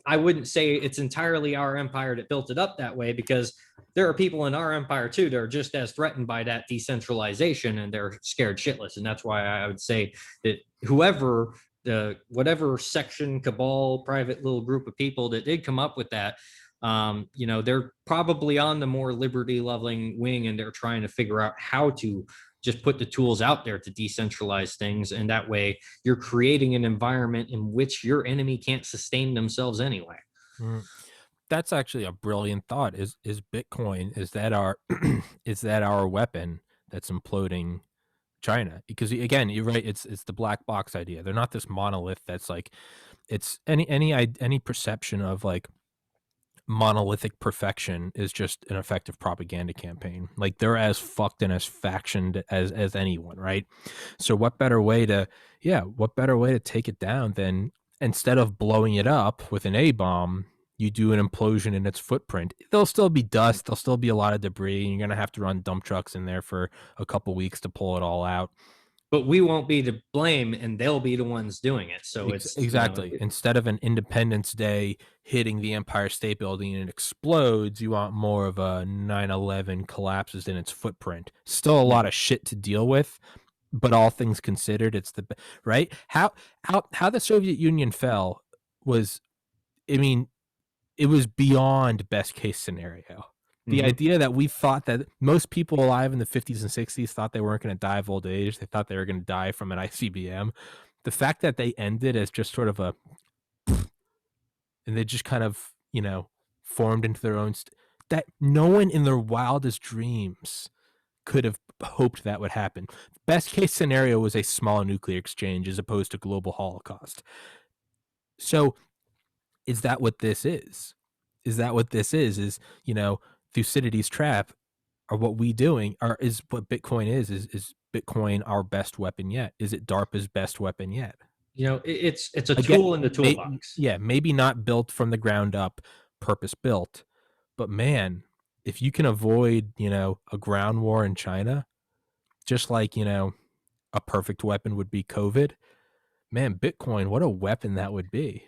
Speaker 2: I wouldn't say it's entirely our empire that built it up that way, because there are people in our empire too that are just as threatened by that decentralization and they're scared shitless. And that's why I would say that whatever section, cabal, private little group of people that did come up with that, they're probably on the more liberty loving wing, and they're trying to figure out how to just put the tools out there to decentralize things. And that way you're creating an environment in which your enemy can't sustain themselves anyway.
Speaker 1: That's actually a brilliant thought. Is Bitcoin, is that our is that our weapon that's imploding China? Because again, you're right, it's the black box idea. They're not this monolith that's like, it's any perception of like monolithic perfection is just an effective propaganda campaign. Like they're as fucked and as factioned as anyone, right? So what better way to take it down than, instead of blowing it up with an A-bomb, you do an implosion in its footprint. There'll still be dust, there'll still be a lot of debris, and you're gonna have to run dump trucks in there for a couple weeks to pull it all out.
Speaker 2: but we won't be to blame, and they'll be the ones doing it. So it's,
Speaker 1: Exactly. Instead of an Independence Day hitting the Empire State Building and it explodes, you want more of a 9/11 collapses in its footprint. Still a lot of shit to deal with, but all things considered, it's right. How the Soviet Union fell was, I mean, it was beyond best case scenario. The idea that we thought that most people alive in the 50s and 60s thought they weren't going to die of old age. They thought they were going to die from an ICBM. The fact that they ended as just sort of and they just kind of, formed into their own, that no one in their wildest dreams could have hoped that would happen. Best case scenario was a small nuclear exchange as opposed to global holocaust. So is that what this is? Is that what this is, Thucydides' trap, or what we doing, or is what Bitcoin is Bitcoin our best weapon yet? Is it DARPA's best weapon yet?
Speaker 2: It's a tool in the toolbox.
Speaker 1: Maybe not built from the ground up, purpose built, but man, if you can avoid, a ground war in China, just like, a perfect weapon would be COVID, man, Bitcoin, what a weapon that would be.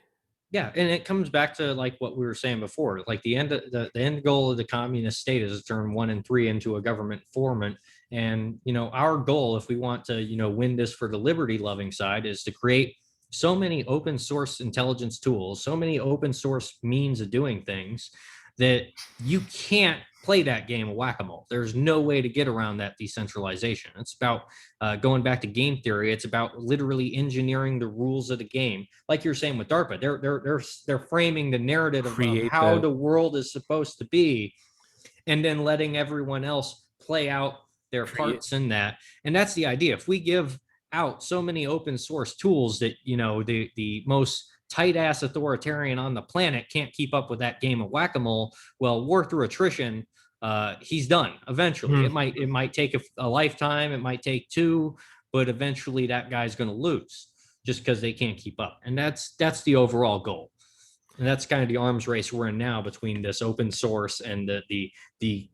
Speaker 2: Yeah, and it comes back to like what we were saying before. Like the end goal of the communist state is to turn 1 and 3 into a government formant. And our goal, if we want to win this for the liberty loving side, is to create so many open source intelligence tools, so many open source means of doing things, that you can't play that game of whack-a-mole. There's no way to get around that decentralization. It's about going back to game theory. It's about literally engineering the rules of the game. Like you're saying with DARPA, they're framing the narrative of how the world is supposed to be, and then letting everyone else play out their parts in that. And that's the idea. If we give out so many open source tools that the most tight ass authoritarian on the planet can't keep up with that game of whack-a-mole, well, war through attrition, he's done eventually. It might take a lifetime, it might take 2, but eventually that guy's going to lose just because they can't keep up. And that's the overall goal. And that's kind of the arms race we're in now between this open source and the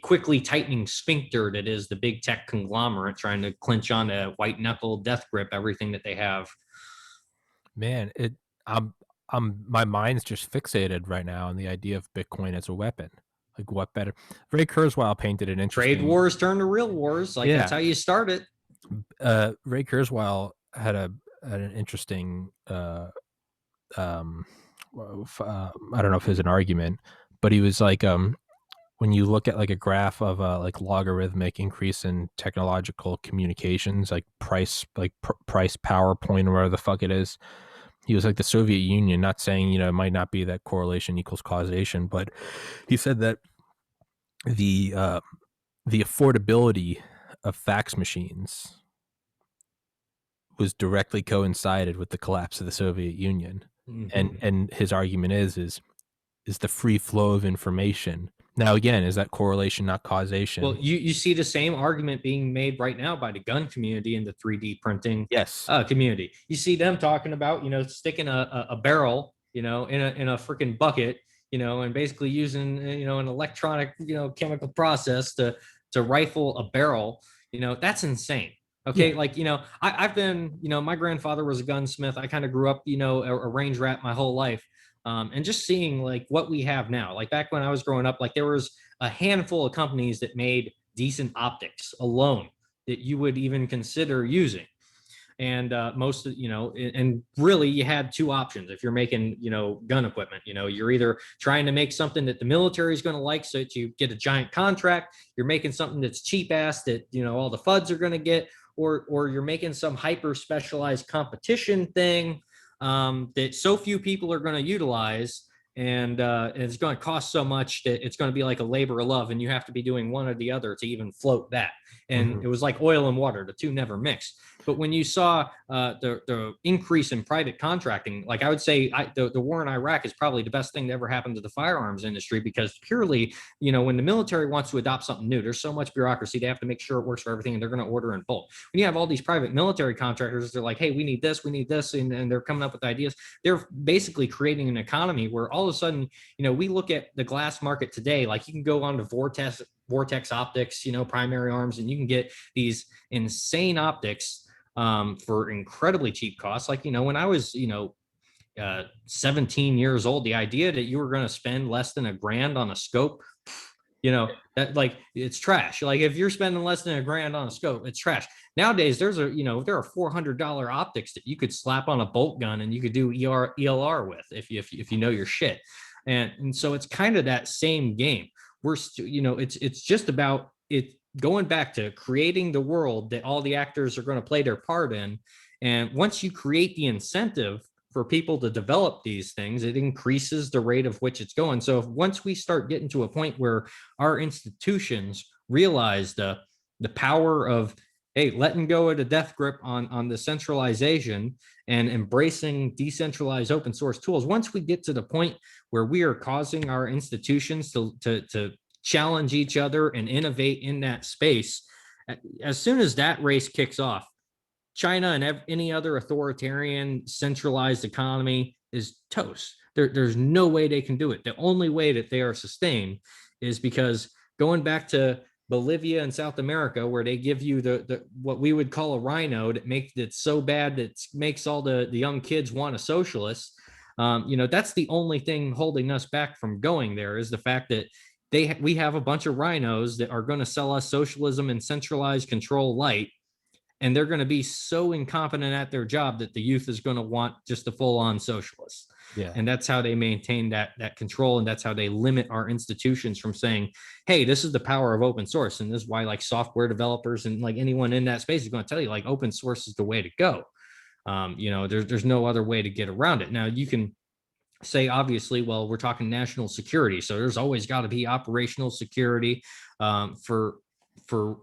Speaker 2: quickly tightening sphincter that is the big tech conglomerate trying to clinch on a white knuckle death grip everything that they have.
Speaker 1: Man, my mind's just fixated right now on the idea of Bitcoin as a weapon. Like, what better? Ray Kurzweil painted an interesting...
Speaker 2: Trade wars turn to real wars. That's how you start it.
Speaker 1: Ray Kurzweil had an interesting... I don't know if it was an argument, but he was like, when you look at like a graph of like logarithmic increase in technological communications, like price PowerPoint or whatever the fuck it is, he was like the Soviet Union, not saying, it might not be that correlation equals causation, but he said that the affordability of fax machines was directly coincided with the collapse of the Soviet Union. And his argument is the free flow of information. Now, again, is that correlation, not causation?
Speaker 2: Well, you see the same argument being made right now by the gun community and the 3D printing community. You see them talking about, sticking a barrel, in a freaking bucket, and basically using, an electronic, chemical process to rifle a barrel. That's insane. Okay. Yeah. Like, I've been, my grandfather was a gunsmith. I kind of grew up, a range rat my whole life. And just seeing like what we have now, like back when I was growing up, like there was a handful of companies that made decent optics alone that you would even consider using. And most, and really you had 2 options. If you're making, gun equipment, you're either trying to make something that the military is going to like so that you get a giant contract, you're making something that's cheap ass that, all the FUDs are going to get, or you're making some hyper specialized competition thing that so few people are going to utilize, and it's going to cost so much that it's going to be like a labor of love, and you have to be doing one or the other to even float that. And it was like oil and water; the two never mixed. But when you saw the increase in private contracting, like I would say, the war in Iraq is probably the best thing that ever happened to the firearms industry, because purely, when the military wants to adopt something new, there's so much bureaucracy. They have to make sure it works for everything, and they're going to order in bulk. When you have all these private military contractors, they're like, hey, we need this, and they're coming up with ideas. They're basically creating an economy where all of a sudden, we look at the glass market today, like you can go on to vortex optics, primary arms, and you can get these insane optics for incredibly cheap costs. Like, when I was, 17 years old, the idea that you were going to spend less than $1,000 on a scope, that, like, it's trash. Like, if you're spending less than $1,000 on a scope, it's trash. Nowadays, there are $400 optics that you could slap on a bolt gun and you could do ELR with if you know your shit. And so it's kind of that same game. It's just about it going back to creating the world that all the actors are going to play their part in. And once you create the incentive for people to develop these things, it increases the rate of which it's going. So once we start getting to a point where our institutions realize the power of, hey, letting go of the death grip on the centralization and embracing decentralized open source tools, once we get to the point where we are causing our institutions to challenge each other and innovate in that space, as soon as that race kicks off, China and any other authoritarian centralized economy is toast. There's no way they can do it. The only way that they are sustained is because, going back to Bolivia and South America, where they give you the what we would call a rhino that makes it so bad that makes all the young kids want a socialist. That's the only thing holding us back from going there, is the fact that we have a bunch of rhinos that are going to sell us socialism and centralized control light. And they're going to be so incompetent at their job that the youth is going to want just a full-on socialist.
Speaker 1: Yeah.
Speaker 2: And that's how they maintain that control. And that's how they limit our institutions from saying, hey, this is the power of open source. And this is why, like, software developers and like anyone in that space is going to tell you, like, open source is the way to go. There's no other way to get around it. Now, you can say, obviously, well, we're talking national security, so there's always got to be operational security for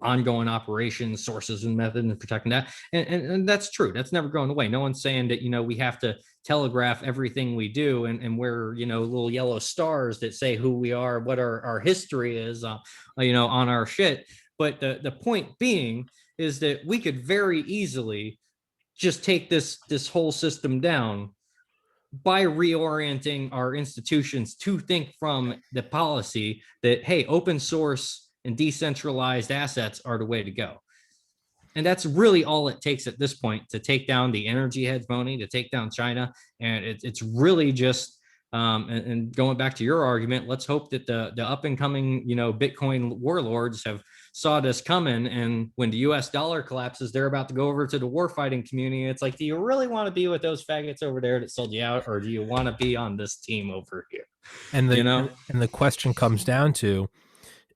Speaker 2: ongoing operations, sources and method, and protecting that. And that's true. That's never going away. No one's saying that, we have to telegraph everything we do and wear, little yellow stars that say who we are, what our history is, on our shit. But the point being is that we could very easily just take this whole system down by reorienting our institutions to think from the policy that, hey, open source and decentralized assets are the way to go. And that's really all it takes at this point to take down the energy hegemony, to take down China. And it's really just, and going back to your argument, let's hope that the up and coming, Bitcoin warlords have saw this coming. And when the US dollar collapses, they're about to go over to the war fighting community. It's like, do you really want to be with those faggots over there that sold you out? Or do you want to be on this team over here?
Speaker 1: And the question comes down to,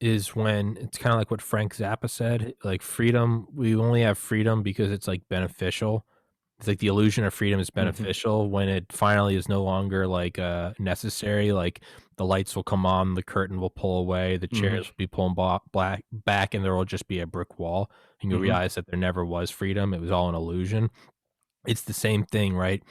Speaker 1: is when it's kind of like what Frank Zappa said, like, freedom, we only have freedom because it's like beneficial. It's like the illusion of freedom is beneficial. Mm-hmm. When it finally is no longer like necessary, like the lights will come on, the curtain will pull away, the chairs will be pulling back, and there will just be a brick wall. And you'll realize that there never was freedom. It was all an illusion. It's the same thing, right?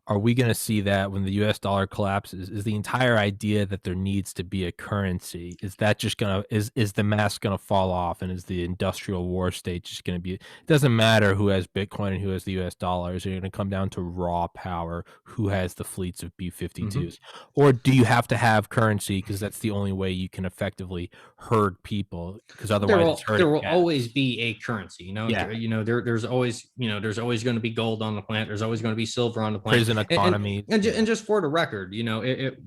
Speaker 1: Are we going to see that when the US dollar collapses? Is the entire idea that there needs to be a currency, is that just going to, is the mask going to fall off, and is the industrial war state just going to be, it doesn't matter who has Bitcoin and who has the US dollars, you're going to come down to raw power, who has the fleets of B-52s, or do you have to have currency because that's the only way you can effectively herd people, because otherwise
Speaker 2: there will always be a currency, there's always going to be gold on the planet, there's always going to be silver on the planet.
Speaker 1: Economy.
Speaker 2: And just for the record,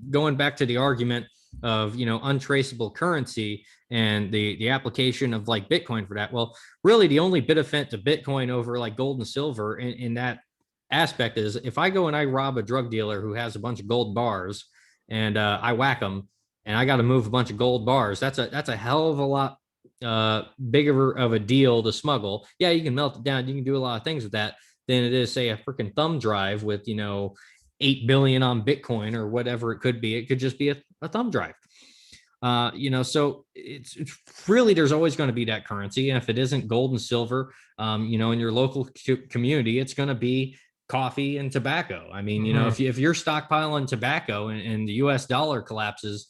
Speaker 2: going back to the argument of, untraceable currency and the application of like Bitcoin for that. Well, really the only benefit to Bitcoin over like gold and silver in that aspect is, if I go and I rob a drug dealer who has a bunch of gold bars and I whack them and I got to move a bunch of gold bars, that's a hell of a lot bigger of a deal to smuggle. Yeah, you can melt it down, you can do a lot of things with that, than it is, say, a freaking thumb drive with 8 billion on Bitcoin or whatever it could be. It could just be a thumb drive. So it's really, there's always going to be that currency. And if it isn't gold and silver, in your local community, it's going to be coffee and tobacco. I mean, if you're stockpiling tobacco and the US dollar collapses,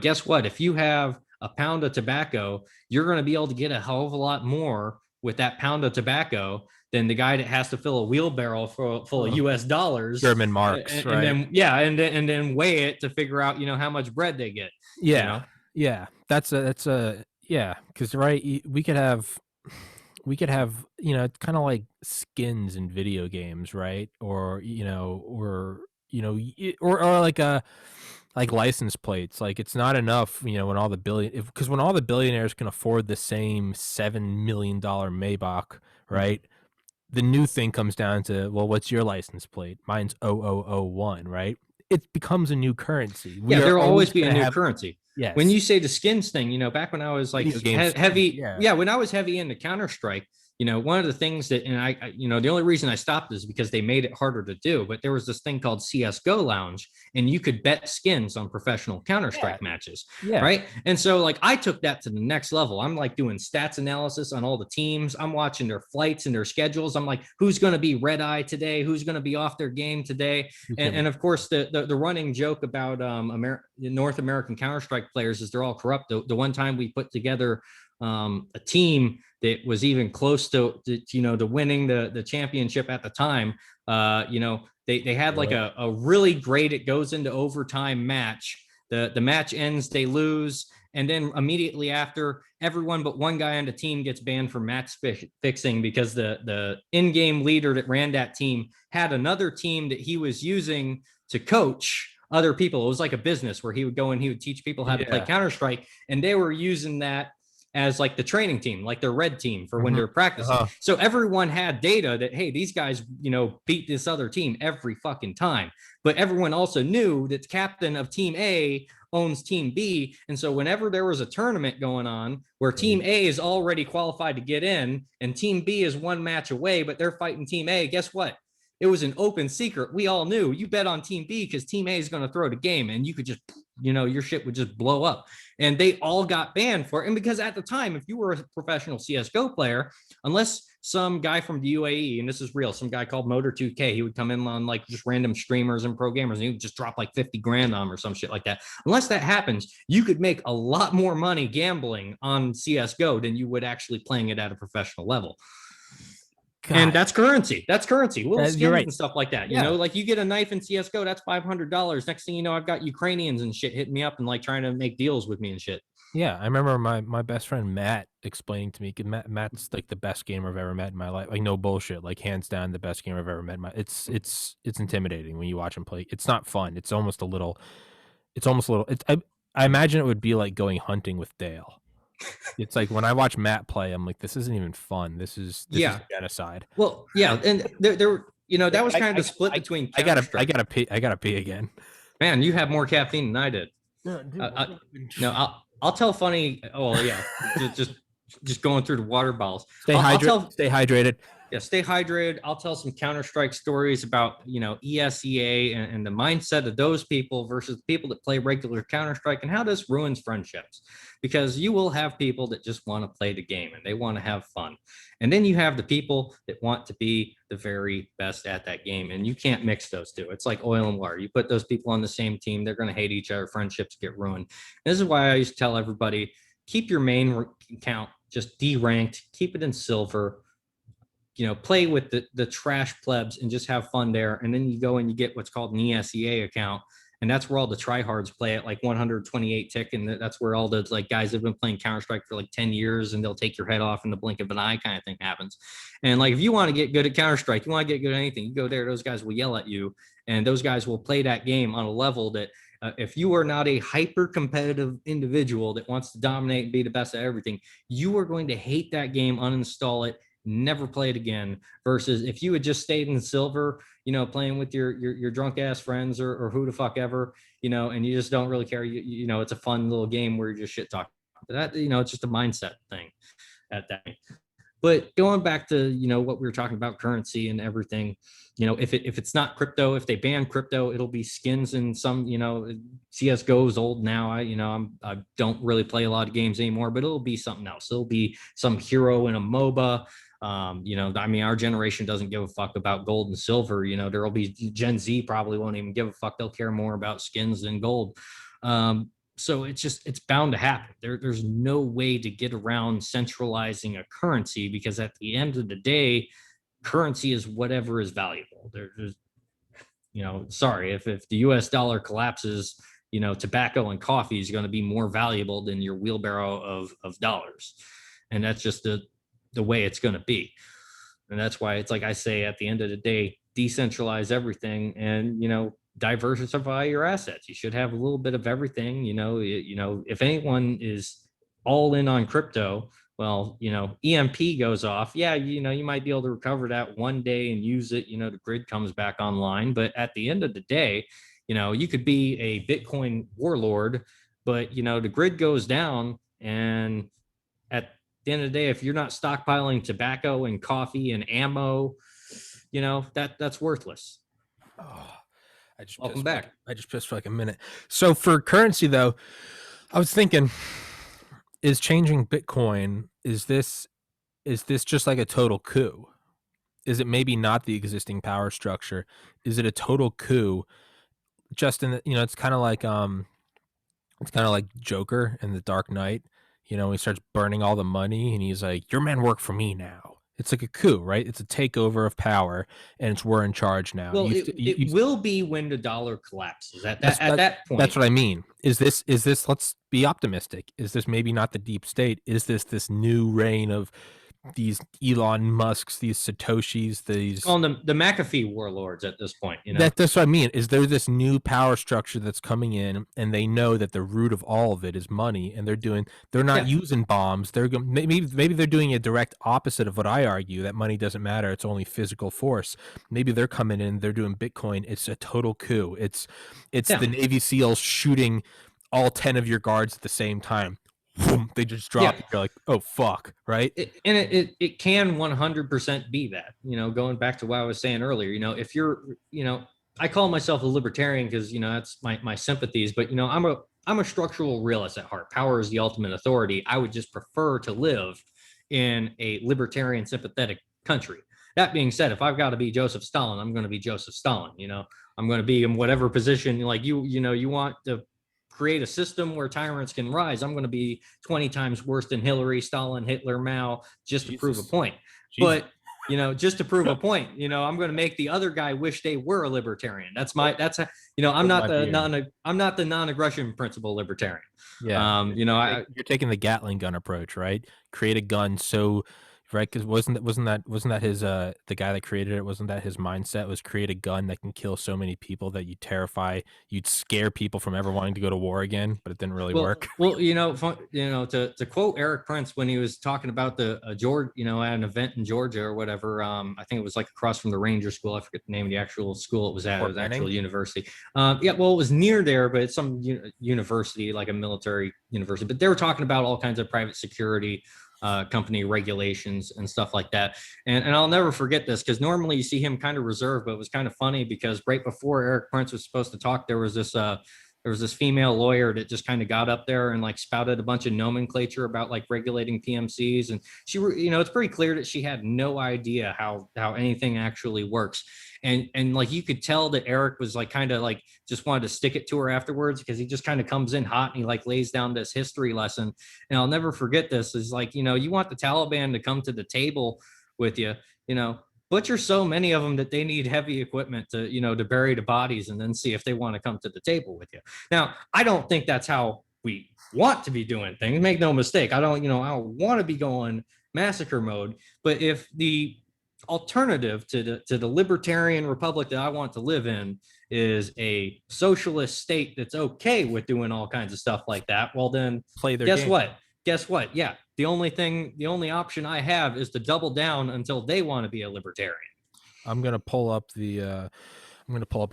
Speaker 2: guess what? If you have a pound of tobacco, you're going to be able to get a hell of a lot more with that pound of tobacco than the guy that has to fill a wheelbarrow full of US dollars,
Speaker 1: German marks,
Speaker 2: and
Speaker 1: right?
Speaker 2: Then weigh it to figure out, how much bread they get.
Speaker 1: Yeah. Yeah. That's a Yeah, because we could have, it's kind of like skins in video games, right? Or like like license plates. Like it's not enough, when all the because when all the billionaires can afford the same $7 million Maybach, right? The new thing comes down to, well, what's your license plate? Mine's 0001, right? It becomes a new currency. We
Speaker 2: Yeah,
Speaker 1: are
Speaker 2: there will always
Speaker 1: always
Speaker 2: be a
Speaker 1: going to
Speaker 2: new
Speaker 1: have,
Speaker 2: currency. When
Speaker 1: yes,
Speaker 2: you say the skins thing, back when I was like
Speaker 1: video game skins.
Speaker 2: heavy,
Speaker 1: Yeah.
Speaker 2: yeah, when I was heavy into Counter Strike, one of the things that, and the only reason I stopped is because they made it harder to do. But there was this thing called CS:GO Lounge, and you could bet skins on professional Counter
Speaker 1: Yeah.
Speaker 2: Strike matches,
Speaker 1: Yeah.
Speaker 2: right? And so, like, I took that to the next level. I'm like doing stats analysis on all the teams. I'm watching their flights and their schedules. I'm like, who's going to be red eye today? Who's going to be off their game today? And of course, the running joke about North American Counter Strike players is they're all corrupt. The one time we put together a team that was even close to winning the championship at the time, they had like a really great, it goes into overtime match. The match ends, they lose, and then immediately after, everyone but one guy on the team gets banned for match fixing because the in-game leader that ran that team had another team that he was using to coach other people. It was like a business where he would go and he would teach people how to play Counter-Strike, and they were using that as like the training team, like their red team for when they're practicing. So everyone had data that, hey, these guys, beat this other team every fucking time. But everyone also knew that the captain of team A owns team B. And so whenever there was a tournament going on where team A is already qualified to get in and team B is one match away, but they're fighting team A, guess what? It was an open secret. We all knew you bet on team B because team A is going to throw the game, and you could just, your shit would just blow up. And they all got banned for it. And because at the time, if you were a professional CSGO player, unless some guy from the UAE, and this is real, some guy called Motor 2K, he would come in on like just random streamers and pro gamers, and he would just drop like 50 grand on them or some shit like that. Unless that happens, you could make a lot more money gambling on CSGO than you would actually playing it at a professional level. God. And that's currency. That's currency. Little skins and stuff like that. Like you get a knife in CSGO, that's $500. Next thing you know, I've got Ukrainians and shit hitting me up and like trying to make deals with me and shit.
Speaker 1: Yeah, I remember my best friend Matt explaining to me. Matt's like the best gamer I've ever met in my life. Like no bullshit. Like hands down the best gamer I've ever met. It's intimidating when you watch him play. It's not fun. It's almost a little. I imagine it would be like going hunting with Dale. It's like when I watch Matt play, I'm like, this isn't even fun. This is genocide.
Speaker 2: Well, yeah, and there that was kind of the split between.
Speaker 1: I gotta pee again.
Speaker 2: Man, you have more caffeine than I did. No, I'll tell funny. Oh yeah, just going through the water bottles.
Speaker 1: Stay hydrated.
Speaker 2: Yeah, stay hydrated. I'll tell some Counter-Strike stories about, ESEA and the mindset of those people versus people that play regular Counter-Strike and how this ruins friendships. Because you will have people that just want to play the game and they want to have fun. And then you have the people that want to be the very best at that game. And you can't mix those two. It's like oil and water. You put those people on the same team, they're going to hate each other. Friendships get ruined. And this is why I used to tell everybody, keep your main account just D-ranked, keep it in silver. Play with the trash plebs and just have fun there. And then you go and you get what's called an ESEA account. And that's where all the tryhards play at like 128 tick. And that's where all the like guys have been playing Counter-Strike for like 10 years and they'll take your head off in the blink of an eye kind of thing happens. And like, if you want to get good at Counter-Strike, you want to get good at anything, you go there, those guys will yell at you. And those guys will play that game on a level that if you are not a hyper competitive individual that wants to dominate and be the best at everything, you are going to hate that game, uninstall it, never play it again. Versus if you had just stayed in silver, playing with your drunk ass friends or who the fuck ever, and you just don't really care. It's a fun little game where you're just shit talking. That, it's just a mindset thing at that point. But going back to, what we were talking about, currency and everything, if it's not crypto, if they ban crypto, it'll be skins and some, CSGO is old now. I don't really play a lot of games anymore, but it'll be something else. It'll be some hero in a MOBA. Our generation doesn't give a fuck about gold and silver. There'll be Gen Z probably won't even give a fuck. They'll care more about skins than gold. So it's bound to happen. There's no way to get around centralizing a currency because at the end of the day, currency is whatever is valuable. There's sorry, if the US dollar collapses, tobacco and coffee is going to be more valuable than your wheelbarrow of dollars. And that's just the way it's going to be. And that's why it's like I say, at the end of the day, decentralize everything and, diversify your assets. You should have a little bit of everything. If anyone is all in on crypto, well, EMP goes off. Yeah, you might be able to recover that one day and use it. The grid comes back online. But at the end of the day, you could be a Bitcoin warlord, but the grid goes down, and at the end of the day, if you're not stockpiling tobacco and coffee and ammo, that's worthless.
Speaker 1: Oh,
Speaker 2: Welcome back.
Speaker 1: I just pissed for like a minute. So for currency though, I was thinking, is changing Bitcoin, is this just like a total coup? Is it maybe not the existing power structure? Is it a total coup? Just in the, it's kind of like Joker in the Dark Knight. He starts burning all the money and he's like, your men work for me now. It's like a coup, right? It's a takeover of power, and we're in charge now.
Speaker 2: Well, it will be when the dollar collapses. At that point,
Speaker 1: that's what I mean. Is this? Let's be optimistic. Is this maybe not the deep state? Is this new reign of these Elon Musks, these Satoshis, these
Speaker 2: call them the McAfee warlords at this point?
Speaker 1: That's what I mean. Is there this new power structure that's coming in, and they know that the root of all of it is money, and they're not using bombs. They're maybe they're doing a direct opposite of what I argue, that money doesn't matter. It's only physical force. Maybe they're coming in. They're doing Bitcoin. It's a total coup. It's the Navy SEALs shooting all 10 of your guards at the same time. Boom, they just drop. You're like, oh fuck, right?
Speaker 2: It can 100% be that. Going back to what I was saying earlier. If you're, I call myself a libertarian because that's my sympathies. But I'm a structural realist at heart. Power is the ultimate authority. I would just prefer to live in a libertarian, sympathetic country. That being said, if I've got to be Joseph Stalin, I'm going to be Joseph Stalin. I'm going to be in whatever position. Like you want to create a system where tyrants can rise. I'm going to be 20 times worse than Hillary, Stalin, Hitler, Mao, just to prove a point. Jesus. But just to prove a point, I'm going to make the other guy wish they were a libertarian. I'm not the non-aggression principle libertarian.
Speaker 1: Yeah. You're taking the Gatling gun approach, right? Create a gun so, right? Because wasn't that his the guy that created it? Wasn't that his mindset? Was create a gun that can kill so many people that you'd scare people from ever wanting to go to war again? But it didn't really work.
Speaker 2: Well, to quote Eric Prince when he was talking about the George, at an event in Georgia or whatever. I think it was like across from the Ranger School. I forget the name of the actual school it was at. It was actual university. It was near there, but it's some university, like a military university. But they were talking about all kinds of private security company regulations and stuff like that. And I'll never forget this because normally you see him kind of reserved, but it was kind of funny because right before Eric Prince was supposed to talk, there was this female lawyer that just kind of got up there and like spouted a bunch of nomenclature about like regulating PMCs. And she, it's pretty clear that she had no idea how anything actually works. And like you could tell that Eric was like kind of like just wanted to stick it to her afterwards because he just kind of comes in hot and he like lays down this history lesson. And I'll never forget this is like, you want the Taliban to come to the table with you, butcher so many of them that they need heavy equipment to, to bury the bodies and then see if they want to come to the table with you. Now, I don't think that's how we want to be doing things. Make no mistake. I don't want to be going massacre mode, but if the alternative to the libertarian republic that I want to live in is a socialist state that's okay with doing all kinds of stuff like that, well then guess what? Yeah. The only option I have is to double down until they want to be a libertarian.
Speaker 1: I'm going to pull up a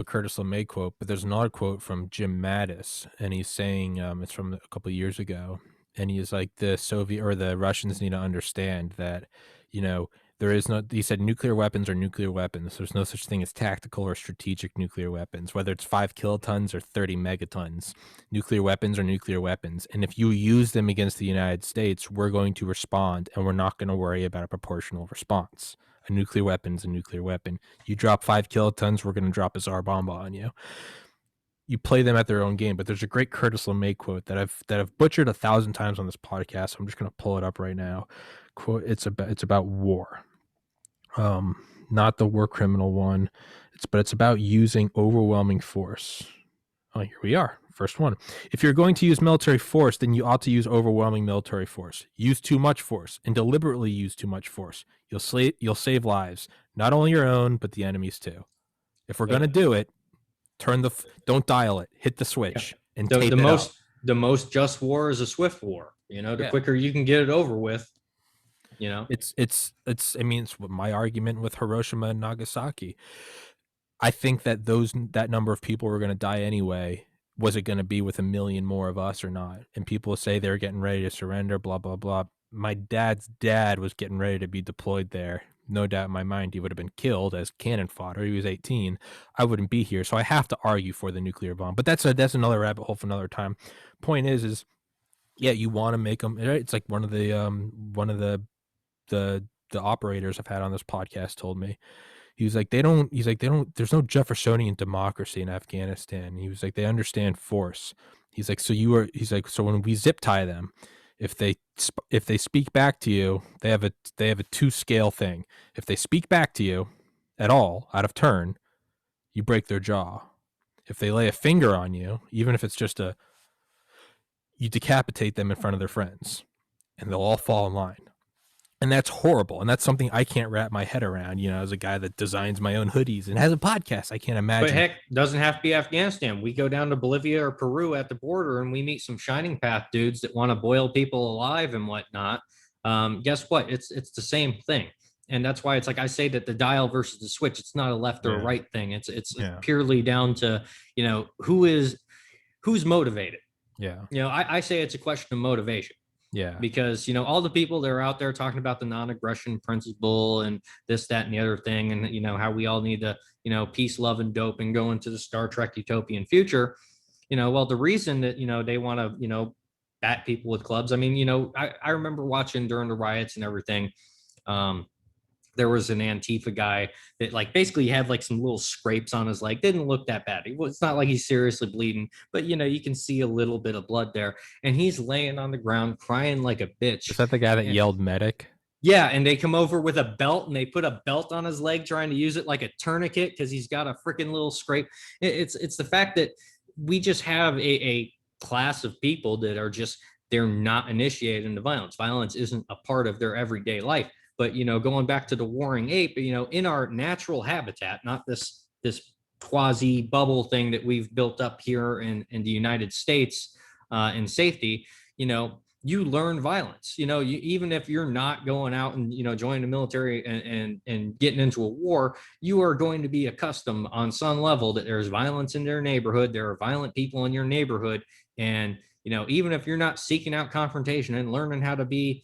Speaker 1: Curtis LeMay quote, but there's another quote from Jim Mattis, and he's saying, it's from a couple of years ago, and he's like, the Russians need to understand that, he said nuclear weapons are nuclear weapons. There's no such thing as tactical or strategic nuclear weapons, whether it's 5 kilotons or 30 megatons. Nuclear weapons are nuclear weapons. And if you use them against the United States, we're going to respond, and we're not going to worry about a proportional response. A nuclear weapon is a nuclear weapon. You drop 5 kilotons, we're going to drop a Tsar Bomba on you. You play them at their own game. But there's a great Curtis LeMay quote that I've butchered 1,000 times on this podcast. So I'm just going to pull it up right now. Quote: It's about war. Not the war criminal one. It's about using overwhelming force. Oh, here we are. First one. If you're going to use military force, then you ought to use overwhelming military force. Use too much force and deliberately use too much force. You'll save lives, not only your own, but the enemy's too. If we're going to do it, don't dial it. Hit the switch and tape it up.
Speaker 2: The most just war is a swift war. The quicker you can get it over with,
Speaker 1: It's I mean, it's my argument with Hiroshima and Nagasaki. I think that that number of people were going to die anyway. Was it going to be with 1 million more of us or not? And people say they're getting ready to surrender, blah, blah, blah. My dad's dad was getting ready to be deployed there. No doubt in my mind, he would have been killed as cannon fodder. He was 18. I wouldn't be here. So I have to argue for the nuclear bomb. But that's another rabbit hole for another time. Point is yeah, you want to make them. It's like one of the operators I've had on this podcast told me. He's like, there's no Jeffersonian democracy in Afghanistan. He was like, they understand force. He's like, so when we zip tie them, if they speak back to you, they have a 2-scale thing. If they speak back to you at all out of turn, you break their jaw. If they lay a finger on you, even if it's just you decapitate them in front of their friends, and they'll all fall in line. And that's horrible. And that's something I can't wrap my head around, as a guy that designs my own hoodies and has a podcast. I can't imagine.
Speaker 2: But heck, doesn't have to be Afghanistan. We go down to Bolivia or Peru at the border and we meet some Shining Path dudes that want to boil people alive and whatnot. Guess what? It's the same thing. And that's why it's like I say that the dial versus the switch, it's not a left or a right thing. It's purely down to, who's motivated.
Speaker 1: Yeah.
Speaker 2: I say it's a question of motivation.
Speaker 1: Yeah.
Speaker 2: Because, all the people that are out there talking about the non-aggression principle and this, that, and the other thing, and, how we all need to, peace, love, and dope and go into the Star Trek utopian future, well, the reason that, they want to, bat people with clubs. I mean, I remember watching during the riots and everything. There was an Antifa guy that basically had some little scrapes on his leg. Didn't look that bad. It's not like he's seriously bleeding, but you can see a little bit of blood there. And he's laying on the ground crying like a bitch.
Speaker 1: Is that the guy that yelled medic?
Speaker 2: Yeah, and they come over with a belt and they put a belt on his leg trying to use it like a tourniquet because he's got a freaking little scrape. It's the fact that we just have a class of people that are they're not initiated into violence. Violence isn't a part of their everyday life. But, going back to the warring ape, in our natural habitat, not this quasi bubble thing that we've built up here in the United States in safety, you learn violence. Even if you're not going out and, joining the military and getting into a war, you are going to be accustomed on some level that there's violence in their neighborhood. There are violent people in your neighborhood. And, even if you're not seeking out confrontation and learning how to be,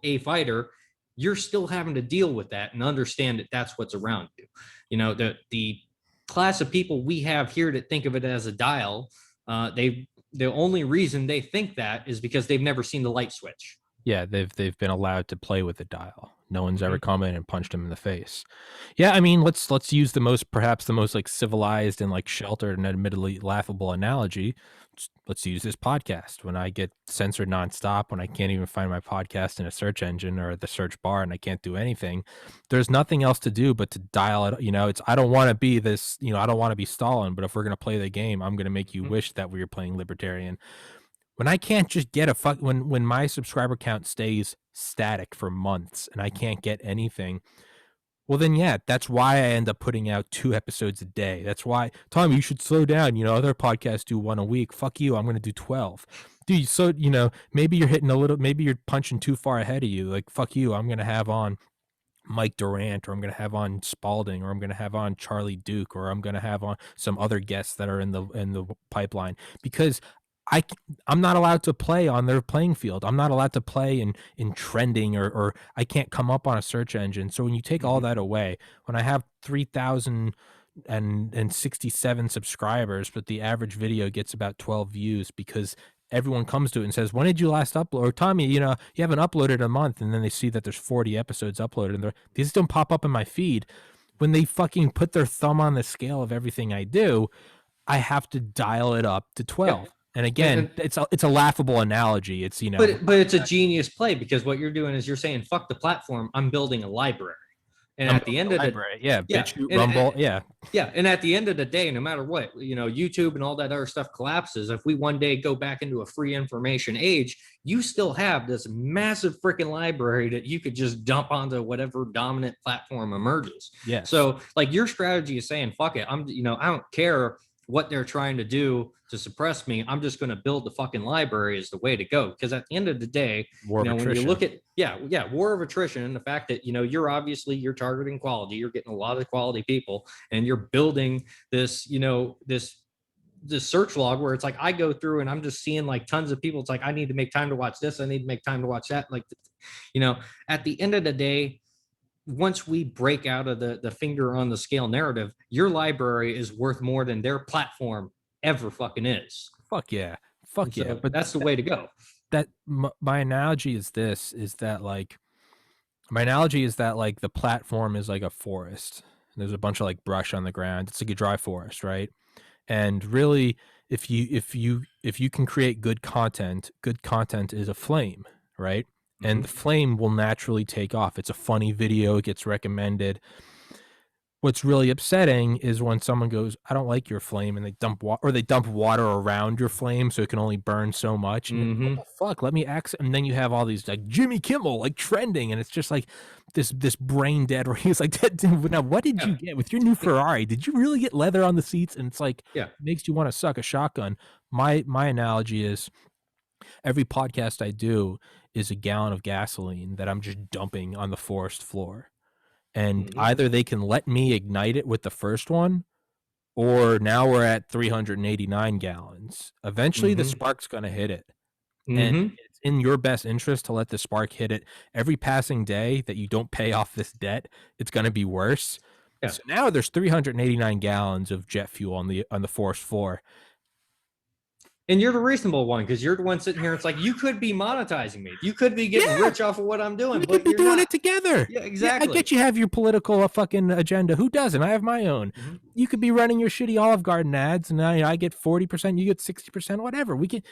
Speaker 2: a fighter, you're still having to deal with that and understand that that's what's around you. The class of people we have here that think of it as a dial, the only reason they think that is because they've never seen the light switch.
Speaker 1: Yeah, they've been allowed to play with the dial. No one's ever come in and punched them in the face. Yeah, I mean, let's use perhaps the most civilized and sheltered and admittedly laughable analogy. Let's use this podcast. When I get censored nonstop, when I can't even find my podcast in a search engine or the search bar and I can't do anything, there's nothing else to do but to dial it. I don't want to be this, I don't want to be Stalin, but if we're going to play the game, I'm going to make you wish that we were playing libertarian. When I can't just get when my subscriber count stays static for months and I can't get anything, well then, yeah, that's why I end up putting out 2 episodes a day. That's why, Tom, you should slow down. Other podcasts do 1 a week. Fuck you. I'm going to do 12. Dude, so, maybe you're maybe you're punching too far ahead of you. Fuck you. I'm going to have on Mike Durant, or I'm going to have on Spalding, or I'm going to have on Charlie Duke, or I'm going to have on some other guests that are in the pipeline, because I'm not allowed to play on their playing field. I'm not allowed to play in trending, or I can't come up on a search engine. So when you take all that away, when I have 3,067 subscribers, but the average video gets about 12 views because everyone comes to it and says, when did you last upload? Or Tommy, you haven't uploaded in a month. And then they see that there's 40 episodes uploaded and these don't pop up in my feed. When they fucking put their thumb on the scale of everything I do, I have to dial it up to 12. Yeah. And again, it's a laughable analogy. It's,
Speaker 2: but it's a genius play, because what you're doing is you're saying, fuck the platform. I'm building a library. And
Speaker 1: I'm
Speaker 2: at the end of the
Speaker 1: library. Yeah,
Speaker 2: yeah,
Speaker 1: BitChute,
Speaker 2: and,
Speaker 1: Rumble. Yeah.
Speaker 2: yeah, and at the end of the day, no matter what, YouTube and all that other stuff collapses. If we one day go back into a free information age, you still have this massive freaking library that you could just dump onto whatever dominant platform emerges.
Speaker 1: Yes.
Speaker 2: So, like your strategy is saying, "Fuck it, I don't care what they're trying to do to suppress me. I'm just going to build the fucking library is the way to go." Because at the end of the day, when you look at war of attrition, and the fact that you're targeting quality, you're getting a lot of quality people, and you're building this this search log where it's like I go through and I'm just seeing like tons of people. It's like I need to make time to watch this. I need to make time to watch that. Like, at the end of the day, once we break out of the finger on the scale narrative, your library is worth more than their platform ever fucking is.
Speaker 1: Fuck yeah.
Speaker 2: But that's the way to go.
Speaker 1: My analogy is that the platform is like a forest. There's a bunch of like brush on the ground. It's like a dry forest, right? And really, if you can create good content is a flame, right? And the flame will naturally take off. It's a funny video, it gets recommended. What's really upsetting is when someone goes, "I don't like your flame," and they dump water around your flame so it can only burn so much. And what the fuck? Let me access. And then you have all these like Jimmy Kimmel like trending, and it's just like this brain dead where he's like, "Now what did you get with your new Ferrari? Did you really get leather on the seats?" And it's like, it makes you want to suck a shotgun. My analogy is every podcast I do is a gallon of gasoline that I'm just dumping on the forest floor. And either they can let me ignite it with the first one, or now we're at 389 gallons. Eventually, the spark's going to hit it. And it's in your best interest to let the spark hit it. Every passing day that you don't pay off this debt, it's going to be worse. Yeah. So now there's 389 gallons of jet fuel on the forest floor.
Speaker 2: And you're the reasonable one because you're the one sitting here. It's like you could be monetizing me. You could be getting rich off of what I'm doing.
Speaker 1: We could be doing it together.
Speaker 2: Yeah, exactly.
Speaker 1: I get you have your political fucking agenda. Who doesn't? I have my own. You could be running your shitty Olive Garden ads, and I get 40%. You get 60%. Whatever. We can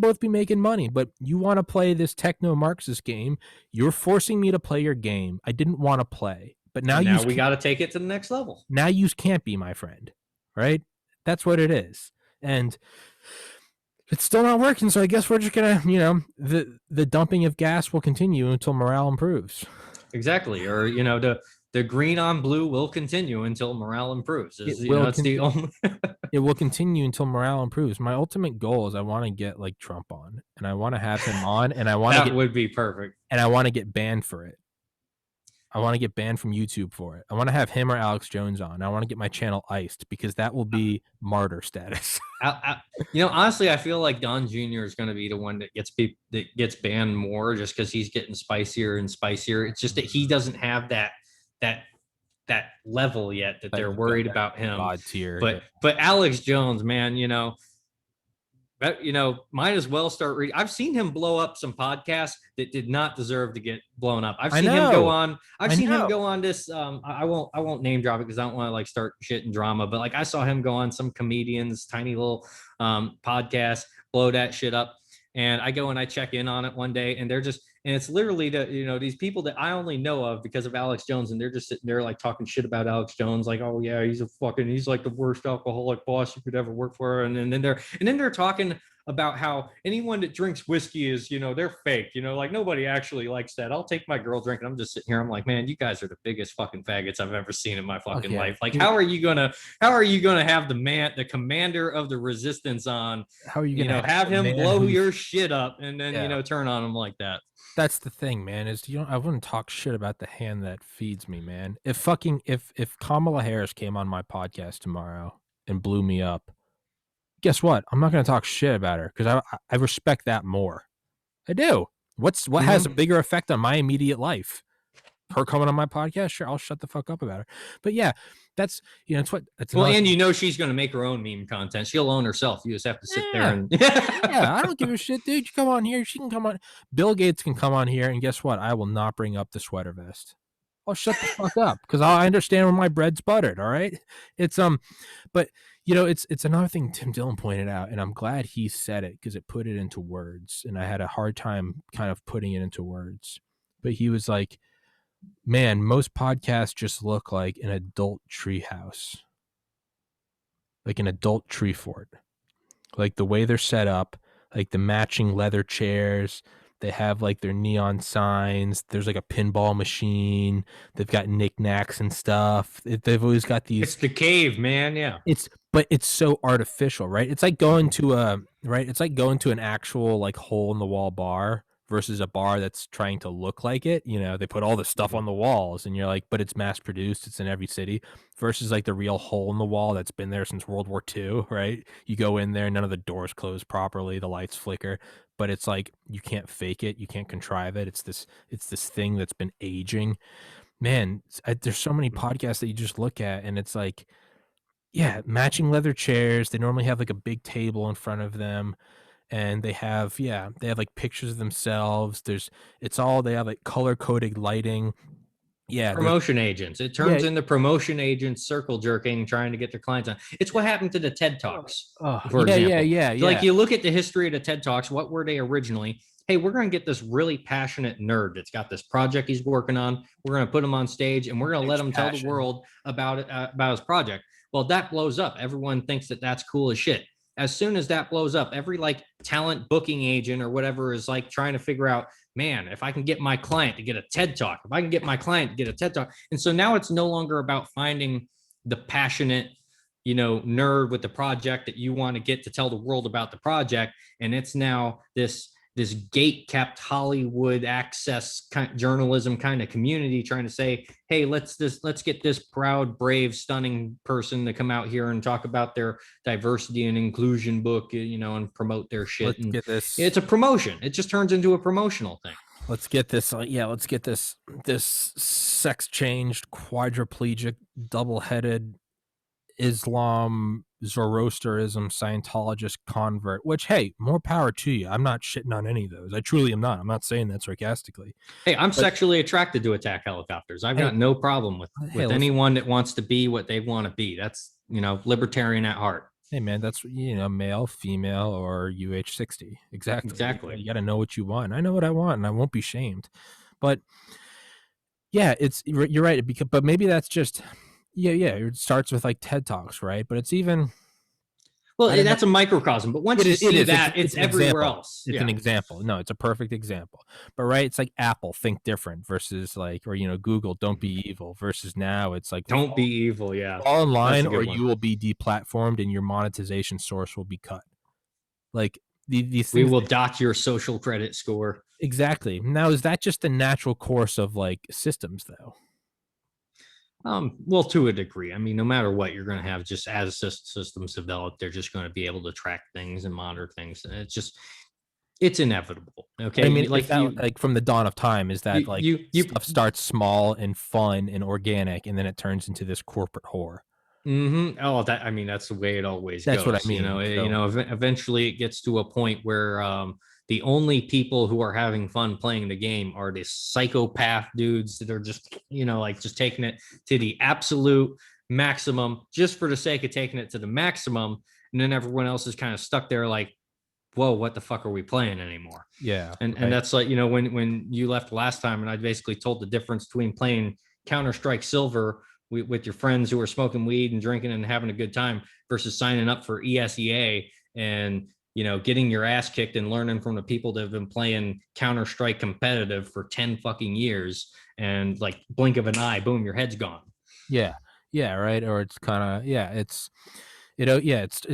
Speaker 1: both be making money. But you want to play this techno-Marxist game. You're forcing me to play your game. I didn't want to play, but now
Speaker 2: we got to take it to the next level.
Speaker 1: Now you can't be my friend, right? That's what it is, and it's still not working, so I guess we're just gonna, the dumping of gas will continue until morale improves.
Speaker 2: Exactly, or the green on blue will continue until morale improves. It
Speaker 1: will continue until morale improves. My ultimate goal is I want to get like Trump on, and I want to have him on, and I want
Speaker 2: that would be perfect,
Speaker 1: and I want to get banned for it. I want to get banned from YouTube for it. I want to have him or Alex Jones on. I want to get my channel iced because that will be martyr status.
Speaker 2: Honestly, I feel like Don Jr. is going to be the one that gets banned more just because he's getting spicier and spicier. It's just that he doesn't have that level yet that they're worried about him.
Speaker 1: God tier.
Speaker 2: But Alex Jones, man, might as well start reading. I've seen him blow up some podcasts that did not deserve to get blown up. I've seen him go on this. I won't name drop it because I don't want to like start shit and drama. But like I saw him go on some comedian's tiny little podcast, blow that shit up. And I go and I check in on it one day, and it's literally these people that I only know of because of Alex Jones, and they're just sitting there like talking shit about Alex Jones, like, oh yeah, he's like the worst alcoholic boss you could ever work for, and then they're talking about how anyone that drinks whiskey is, they're fake, like nobody actually likes that. I'll take my girl drink, and I'm just sitting here, I'm like, man, you guys are the biggest fucking faggots I've ever seen in my fucking life. Like, how are you gonna have the commander of the resistance on?
Speaker 1: How are you gonna
Speaker 2: have him blow your shit up and then turn on him like that?
Speaker 1: That's the thing, man, is I wouldn't talk shit about the hand that feeds me, man. If Kamala Harris came on my podcast tomorrow and blew me up, guess what? I'm not going to talk shit about her because I respect that more. I do. What has a bigger effect on my immediate life? Her coming on my podcast? Sure, I'll shut the fuck up about her. But yeah, that's it's what.
Speaker 2: And she's going to make her own meme content. She'll own herself. You just have to sit there and
Speaker 1: I don't give a shit, dude. You come on here. She can come on. Bill Gates can come on here, and guess what? I will not bring up the sweater vest. I'll shut the fuck up because I understand when my bread's buttered. All right, it's but it's another thing Tim Dillon pointed out, and I'm glad he said it because it put it into words, and I had a hard time kind of putting it into words. But he was like, Man, most podcasts just look like an adult treehouse, like an adult tree fort. Like the way they're set up, like the matching leather chairs. They have like their neon signs. There's like a pinball machine. They've got knickknacks and stuff. They've always got these.
Speaker 2: It's the cave, man. Yeah.
Speaker 1: But it's so artificial, right? It's like going to a right. It's like going to an actual like hole in the wall bar versus a bar that's trying to look like it. You know, they put all the stuff on the walls, and you're like, but it's mass produced. It's in every city. Versus like the real hole in the wall that's been there since World War II, right? You go in there, none of the doors close properly, the lights flicker, but it's like you can't fake it, you can't contrive it. It's this thing that's been aging. Man, there's so many podcasts that you just look at, and it's like, yeah, matching leather chairs. They normally have like a big table in front of them, and they have like pictures of themselves. They have like color coded lighting. Yeah,
Speaker 2: Promotion agents. It
Speaker 1: yeah.
Speaker 2: turns into promotion agents circle jerking, trying to get their clients on. It's what happened to the TED Talks, for example.
Speaker 1: Yeah.
Speaker 2: Like you look at the history of the TED Talks, what were they originally? Hey, we're going to get this really passionate nerd that's got this project he's working on. We're going to put him on stage and we're going to let him tell the world about it, about his project. Well, that blows up. Everyone thinks that that's cool as shit. As soon as that blows up, every like talent booking agent or whatever is like trying to figure out, man, if I can get my client to get a TED Talk, if I can get my client to get a TED Talk. And so now it's no longer about finding the passionate, nerd with the project that you want to get to tell the world about the project. And it's now this gate kept Hollywood access kind of journalism kind of community trying to say, hey, let's get this proud, brave, stunning person to come out here and talk about their diversity and inclusion book, and promote their shit.
Speaker 1: Let's get this.
Speaker 2: It's a promotion. It just turns into a promotional thing.
Speaker 1: Let's get this. Let's get this sex changed, quadriplegic, double-headed Islam, Zoroastrianism, Scientologist convert, which, hey, more power to you. I'm not shitting on any of those. I truly am not. I'm not saying that sarcastically.
Speaker 2: Hey, I'm sexually attracted to attack helicopters. I've got no problem with anyone that wants to be what they want to be. That's, libertarian at heart.
Speaker 1: Hey, man, that's, male, female, or UH60. Exactly. You got to know what you want. I know what I want, and I won't be shamed. But, yeah, you're right. But maybe that's just... Yeah, it starts with like TED Talks, right? But it's even...
Speaker 2: Well, that's a microcosm, but once you see that, it's everywhere else.
Speaker 1: It's an example. No, it's a perfect example. But right, it's like Apple, think different, versus like, or Google, don't be evil, versus now it's like
Speaker 2: don't be evil, yeah.
Speaker 1: Fall in line, or you will be deplatformed and your monetization source will be cut. Like these things,
Speaker 2: we will dock your social credit score.
Speaker 1: Exactly. Now, is that just the natural course of like systems, though?
Speaker 2: Well, to a degree. I mean, no matter what, you're going to have, just as systems develop, they're just going to be able to track things and monitor things. And it's inevitable. Okay.
Speaker 1: I mean, like from the dawn of time, is that stuff starts small and fun and organic, and then it turns into this corporate whore.
Speaker 2: Mm-hmm. Oh, that's the way it always goes.
Speaker 1: That's what I mean.
Speaker 2: Eventually it gets to a point where, the only people who are having fun playing the game are the psychopath dudes that are just, just taking it to the absolute maximum just for the sake of taking it to the maximum. And then everyone else is kind of stuck there like, whoa, what the fuck are we playing anymore?
Speaker 1: Yeah.
Speaker 2: And that's like, when you left last time and I basically told the difference between playing Counter-Strike Silver with your friends who are smoking weed and drinking and having a good time versus signing up for ESEA and, getting your ass kicked and learning from the people that have been playing Counter-Strike competitive for 10 fucking years, and like blink of an eye, boom, your head's gone.
Speaker 1: Yeah. Yeah. Right. Or it's kind of, it's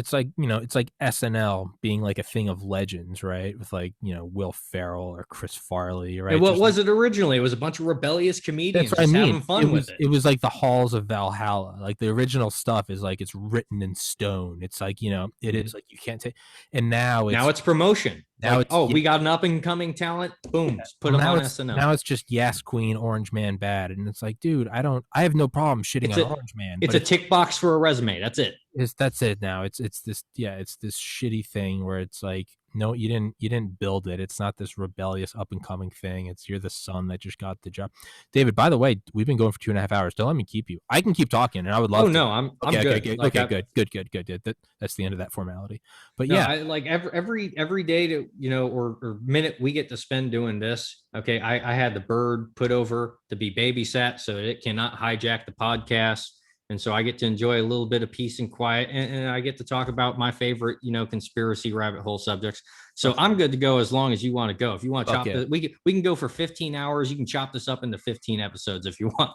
Speaker 1: like, it's like SNL being like a thing of legends, right? With like, Will Ferrell or Chris Farley, right?
Speaker 2: And what was it originally? It was a bunch of rebellious comedians just having fun with it.
Speaker 1: It was like the halls of Valhalla. Like the original stuff is like, it's written in stone. It's like, it is like, you can't take, and now
Speaker 2: it's promotion. Now we got an up and coming talent. Boom. Put them on SNL.
Speaker 1: Now it's just Yes Queen, Orange Man bad. And it's like, dude, I have no problem shitting on Orange Man.
Speaker 2: It's a tick box for a resume. That's it.
Speaker 1: That's it now. It's this shitty thing where it's like, No, you didn't build it. It's not this rebellious up and coming thing. It's you're the son that just got the job. David, by the way, we've been going for 2.5 hours. Don't let me keep you. I can keep talking, and I would love
Speaker 2: Oh
Speaker 1: to.
Speaker 2: no, I'm good. Like
Speaker 1: Good. That's the end of that formality. But
Speaker 2: no,
Speaker 1: yeah,
Speaker 2: I like every day to or minute we get to spend doing this. Okay, I had the bird put over to be babysat so it cannot hijack the podcast, and so I get to enjoy a little bit of peace and quiet, and I get to talk about my favorite conspiracy rabbit hole subjects. So I'm good to go as long as you want to go. If you want to chop this, we can go for 15 hours. You can chop this up into 15 episodes if you want.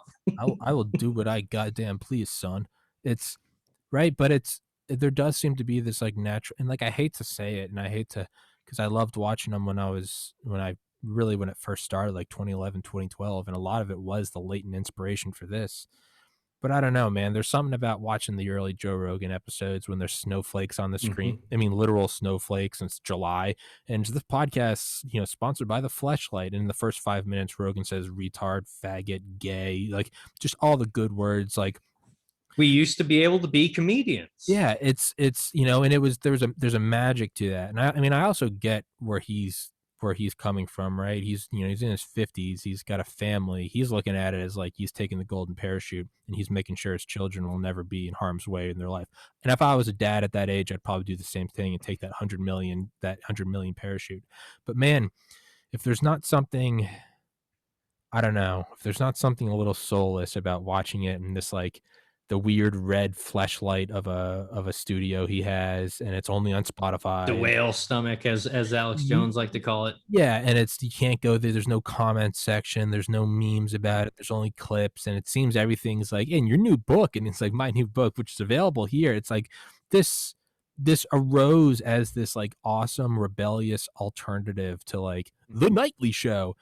Speaker 1: I will do what I goddamn please, son. It's right, but there does seem to be this like natural, and like I hate to say it, and I hate to, because I loved watching them when it first started, like 2011, 2012, and a lot of it was the latent inspiration for this. But I don't know, man. There's something about watching the early Joe Rogan episodes when there's snowflakes on the screen.
Speaker 2: Mm-hmm.
Speaker 1: I mean, literal snowflakes, and it's July. And this podcast, sponsored by the Fleshlight. And in the first 5 minutes, Rogan says retard, faggot, gay, like just all the good words. Like,
Speaker 2: We used to be able to be comedians.
Speaker 1: yeah, it's and there's a magic to that. And I mean, I also get where he's coming from, right? He's he's in his 50s, he's got a family, he's looking at it as like he's taking the golden parachute and he's making sure his children will never be in harm's way in their life. And if I was a dad at that age, I'd probably do the same thing and take that 100 million parachute. But man, if there's not something, I don't know, if there's not something a little soulless about watching it, and this like the weird red fleshlight of a studio he has, and it's only on Spotify.
Speaker 2: The whale stomach, as Alex Jones like to call it.
Speaker 1: Yeah, and you can't go there. There's no comment section. There's no memes about it. There's only clips, and it seems everything's like in your new book, and it's like my new book, which is available here. It's like this arose as this like awesome rebellious alternative to like the nightly show.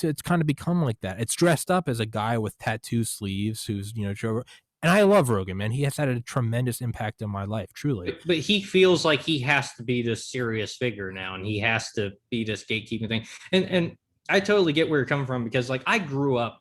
Speaker 1: It's kind of become like that. It's dressed up as a guy with tattoo sleeves who's Joe. And I love Rogan, man. He has had a tremendous impact on my life, truly.
Speaker 2: But he feels like he has to be this serious figure now, and he has to be this gatekeeping thing. And I totally get where you're coming from, because like I grew up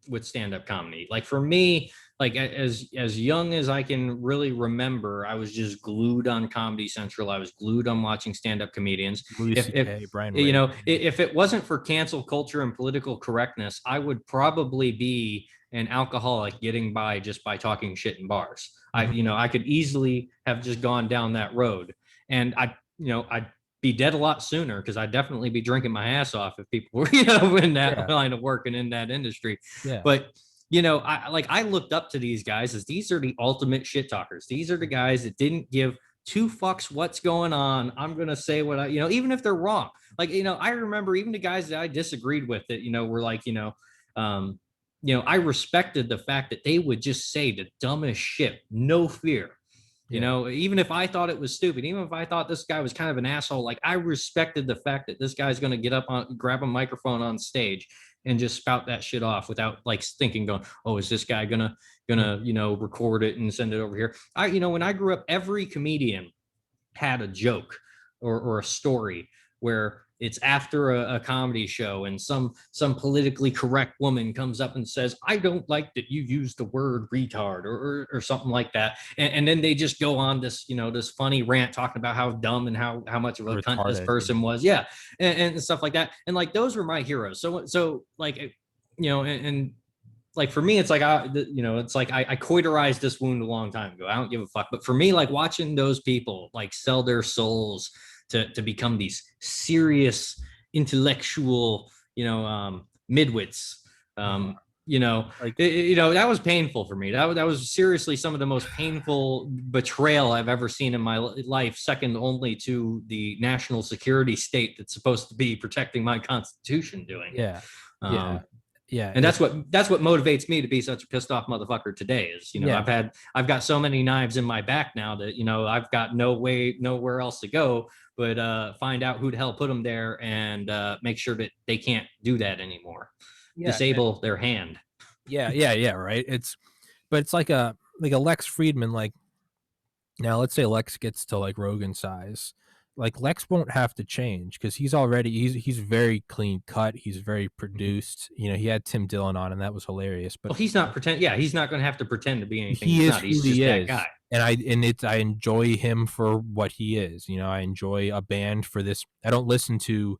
Speaker 2: with stand-up comedy. Like for me, like as young as I can really remember, I was just glued on Comedy Central. I was glued on watching stand-up comedians. If it wasn't for cancel culture and political correctness, I would probably be an alcoholic getting by just by talking shit in bars.
Speaker 1: Mm-hmm.
Speaker 2: I could easily have just gone down that road, and I'd be dead a lot sooner, because I'd definitely be drinking my ass off if people were, in that line of work and in that industry.
Speaker 1: Yeah.
Speaker 2: But I looked up to these guys as these are the ultimate shit talkers. These are the guys that didn't give two fucks what's going on. I'm gonna say what even if they're wrong. Like, I remember even the guys that I disagreed with that, were like, I respected the fact that they would just say the dumbest shit, no fear. Even if I thought it was stupid, even if I thought this guy was kind of an asshole, like I respected the fact that this guy's going to get up on, grab a microphone on stage and just spout that shit off without like thinking, going, oh, is this guy gonna record it and send it over here? When I grew up, every comedian had a joke or a story where it's after a comedy show and some politically correct woman comes up and says, I don't like that you use the word retard or something like that. And then they just go on this, this funny rant talking about how dumb and how much of a cunt this person was. Yeah. And stuff like that. And like, those were my heroes. So like, and like for me, it's like, I cauterized this wound a long time ago. I don't give a fuck. But for me, like watching those people like sell their souls to become these serious intellectual, midwits, that was painful for me. That was seriously some of the most painful betrayal I've ever seen in my life, second only to the national security state that's supposed to be protecting my constitution doing it.
Speaker 1: Yeah.
Speaker 2: And that's what motivates me to be such a pissed off motherfucker today is, I've got so many knives in my back now that, I've got nowhere else to go, but find out who the hell put them there and make sure that they can't do that anymore. Disable their hand.
Speaker 1: Right. It's like a Lex Friedman, like now let's say Lex gets to like Rogan size. like Lex won't have to change because he's very clean cut. He's very produced. You know, he had Tim Dillon on, and that was hilarious. But
Speaker 2: Well, he's not pretend. Yeah, he's not going to have to pretend to be anything
Speaker 1: he
Speaker 2: he's
Speaker 1: is
Speaker 2: not.
Speaker 1: who
Speaker 2: He's
Speaker 1: he
Speaker 2: just that guy.
Speaker 1: is, and I enjoy him for what he is. You know, I enjoy a band for this. I don't listen to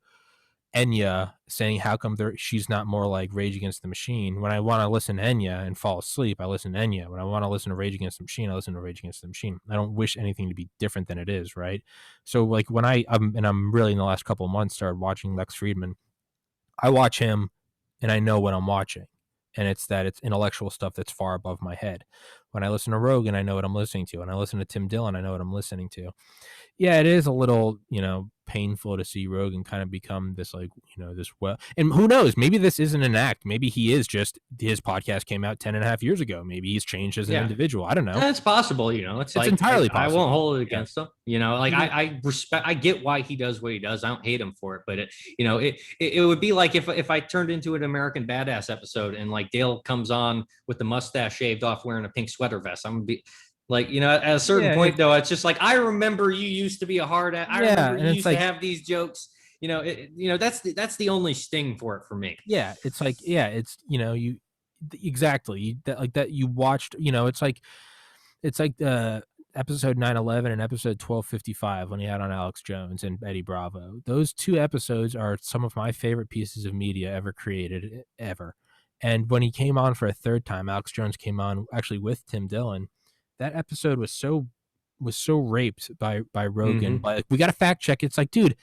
Speaker 1: Enya saying how come she's not more like Rage Against the Machine. When I want to listen to Enya and fall asleep, I listen to Enya. When I want to listen to Rage Against the Machine, I listen to Rage Against the Machine. I don't wish anything to be different than it is, right? So like when I'm really in the last couple of months started watching Lex Friedman, I watch him and I know what I'm watching. And it's intellectual stuff that's far above my head. When I listen to Rogan, I know what I'm listening to. When I listen to Tim Dillon, I know what I'm listening to. Yeah, it is a little, painful to see Rogan kind of become this and who knows, maybe this isn't an act. Maybe he is just, his podcast came out 10.5 years ago. Maybe he's changed as an individual. I don't know.
Speaker 2: That's possible. It's like,
Speaker 1: entirely possible.
Speaker 2: I won't hold it against him. Like I respect, I get why he does what he does. I don't hate him for it, but it would be like if I turned into an American Badass episode and like Dale comes on with the mustache shaved off wearing a pink sweater vest. I'm gonna be like, at a certain point though, it's just like, I remember you used to be a hard ass. I remember you used to have these jokes. That's the only sting for it for me.
Speaker 1: Yeah, it's like, you exactly that you watched. It's like episode 9/11 and episode 1255 when he had on Alex Jones and Eddie Bravo. Those two episodes are some of my favorite pieces of media ever created, ever. And when he came on for a third time, Alex Jones came on actually with Tim Dillon. That episode was so raped by Rogan.
Speaker 2: Mm-hmm.
Speaker 1: Like, we got to fact check. It's like, dude,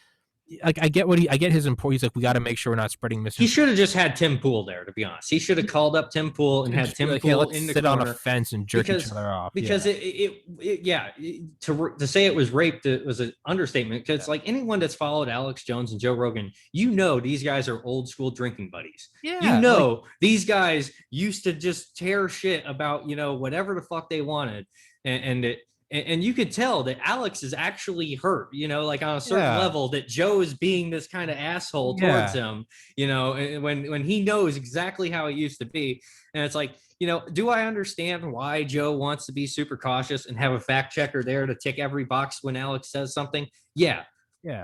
Speaker 1: like I get his important. He's like, we got to make sure we're not spreading misinformation.
Speaker 2: He should have just had Tim Pool there, to be honest. He should have called up Tim Pool and had Tim Pool in the
Speaker 1: sit
Speaker 2: corner
Speaker 1: on a fence and jerk each other off.
Speaker 2: Because to say it was raped, it was an understatement. Because like anyone that's followed Alex Jones and Joe Rogan, these guys are old school drinking buddies.
Speaker 1: Yeah,
Speaker 2: these guys used to just tear shit about whatever the fuck they wanted, and you could tell that Alex is actually hurt, like on a certain level, that Joe is being this kind of asshole towards him, when he knows exactly how it used to be. And it's like, do I understand why Joe wants to be super cautious and have a fact checker there to tick every box when Alex says something? Yeah.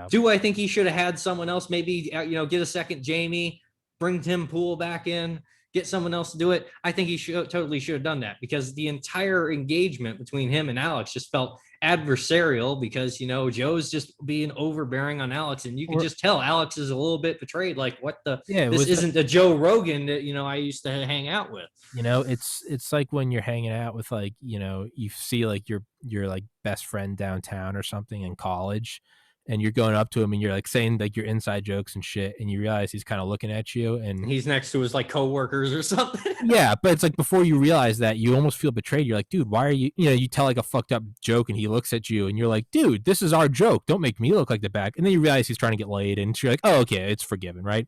Speaker 2: Do I think he should have had someone else maybe, get a second Jamie, bring Tim Pool back in, get someone else to do it? I think he totally should have done that, because the entire engagement between him and Alex just felt adversarial, because Joe's just being overbearing on Alex, and you can just tell Alex is a little bit betrayed. Like, this isn't the Joe Rogan that I used to hang out with.
Speaker 1: It's like when you're hanging out with you see like your like best friend downtown or something in college, and you're going up to him and you're like saying like your inside jokes and shit, and you realize he's kind of looking at you and
Speaker 2: he's next to his like coworkers or something.
Speaker 1: Yeah, but it's like before you realize that, you almost feel betrayed. You're like, dude, why are you, you tell like a fucked up joke and he looks at you and you're like, dude, this is our joke. Don't make me look like the bad. And then you realize he's trying to get laid and you're like, oh, okay, it's forgiven, right?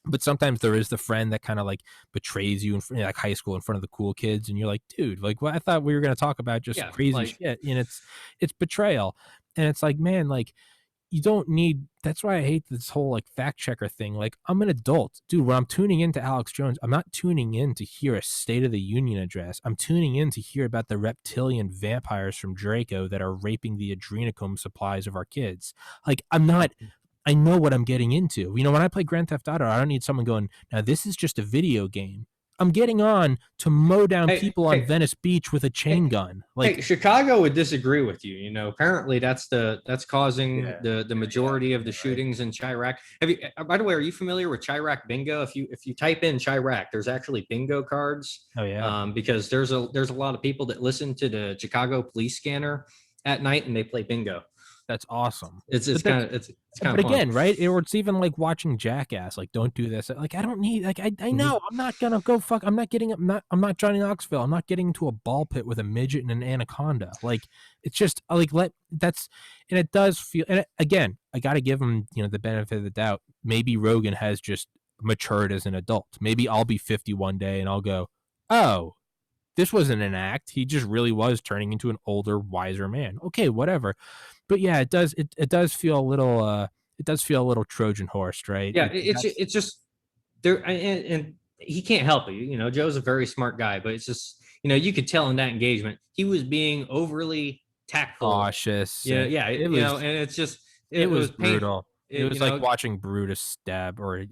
Speaker 1: But sometimes there is the friend that kind of like betrays you in like high school in front of the cool kids, and you're like, dude, like, well, I thought we were going to talk about just crazy shit, and it's betrayal. And it's like, man, like, you don't need, that's why I hate this whole like fact checker thing. Like, I'm an adult, dude. When I'm tuning into Alex Jones, I'm not tuning in to hear a State of the Union address. I'm tuning in to hear about the reptilian vampires from Draco that are raping the adrenochrome supplies of our kids. Like, I know what I'm getting into. When I play Grand Theft Auto, I don't need someone going, now this is just a video game. I'm getting on to mow down people on Venice Beach with a chain gun. Like,
Speaker 2: Chicago would disagree with you. Apparently that's causing the majority of the shootings in Chirac. Have you? By the way, are you familiar with Chirac bingo? If you type in Chirac, there's actually bingo cards.
Speaker 1: Oh yeah.
Speaker 2: Because there's a lot of people that listen to the Chicago police scanner at night and they play bingo.
Speaker 1: That's awesome.
Speaker 2: It's kind of
Speaker 1: but again, right? Or it's even like watching Jackass. Like, don't do this. Like, I don't need. Like, I know I'm not gonna go fuck. I'm not Johnny Knoxville. I'm not getting into a ball pit with a midget and an anaconda. Like, it's just like and it does feel. And again, I got to give him the benefit of the doubt. Maybe Rogan has just matured as an adult. Maybe I'll be 50 one day and I'll go, oh, this wasn't an act. He just really was turning into an older, wiser man. Okay, whatever. But yeah, it does feel a little Trojan horse, right?
Speaker 2: Yeah, it's just there, and he can't help it. Joe's a very smart guy, but it's just you could tell in that engagement he was being overly tactful,
Speaker 1: cautious.
Speaker 2: Yeah, and it's just
Speaker 1: It was
Speaker 2: was painful.
Speaker 1: brutal. It was
Speaker 2: You
Speaker 1: like
Speaker 2: know,
Speaker 1: watching Brutus stab or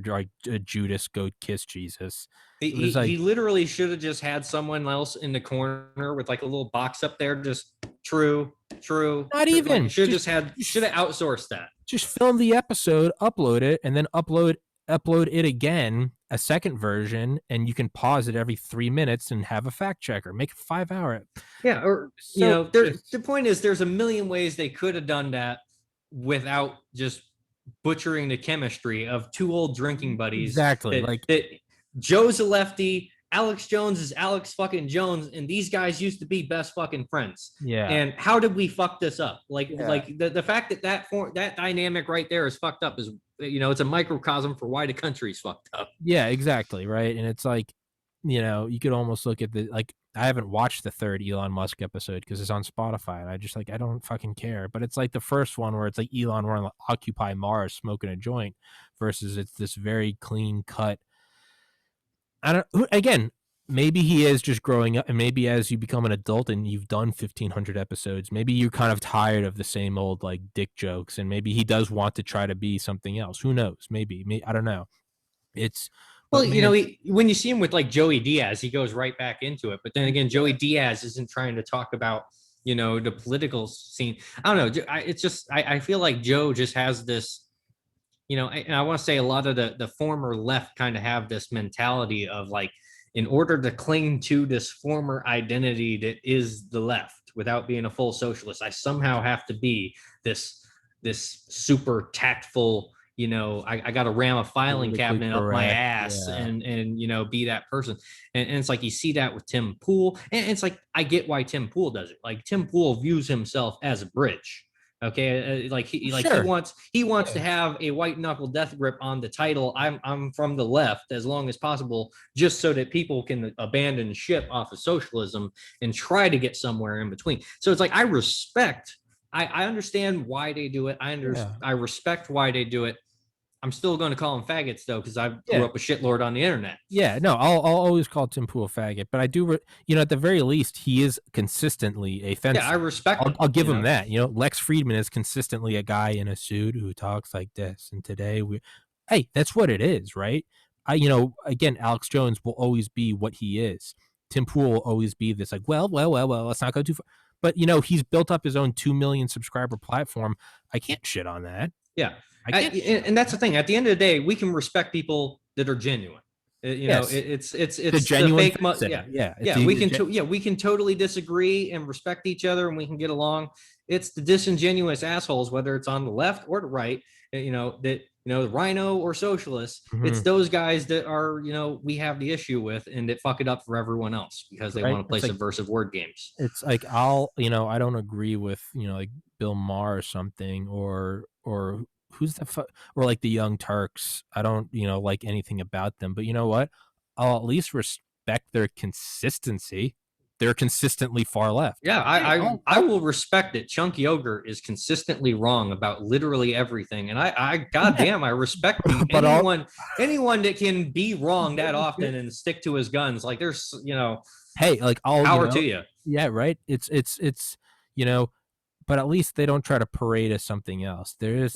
Speaker 1: like Judas go kiss Jesus. It was
Speaker 2: he
Speaker 1: like
Speaker 2: literally should have just had someone else in the corner with like a little box up there, just true,
Speaker 1: not
Speaker 2: like
Speaker 1: even
Speaker 2: should have outsourced that.
Speaker 1: just film the episode, upload it, and then upload it again, a second version, and you can pause it every 3 minutes and have a fact checker. Make it 5 hour.
Speaker 2: Yeah, or you
Speaker 1: So
Speaker 2: know, the point is there's a million ways they could have done that without just butchering the chemistry of two old drinking buddies
Speaker 1: exactly like
Speaker 2: that Joe's a lefty, Alex Jones is Alex fucking Jones, and these guys used to be best fucking friends.
Speaker 1: yeah.
Speaker 2: And how did we fuck this up?
Speaker 1: Yeah.
Speaker 2: Like the fact that that dynamic right there is fucked up is, you know, it's a microcosm for why the country's fucked up.
Speaker 1: Yeah, exactly, right? And it's like, you could almost look at the like I haven't watched the third Elon Musk episode because it's on Spotify, and I just like I don't fucking care. But it's like the first one where it's like Elon we're on Occupy Mars smoking a joint versus it's this very clean cut. I don't again. Maybe he is just growing up, and maybe as you become an adult and you've done 1,500 episodes, maybe you're kind of tired of the same old like dick jokes, and maybe he does want to try to be something else. Who knows? Maybe I don't know. It's
Speaker 2: Well,
Speaker 1: but
Speaker 2: you know,
Speaker 1: man,
Speaker 2: when you see him with like Joey Diaz, he goes right back into it. But then again, Joey Diaz isn't trying to talk about, you know, the political scene. I don't know. It's just I feel like Joe just has this, you know, and I want to say a lot of the former left kind of have this mentality of like, in order to cling to this former identity that is the left without being a full socialist, I somehow have to be this super tactful, you know, I got to ram a filing cabinet up my ass
Speaker 1: yeah.
Speaker 2: and you know, be that person. And it's like you see that with Tim Pool, and it's like I get why Tim Pool does it. Like Tim Pool views himself as a bridge. Okay, like
Speaker 1: Sure.
Speaker 2: he wants to have a white knuckle death grip on the title. I'm from the left as long as possible, just so that people can abandon ship off of socialism and try to get somewhere in between. So it's like I respect. I understand why they do it. I respect why they do it. I'm still going to call them faggots though, because I grew up a shitlord on the internet.
Speaker 1: Yeah, no, I'll always call Tim Pool a faggot, but I do, at the very least, he is consistently a fence.
Speaker 2: Yeah, I respect.
Speaker 1: I'll give him that. Lex Friedman is consistently a guy in a suit who talks like this, and today hey, that's what it is, right? Again, Alex Jones will always be what he is. Tim Pool will always be this like, well, let's not go too far. But he's built up his own 2 million subscriber platform. I can't shit on that.
Speaker 2: Yeah. And that's the thing. At the end of the day, we can respect people that are genuine. It's the
Speaker 1: genuine
Speaker 2: fake. We can totally disagree and respect each other, and we can get along. It's the disingenuous assholes, whether it's on the left or the right, the rhino or socialists. Mm-hmm. It's those guys that are, we have the issue with, and that fuck it up for everyone else because they want to play subversive word games.
Speaker 1: It's like I don't agree with like Bill Maher or something or who's the or like the Young Turks. I don't like anything about them, but you know what? I'll at least respect their consistency. They're consistently far left.
Speaker 2: Yeah, I will respect it. Chunk Yogurt is consistently wrong about literally everything, and I goddamn I respect anyone that can be wrong that often and stick to his guns. Like there's
Speaker 1: hey, like
Speaker 2: power to you.
Speaker 1: Yeah, right. It's but at least they don't try to parade as something else. There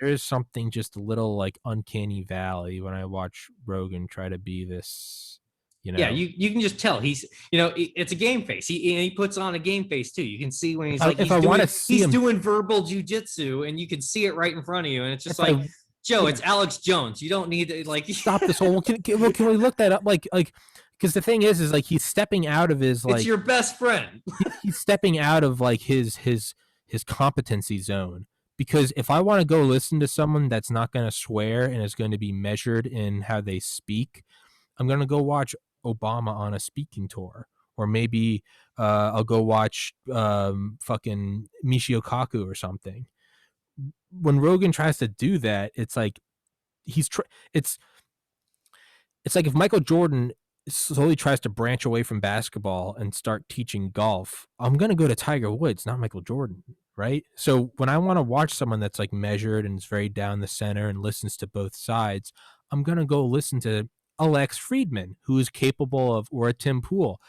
Speaker 1: is something just a little like uncanny valley when I watch Rogan try to be this.
Speaker 2: Yeah, you can just tell he's it's a game face. He puts on a game face too. You can see when he's doing verbal jujitsu, and you can see it right in front of you. And it's just Joe, it's Alex Jones. You don't need to
Speaker 1: stop this whole. Can we look that up? Like because the thing is like he's stepping out of his
Speaker 2: it's your best friend.
Speaker 1: He's stepping out of like his competency zone. Because if I want to go listen to someone that's not going to swear and is going to be measured in how they speak, I'm going to go watch Obama on a speaking tour, or maybe I'll go watch fucking Michio Kaku or something. When Rogan tries to do that, it's like it's like if Michael Jordan slowly tries to branch away from basketball and start teaching golf, I'm going to go to Tiger Woods, not Michael Jordan, right? So when I want to watch someone that's like measured and is very down the center and listens to both sides, I'm going to go listen to Lex Friedman, who is capable of, or a Tim Pool.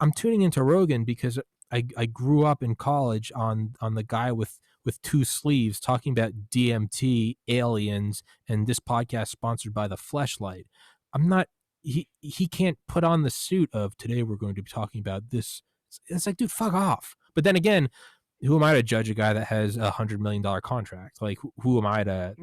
Speaker 1: I'm tuning into Rogan because I grew up in college on the guy with with 2 sleeves talking about DMT, aliens, and this podcast sponsored by the Fleshlight. I'm not. He can't put on the suit of today we're going to be talking about this. It's like, dude, fuck off. But then again, who am I to judge a guy that has $100 million contract? Like, who am I to,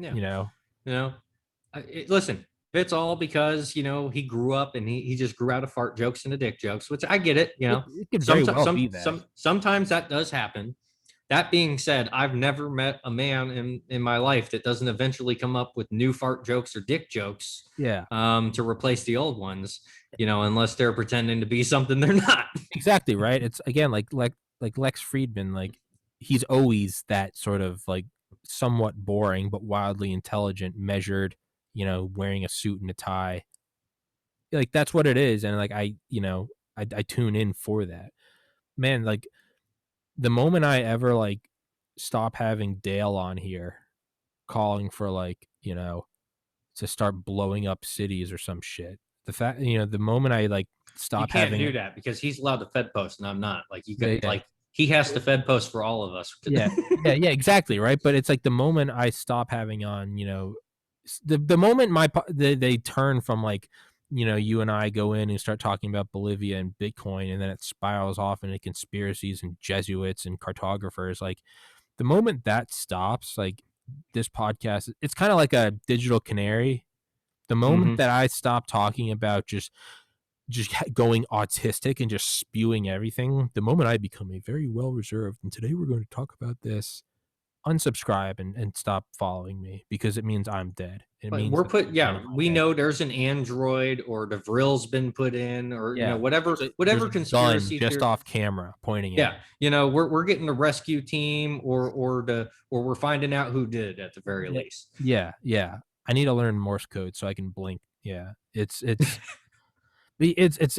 Speaker 2: Listen, it's all because he grew up and he just grew out of fart jokes and the dick jokes, which I get it.
Speaker 1: It could very well be that.
Speaker 2: Sometimes that does happen. That being said, I've never met a man in my life that doesn't eventually come up with new fart jokes or dick jokes.
Speaker 1: Yeah.
Speaker 2: To replace the old ones, unless they're pretending to be something they're not.
Speaker 1: Exactly, right? It's again like Lex Friedman, like he's always that sort of like somewhat boring but wildly intelligent, measured, wearing a suit and a tie. Like that's what it is, and like I tune in for that. Man, like the moment I ever like stop having Dale on here calling for like, to start blowing up cities or some shit. The fact, the moment I like stop
Speaker 2: you can't
Speaker 1: having
Speaker 2: do that because he's allowed to Fed post and I'm not. Like you could like he has to Fed post for all of us.
Speaker 1: yeah, exactly, right. But it's like the moment I stop having on, the moment they turn from like, you and I go in and start talking about Bolivia and Bitcoin, and then it spirals off into conspiracies and Jesuits and cartographers. Like the moment that stops, like this podcast, it's kind of like a digital canary. The moment that I stop talking about just going autistic and just spewing everything, the moment I become a very well reserved, and today we're going to talk about this, unsubscribe and stop following me, because it means I'm dead. It means
Speaker 2: we know there's an android or the vrill's been put in, or whatever conspiracy
Speaker 1: just theory, off camera pointing
Speaker 2: at we're getting the rescue team or we're finding out who did it at the very least.
Speaker 1: I need to learn Morse code so I can blink. It's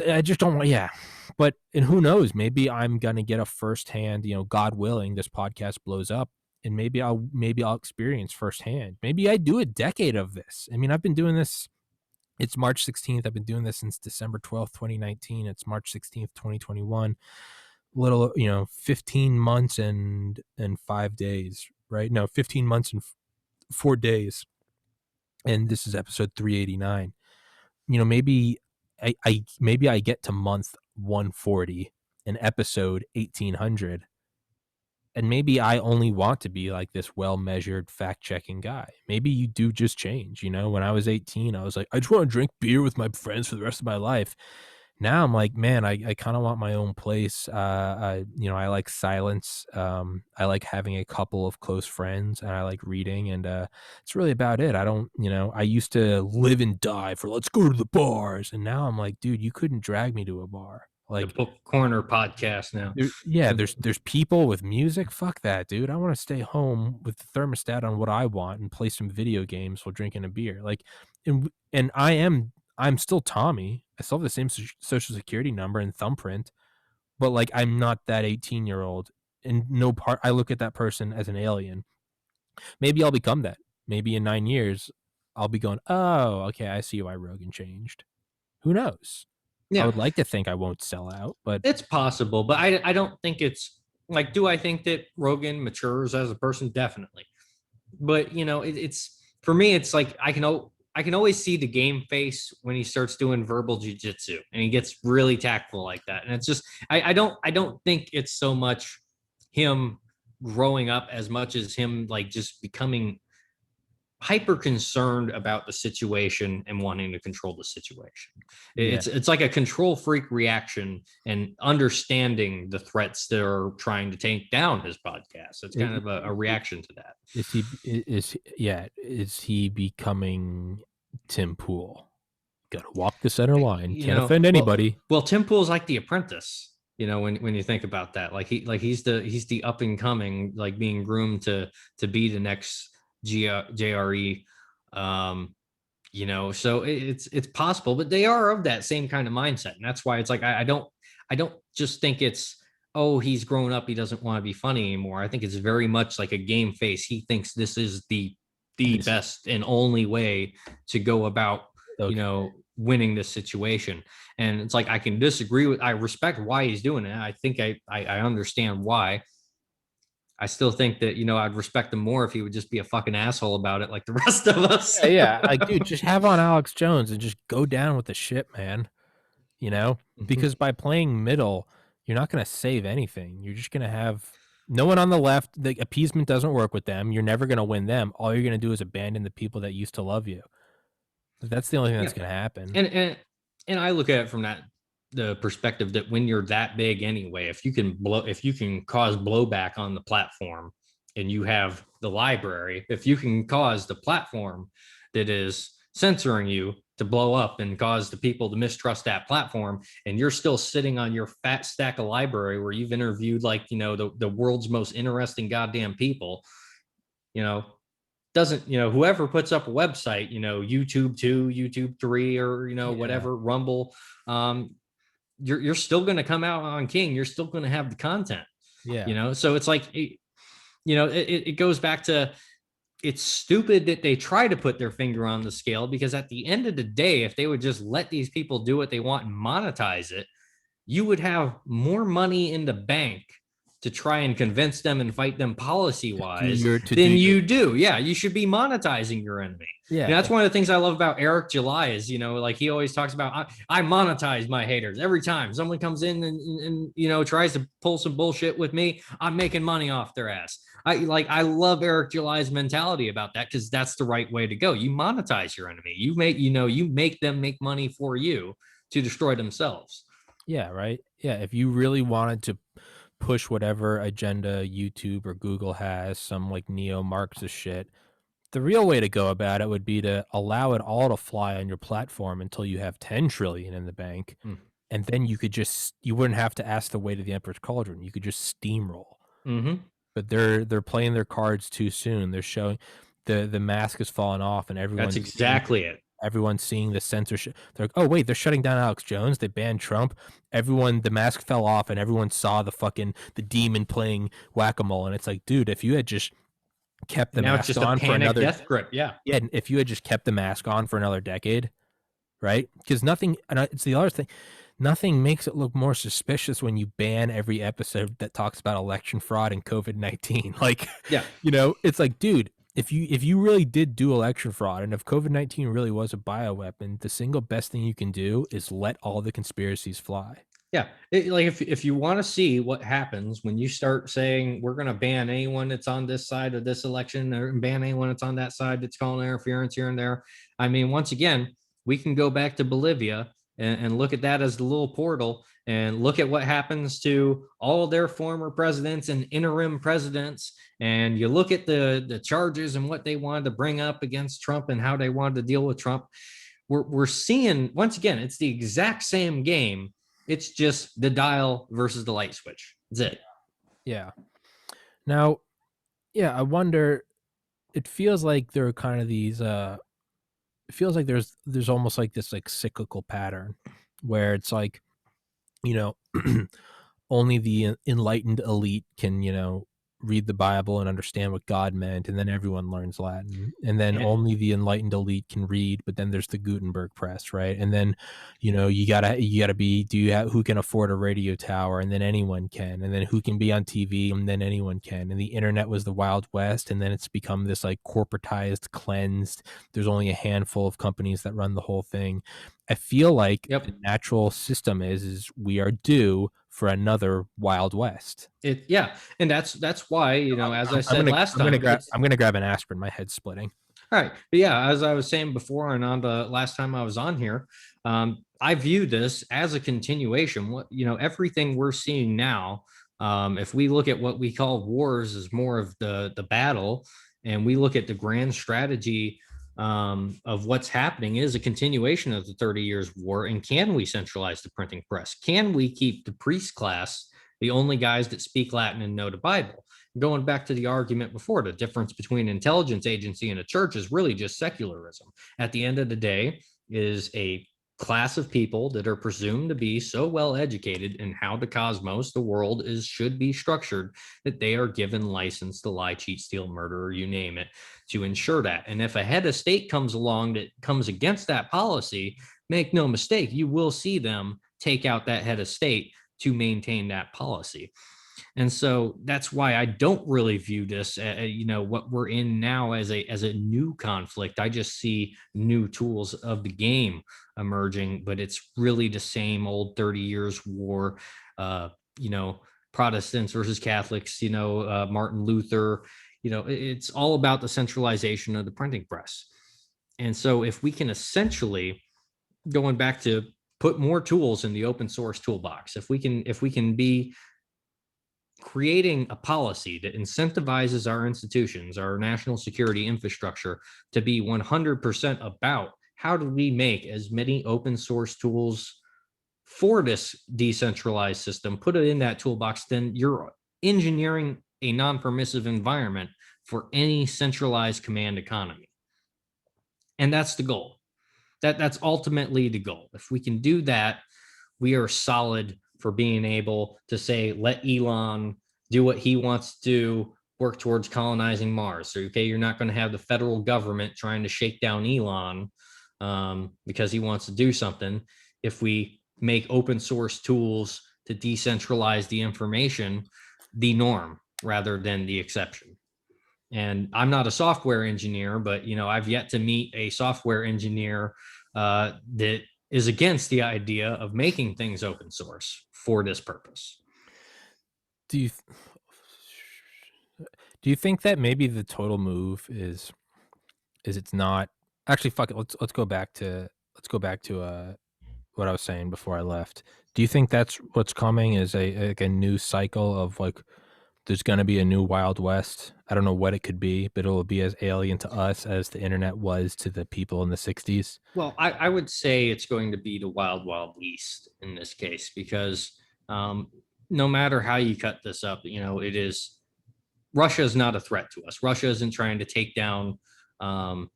Speaker 1: I just don't want. But and who knows, maybe I'm gonna get a firsthand, God willing, this podcast blows up, and maybe I'll experience firsthand. Maybe I do a decade of this. I mean, I've been doing this. It's March 16th. I've been doing this since December 12th, 2019. It's March 16th, 2021. Little, 15 months and 5 days, right? No, 15 months and 4 days. And this is episode 389. Maybe I get to month 140 in episode 1800, and maybe I only want to be like this well-measured fact-checking guy. Maybe you do just change. When I was 18, I was like, I just want to drink beer with my friends for the rest of my life. Now I'm like, man, I kind of want my own place. I like silence. I like having a couple of close friends, and I like reading, and it's really about it. I don't, I used to live and die for let's go to the bars, and now I'm like, dude, you couldn't drag me to a bar. Like
Speaker 2: the Book Corner podcast now.
Speaker 1: There's people with music. Fuck that, dude. I want to stay home with the thermostat on what I want and play some video games while drinking a beer. Like, and I'm still Tommy. I still have the same social security number and thumbprint, but like I'm not that 18-year-old. And I look at that person as an alien. Maybe I'll become that. Maybe in 9 years, I'll be going, oh, okay, I see why Rogan changed. Who knows? I would like to think I won't sell out, but
Speaker 2: it's possible. But I don't think it's like, do I think that Rogan matures as a person? Definitely. But it's for me, it's like I can always see the game face when he starts doing verbal jujitsu and he gets really tactful like that. And it's just, I don't think it's so much him growing up as much as him like just becoming hyper concerned about the situation and wanting to control the situation. It's like a control freak reaction and understanding the threats that are trying to take down his podcast. It's kind of a reaction to that.
Speaker 1: Is he becoming Tim Pool? Gotta walk the center line. Can't offend anybody.
Speaker 2: Well, Tim Pool's like The Apprentice. When you think about that, he's the up and coming, like being groomed to be the next JRE. So it's possible, but they are of that same kind of mindset, and that's why it's like I don't just think it's, oh, he's grown up, he doesn't want to be funny anymore. I think it's very much like a game face. He thinks this is the best and only way to go about winning this situation. And it's like I can disagree with, I respect why he's doing it. I think I understand why, I still think that, I'd respect him more if he would just be a fucking asshole about it like the rest of us.
Speaker 1: Yeah. Like, dude, just have on Alex Jones and just go down with the ship, man. Because by playing middle, you're not going to save anything. You're just going to have no one on the left. The appeasement doesn't work with them. You're never going to win them. All you're going to do is abandon the people that used to love you. That's the only thing that's going to happen.
Speaker 2: And I look at it from the perspective that when you're that big anyway, if you can cause blowback on the platform, and you have the library, if you can cause the platform that is censoring you to blow up and cause the people to mistrust that platform, and you're still sitting on your fat stack of library where you've interviewed the world's most interesting goddamn people, doesn't, whoever puts up a website, YouTube 2, YouTube 3, or whatever, Rumble, you're still going to come out on king. You're still going to have the content. So it's like, it goes back to, it's stupid that they try to put their finger on the scale, because at the end of the day, if they would just let these people do what they want and monetize it, you would have more money in the bank to try and convince them and fight them policy wise than you do. Yeah, you should be monetizing your enemy. Yeah, that's one of the things I love about Eric July is, like he always talks about, I monetize my haters. Every time someone comes in and tries to pull some bullshit with me, I'm making money off their ass. I love Eric July's mentality about that, because that's the right way to go. You monetize your enemy. You make them make money for you to destroy themselves.
Speaker 1: Yeah, right. Yeah, if you really wanted to push whatever agenda YouTube or Google has, some like neo-Marxist shit, the real way to go about it would be to allow it all to fly on your platform until you have 10 trillion in the bank. And then you wouldn't have to ask the way to the Emperor's Cauldron. You could just steamroll. But they're playing their cards too soon. They're showing the mask has fallen off, and everyone's
Speaker 2: that's exactly it.
Speaker 1: Everyone's seeing the censorship. They're like, oh wait, they're shutting down Alex Jones. They banned Trump. The mask fell off, and everyone saw the demon playing whack-a-mole. And it's like, dude, if you had just kept the mask on for another
Speaker 2: death grip, yeah,
Speaker 1: if you had just kept the mask on for another decade, right? Because nothing, and it's the other thing, nothing makes it look more suspicious when you ban every episode that talks about election fraud and COVID-19. Like,
Speaker 2: yeah,
Speaker 1: it's like, dude, if you really did do election fraud, and if COVID-19 really was a bioweapon, the single best thing you can do is let all the conspiracies fly.
Speaker 2: Yeah, if you want to see what happens when you start saying we're going to ban anyone that's on this side of this election, or ban anyone that's on that side that's calling interference here and there. I mean, once again, we can go back to Bolivia and look at that as the little portal, and look at what happens to all their former presidents and interim presidents. And you look at the charges and what they wanted to bring up against Trump and how they wanted to deal with Trump. We're seeing, once again, it's the exact same game. It's just the dial versus the light switch. That's it.
Speaker 1: Yeah. Now, I wonder, it feels like there are kind of these, it feels like there's almost like this like cyclical pattern where it's like, only the enlightened elite can, read the Bible and understand what God meant, and then everyone learns Latin, and then only the enlightened elite can read, but then there's the Gutenberg press, right? And then you gotta be, who can afford a radio tower, and then anyone can, and then who can be on TV, and then anyone can. And the internet was the Wild West, and then it's become this like corporatized, cleansed, there's only a handful of companies that run the whole thing. I feel like the natural system is we are due for another Wild West.
Speaker 2: And that's why, as I said last time,
Speaker 1: I'm gonna grab an aspirin. My head's splitting.
Speaker 2: All right, but yeah, as I was saying before, and on the last time I was on here, I view this as a continuation. What everything we're seeing now, if we look at what we call wars as more of the battle, and we look at the grand strategy of what's happening, is a continuation of the 30 Years' War. And can we centralize the printing press? Can we keep the priest class the only guys that speak Latin and know the Bible? Going back to the argument before, the difference between an intelligence agency and a church is really just secularism. At the end of the day, is a class of people that are presumed to be so well educated in how the cosmos, the world, should be structured, that they are given license to lie, cheat, steal, murder, or you name it, to ensure that. And if a head of state comes along that comes against that policy, make no mistake, you will see them take out that head of state to maintain that policy. And so that's why I don't really view this, what we're in now as a new conflict. I just see new tools of the game emerging, but it's really the same old 30 years war, uh, you know, Protestants versus Catholics, Martin Luther, it's all about the centralization of the printing press. And so if we can essentially, going back to, put more tools in the open source toolbox, if we can be creating a policy that incentivizes our institutions, our national security infrastructure, to be 100% about how do we make as many open source tools for this decentralized system, put it in that toolbox, then you're engineering a non-permissive environment for any centralized command economy. And that's the goal. That's ultimately the goal. If we can do that, we are solid for being able to say, let Elon do what he wants to do, work towards colonizing Mars. So, okay, you're not going to have the federal government trying to shake down Elon because he wants to do something. If we make open source tools to decentralize the information the norm rather than the exception. And I'm not a software engineer, but I've yet to meet a software engineer that is against the idea of making things open source for this purpose.
Speaker 1: Do you think that maybe the total move is it's not actually, fuck it, let's go back to what I was saying before I left. Do you think that's what's coming, is a new cycle of like there's going to be a new Wild West? I don't know what it could be, but it'll be as alien to us as the internet was to the people in the 60s.
Speaker 2: Well, I would say it's going to be the wild, wild east in this case, because no matter how you cut this up, it is, Russia is not a threat to us. Russia isn't trying to take down, the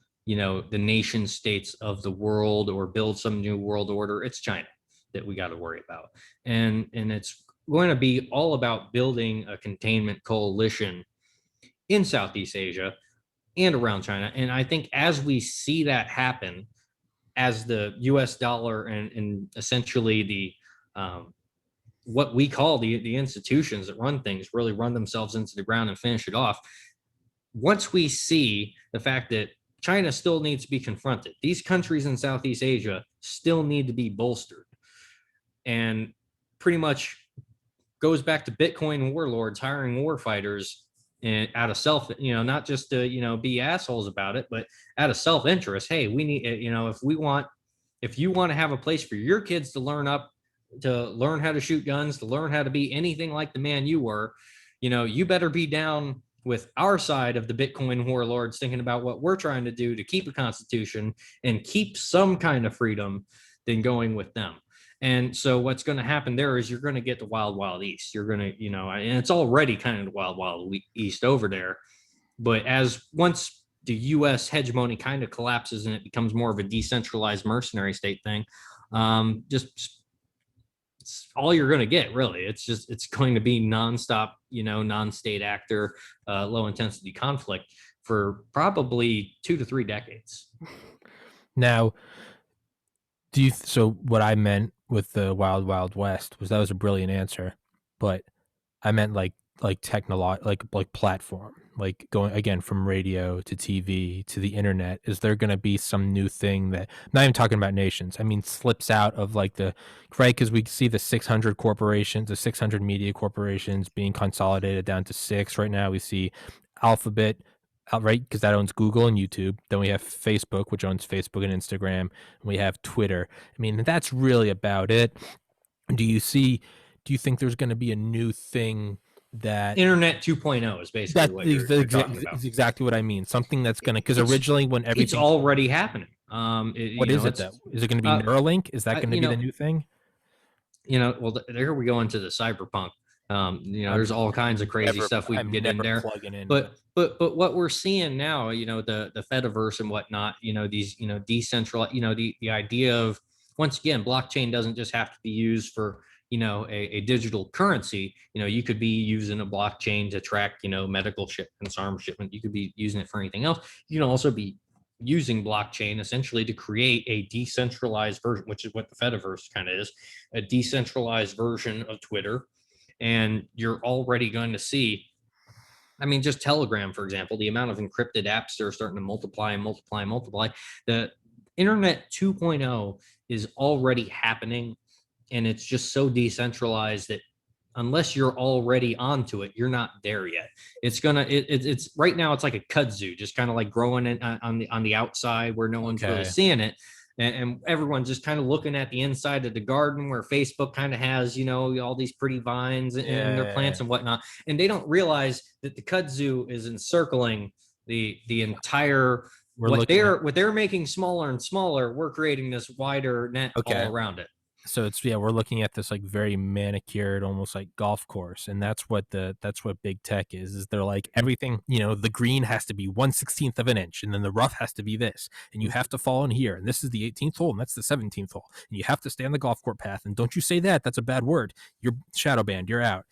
Speaker 2: nation states of the world or build some new world order. It's China that we got to worry about. And it's going to be all about building a containment coalition in Southeast Asia and around China. And I think as we see that happen, as the US dollar and essentially the what we call the institutions that run things really run themselves into the ground and finish it off. Once we see the fact that China still needs to be confronted, these countries in Southeast Asia still need to be bolstered, and pretty much goes back to Bitcoin warlords hiring war fighters and out of self, not just to, be assholes about it, but out of self-interest. Hey, we need, if you want to have a place for your kids to learn how to shoot guns, to learn how to be anything like the man you were, you better be down with our side of the Bitcoin warlords thinking about what we're trying to do to keep a constitution and keep some kind of freedom than going with them. And so what's going to happen there is you're going to get the wild, wild east. You're going to, and it's already kind of the wild, wild east over there. But once the U.S. hegemony kind of collapses and it becomes more of a decentralized mercenary state thing, just it's all you're going to get, really. It's going to be nonstop, non-state actor, low intensity conflict for probably 2 to 3 decades.
Speaker 1: Now, so what I meant with the Wild Wild West was that was a brilliant answer, but I meant like like platform, like going again from radio to TV to the internet. Is there going to be some new thing that, I'm not even talking about nations, I mean slips out of like right? Because we see the 600 corporations, the 600 media corporations being consolidated down to 6 right now. We see Alphabet, right, because that owns Google and YouTube. Then we have Facebook, which owns Facebook and Instagram. And we have Twitter. I mean, that's really about it. Do you think there's going to be a new thing that
Speaker 2: Internet 2.0 is basically what you're talking about?
Speaker 1: Is exactly what I mean. Something that's going to, because originally when everything,
Speaker 2: it's already happening.
Speaker 1: What is it though? Is it going to be Neuralink? Is that going to be the new thing?
Speaker 2: Well, there we go into the cyberpunk. There's all kinds of crazy stuff we can get in there. But what we're seeing now, the Fediverse and whatnot, these, decentralized, the idea of, once again, blockchain doesn't just have to be used for, a digital currency. You could be using a blockchain to track, medical shipments, arms shipment. You could be using it for anything else. You can also be using blockchain essentially to create a decentralized version, which is what the Fediverse kind of is, a decentralized version of Twitter. and you're already going to see, I mean, just Telegram, for example, the amount of encrypted apps that are starting to multiply and multiply and multiply. The Internet 2.0 is already happening, and it's just so decentralized that unless you're already onto it, you're not there yet. It's right now, it's like a kudzu, just kind of like growing in, on the outside where no one's really seeing it. And everyone's just kind of looking at the inside of the garden where Facebook kind of has, all these pretty vines and their plants and whatnot. And they don't realize that the kudzu is encircling the entire, what they're making smaller and smaller. We're creating this wider net all around it.
Speaker 1: So we're looking at this like very manicured, almost like golf course, and that's what big tech is they're like, everything, the green has to be 1/16 of an inch, and then the rough has to be this, and you have to fall in here, and this is the 18th hole, and that's the 17th hole, and you have to stay on the golf court path, and don't you say that's a bad word, you're shadow banned, you're out.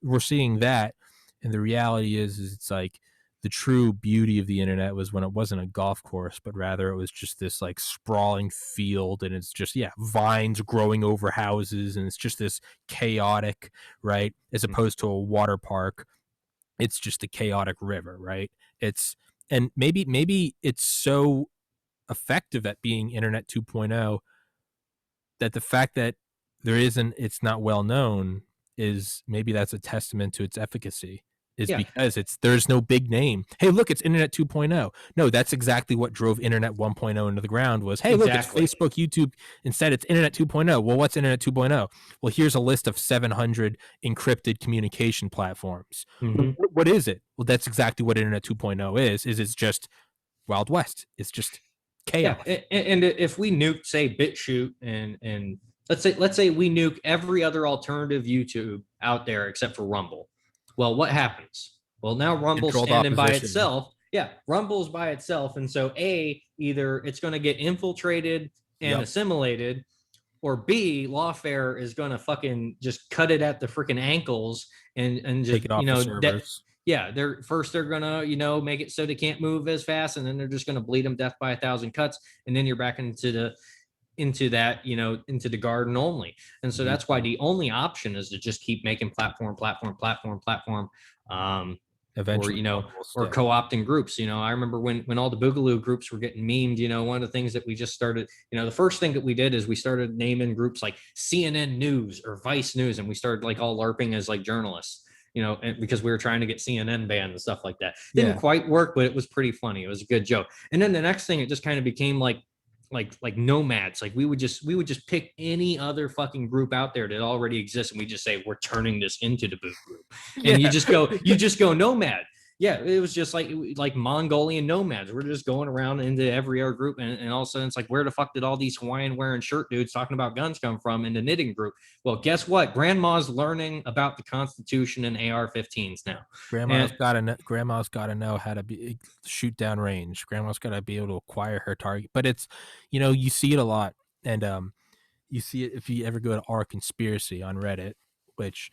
Speaker 1: We're seeing that, and the reality is it's like, the true beauty of the internet was when it wasn't a golf course, but rather it was just this like sprawling field, and it's just, vines growing over houses, and it's just this chaotic, right? As opposed to a water park, it's just a chaotic river, right? And maybe it's so effective at being Internet 2.0 that the fact that it's not well known is, maybe that's a testament to its efficacy. Because there's no big name. Hey, look, it's Internet 2.0. No, that's exactly what drove Internet 1.0 into the ground was, hey, look, it's Facebook, YouTube. Instead, it's Internet 2.0. Well, what's Internet 2.0? Well, here's a list of 700 encrypted communication platforms. What is it? Well, that's exactly what Internet 2.0 is it's just Wild West. It's just chaos.
Speaker 2: Yeah, and if we nuke, say, BitChute, and let's say we nuke every other alternative YouTube out there except for Rumble. Well, what happens? Well, now Rumble's standing by itself. Yeah, Rumble's by itself. And so either it's going to get infiltrated and assimilated, or B, Lawfare is going to fucking just cut it at the freaking ankles and just,
Speaker 1: take it off the servers.
Speaker 2: They're going to, make it so they can't move as fast. And then they're just going to bleed them death by 1,000 cuts. And then you're back into the garden only. And so that's why the only option is to just keep making platform, eventually, or co-opting groups. I remember when all the Boogaloo groups were getting memed, one of the things that we just started, the first thing that we did is we started naming groups like CNN News or Vice News, and we started like all LARPing as like journalists, because we were trying to get CNN banned and stuff like that. Didn't quite work, but it was pretty funny. It was a good joke. And then the next thing, it just kind of became like nomads. Like we would just pick any other fucking group out there that already exists, and we just say, we're turning this into the boot group. And you just go nomad. Yeah, it was just like Mongolian nomads. We're just going around into every other group, and all of a sudden it's like, where the fuck did all these Hawaiian wearing shirt dudes talking about guns come from in the knitting group? Well, guess what? Grandma's learning about the Constitution and AR-15s now.
Speaker 1: Grandma's got to know how to shoot down range. Grandma's got to be able to acquire her target. But it's, you see it a lot, and you see it if you ever go to Our Conspiracy on Reddit, which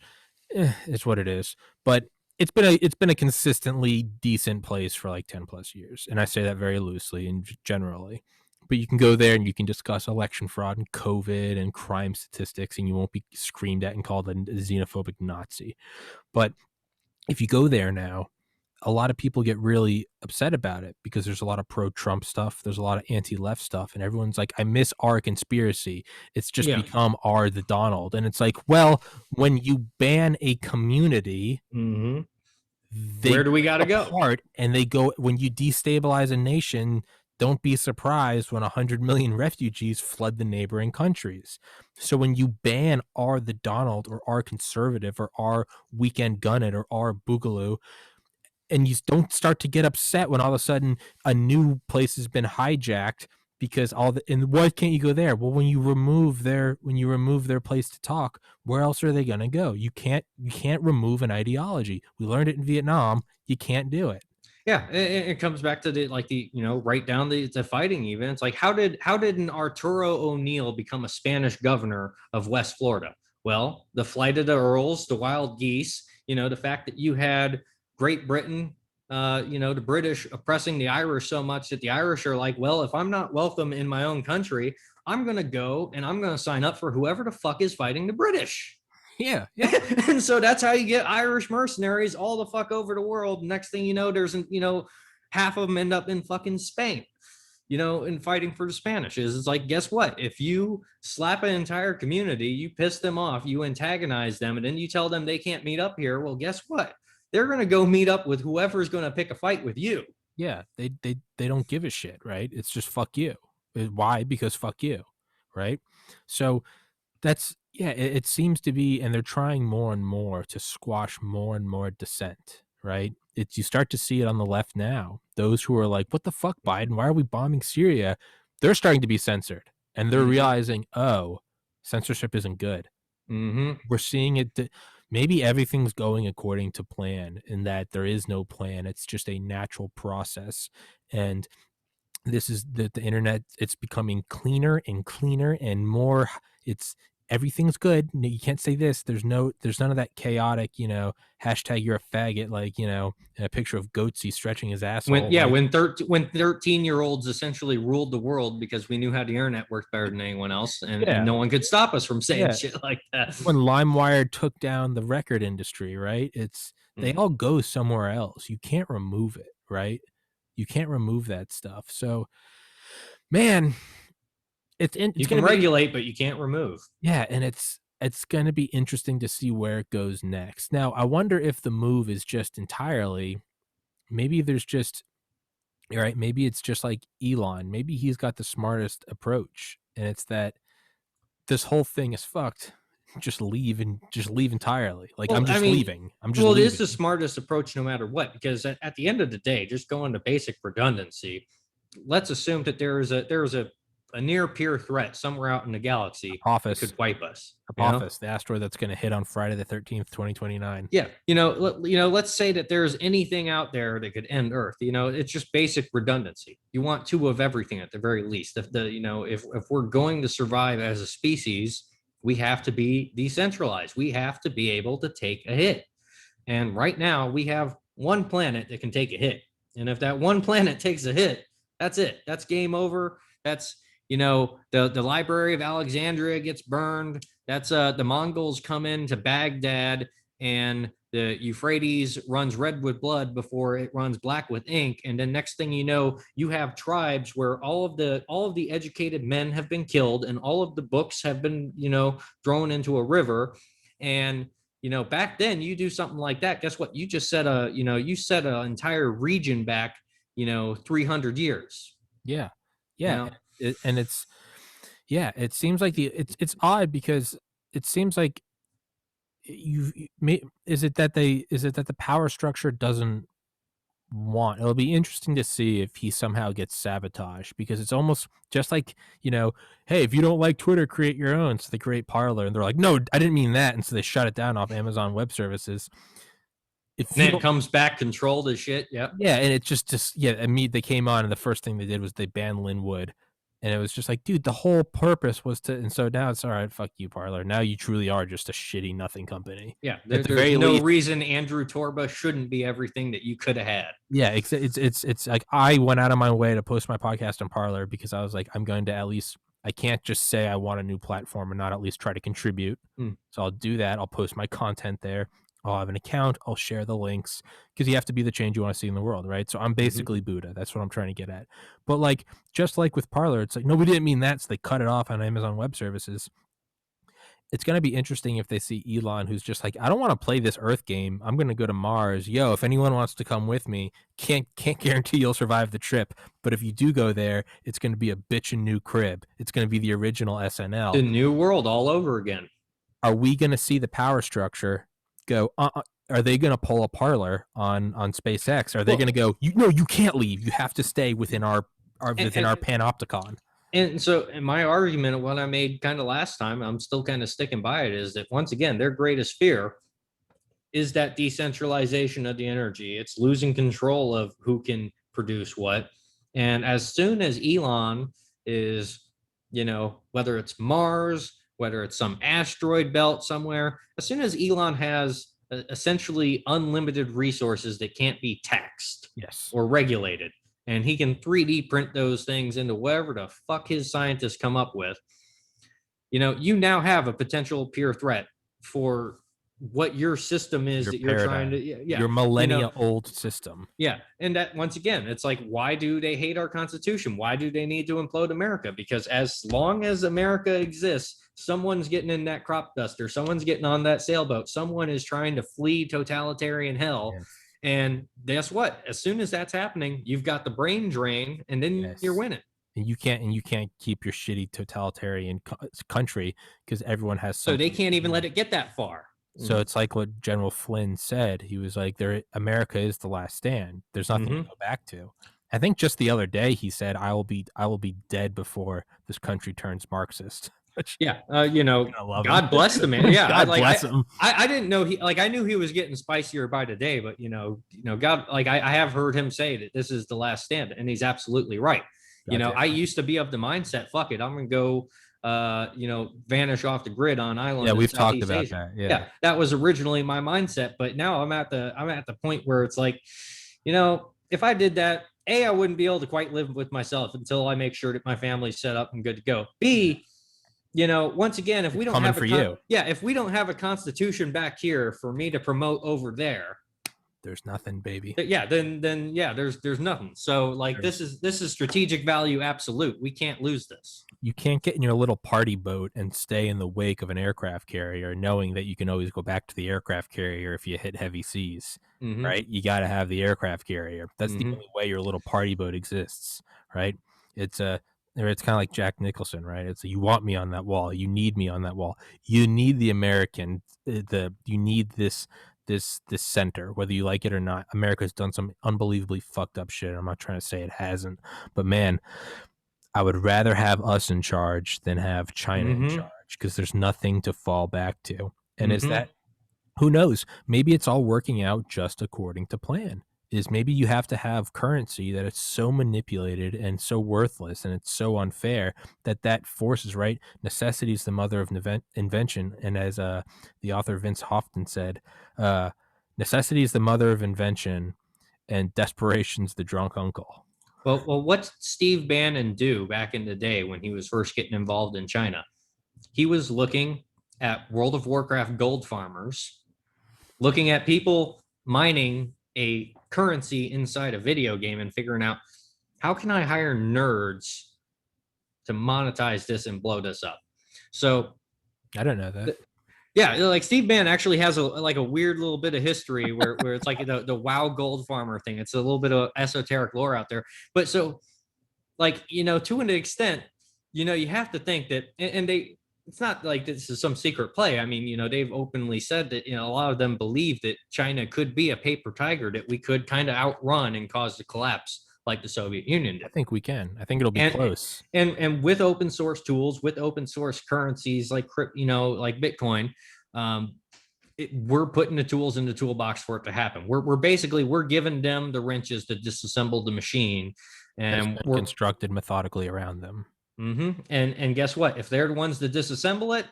Speaker 1: is what it is. But it's been a consistently decent place for like 10 plus years, and I say that very loosely and generally. But you can go there and you can discuss election fraud and COVID and crime statistics, and you won't be screamed at and called a xenophobic Nazi. But if you go there now, a lot of people get really upset about it because there's a lot of pro-Trump stuff, there's a lot of anti-left stuff, and everyone's like, I miss Our Conspiracy. It's just become Our the Donald. And it's like, well, when you ban a community,
Speaker 2: where do we got to go?
Speaker 1: And they go, when you destabilize a nation, don't be surprised when 100 million refugees flood the neighboring countries. So when you ban Our the Donald or Our Conservative or Our Weekend Gun It or Our Boogaloo, and you don't start to get upset when all of a sudden a new place has been hijacked because and why can't you go there? Well, when you remove their place to talk, where else are they going to go? You can't remove an ideology. We learned it in Vietnam. You can't do it.
Speaker 2: Yeah, it comes back to right down the fighting even. It's like, how did an Arturo O'Neill become a Spanish governor of West Florida? Well, the flight of the earls, the wild geese, the fact that you had Great Britain, the British oppressing the Irish so much that the Irish are like, well, if I'm not welcome in my own country, I'm going to go and I'm going to sign up for whoever the fuck is fighting the British.
Speaker 1: Yeah, yeah.
Speaker 2: And so that's how you get Irish mercenaries all the fuck over the world. Next thing you know, there's, half of them end up in fucking Spain, and fighting for the Spanish. It's like, guess what? If you slap an entire community, you piss them off, you antagonize them, and then you tell them they can't meet up here. Well, guess what? They're going to go meet up with whoever's going to pick a fight with you.
Speaker 1: Yeah, they don't give a shit, right? It's just fuck you. Why? Because fuck you, right? So that's it seems to be, and they're trying more and more to squash more and more dissent, right? It's you start to see it on the left now. Those who are like, "What the fuck, Biden? Why are we bombing Syria?" They're starting to be censored, and they're realizing, oh, censorship isn't good. We're seeing it. Maybe everything's going according to plan, and that there is no plan. It's just a natural process, and this is the internet. It's becoming cleaner and cleaner and more. It's everything's good. You can't say this. There's none of that chaotic, hashtag you're a faggot, like, a picture of Goatsy stretching his asshole.
Speaker 2: When 13-year-olds essentially ruled the world because we knew how the internet worked better than anyone else, and no one could stop us from saying shit like that.
Speaker 1: When LimeWire took down the record industry, right? They all go somewhere else. You can't remove it, right? You can't remove that stuff. So, man,
Speaker 2: you can regulate, but you can't remove.
Speaker 1: Yeah, and it's going to be interesting to see where it goes next. Now, I wonder if the move is just entirely, maybe there's just, right? Maybe it's just like Elon. Maybe he's got the smartest approach, and it's that this whole thing is fucked. Just leave entirely. Like, well, leaving. I'm just leaving.
Speaker 2: It is the smartest approach no matter what, because at the end of the day, just going to basic redundancy, let's assume that there is a near peer threat somewhere out in the galaxy that could wipe us.
Speaker 1: Apophis, the asteroid that's going to hit on Friday the 13th, 2029.
Speaker 2: Yeah, let's say that there's anything out there that could end Earth. It's just basic redundancy. You want two of everything at the very least. If we're going to survive as a species, we have to be decentralized. We have to be able to take a hit. And right now, we have one planet that can take a hit. And if that one planet takes a hit, that's it. That's game over. That's the Library of Alexandria gets burned. That's the Mongols come into Baghdad, and the Euphrates runs red with blood before it runs black with ink. And then next thing you know, you have tribes where all of the educated men have been killed, and all of the books have been thrown into a river. And back then, you do something like that, guess what? You just set an entire region back 300 years.
Speaker 1: Yeah. It seems like it's odd, because it seems like is it that the power structure doesn't want. It'll be interesting to see if he somehow gets sabotaged, because it's almost just like, hey, if you don't like Twitter, create your own. So they create Parler, and they're like, no, I didn't mean that, and so they shut it down off Amazon Web Services.
Speaker 2: Then it comes back controlled as shit. Yep.
Speaker 1: Yeah, and it just they came on, and the first thing they did was they banned Linwood. And it was just like, dude, the whole purpose was to, and so now it's all right, fuck you, Parler. Now you truly are just a shitty nothing company.
Speaker 2: Yeah, there's no reason Andrew Torba shouldn't be everything that you could have had.
Speaker 1: Yeah, it's like, I went out of my way to post my podcast on Parler because I was like, I'm going to at least, I can't just say I want a new platform and not at least try to contribute. So I'll do that. I'll post my content there. I'll have an account. I'll share the links, because you have to be the change you want to see in the world, right? So I'm basically Buddha. That's what I'm trying to get at. But like, just like with Parler, it's like, no, we didn't mean that. So they cut it off on Amazon Web Services. It's going to be interesting if they see Elon, who's just like, I don't want to play this Earth game. I'm going to go to Mars. Yo, if anyone wants to come with me, can't guarantee you'll survive the trip. But if you do go there, it's going to be a bitchin' new crib. It's going to be the original SNL.
Speaker 2: The new world all over again.
Speaker 1: Are we going to see the power structure go, are they going to pull a Parler on SpaceX? Are they going to go, you can't leave. You have to stay within our panopticon.
Speaker 2: And so, my argument, what I made kind of last time, I'm still kind of sticking by it, is that once again, their greatest fear is that decentralization of the energy. It's losing control of who can produce what. And as soon as Elon is, whether it's Mars, whether it's some asteroid belt somewhere, as soon as Elon has essentially unlimited resources that can't be taxed or regulated, and he can 3D print those things into whatever the fuck his scientists come up with, you now have a potential peer threat for what your system is
Speaker 1: Your
Speaker 2: that you're trying
Speaker 1: paradigm,
Speaker 2: to,
Speaker 1: your millennia old system.
Speaker 2: yeah. And that, once again, it's like, why do they hate our Constitution? Why do they need to implode America? Because as long as America exists, someone's getting in that crop duster, someone's getting on that sailboat, someone is trying to flee totalitarian hell.
Speaker 1: Yes.
Speaker 2: And guess what? As soon as that's happening, you've got the brain drain, and then you're winning.
Speaker 1: And you can't keep your shitty totalitarian country because everyone has
Speaker 2: so they can't even let it get that far.
Speaker 1: So it's like what General Flynn said. He was like, America is the last stand. There's nothing to go back to. I think just the other day he said, I will be dead before this country turns Marxist.
Speaker 2: Yeah, God bless the man. Yeah,
Speaker 1: God bless him.
Speaker 2: I didn't know I knew he was getting spicier by the day, but God, I have heard him say that this is the last stand, and he's absolutely right. I used to be of the mindset, fuck it, I'm gonna go vanish off the grid on islands.
Speaker 1: Yeah, we've talked about Asia. That.
Speaker 2: Yeah, that was originally my mindset, but now I'm at the point where it's like, if I did that, A, I wouldn't be able to quite live with myself until I make sure that my family's set up and good to go. B, once again, if we don't have if we don't have a constitution back here for me to promote over there,
Speaker 1: there's nothing, baby.
Speaker 2: Yeah, then there's nothing. So like this is strategic value absolute. We can't lose this.
Speaker 1: You can't get in your little party boat and stay in the wake of an aircraft carrier knowing that you can always go back to the aircraft carrier if you hit heavy seas, right? You got to have the aircraft carrier. That's the only way your little party boat exists, right? It's kind of like Jack Nicholson, right? It's you want me on that wall. You need me on that wall. You need the American, you need this center, whether you like it or not. America's done some unbelievably fucked up shit. I'm not trying to say it hasn't, but man, I would rather have us in charge than have China in charge because there's nothing to fall back to. And is that, who knows? Maybe it's all working out just according to plan. Is maybe you have to have currency that it's so manipulated and so worthless and it's so unfair that forces, right? Necessity is the mother of invention. And as the author Vince Houghton said, necessity is the mother of invention and desperation's the drunk uncle.
Speaker 2: Well, what's Steve Bannon do back in the day when he was first getting involved in China? He was looking at World of Warcraft gold farmers, looking at people mining a currency inside a video game and figuring out, how can I hire nerds to monetize this and blow this up? So
Speaker 1: I don't know that.
Speaker 2: Yeah, like Steve Bannon actually has a weird little bit of history where it's like the WoW gold farmer thing. It's a little bit of esoteric lore out there. But so, like, to an extent, you have to think that, and it's not like this is some secret play. I mean, they've openly said that, a lot of them believe that China could be a paper tiger that we could kind of outrun and cause the collapse like the Soviet Union did.
Speaker 1: I think we can. I think it'll be close.
Speaker 2: And with open source tools, with open source currencies like like Bitcoin, we're putting the tools in the toolbox for it to happen. We're giving them the wrenches to disassemble the machine, and
Speaker 1: we're constructed methodically around them.
Speaker 2: And guess what? If they're the ones that disassemble it,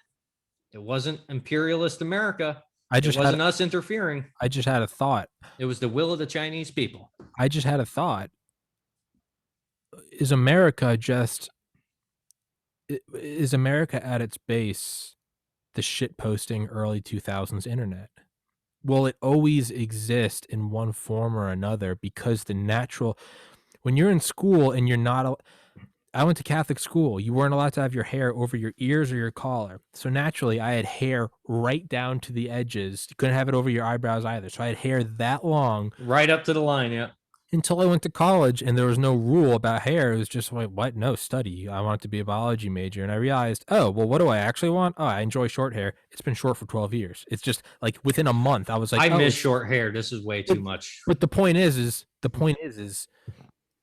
Speaker 2: it wasn't imperialist America. It wasn't us interfering.
Speaker 1: I just had a thought.
Speaker 2: It was the will of the Chinese people.
Speaker 1: I just had a thought. Is America at its base the shit posting early 2000s internet? Will it always exist in one form or another? Because when you're in school and you're not, I went to Catholic school, you weren't allowed to have your hair over your ears or your collar. So naturally I had hair right down to the edges. You couldn't have it over your eyebrows either. So I had hair that long.
Speaker 2: Right up to the line, yeah.
Speaker 1: Until I went to college and there was no rule about hair. It was just like, what? No, study. I wanted to be a biology major. And I realized, oh, well, what do I actually want? Oh, I enjoy short hair. It's been short for 12 years. It's just like within a month, I was like,
Speaker 2: I miss short hair. This is way too much.
Speaker 1: But the point is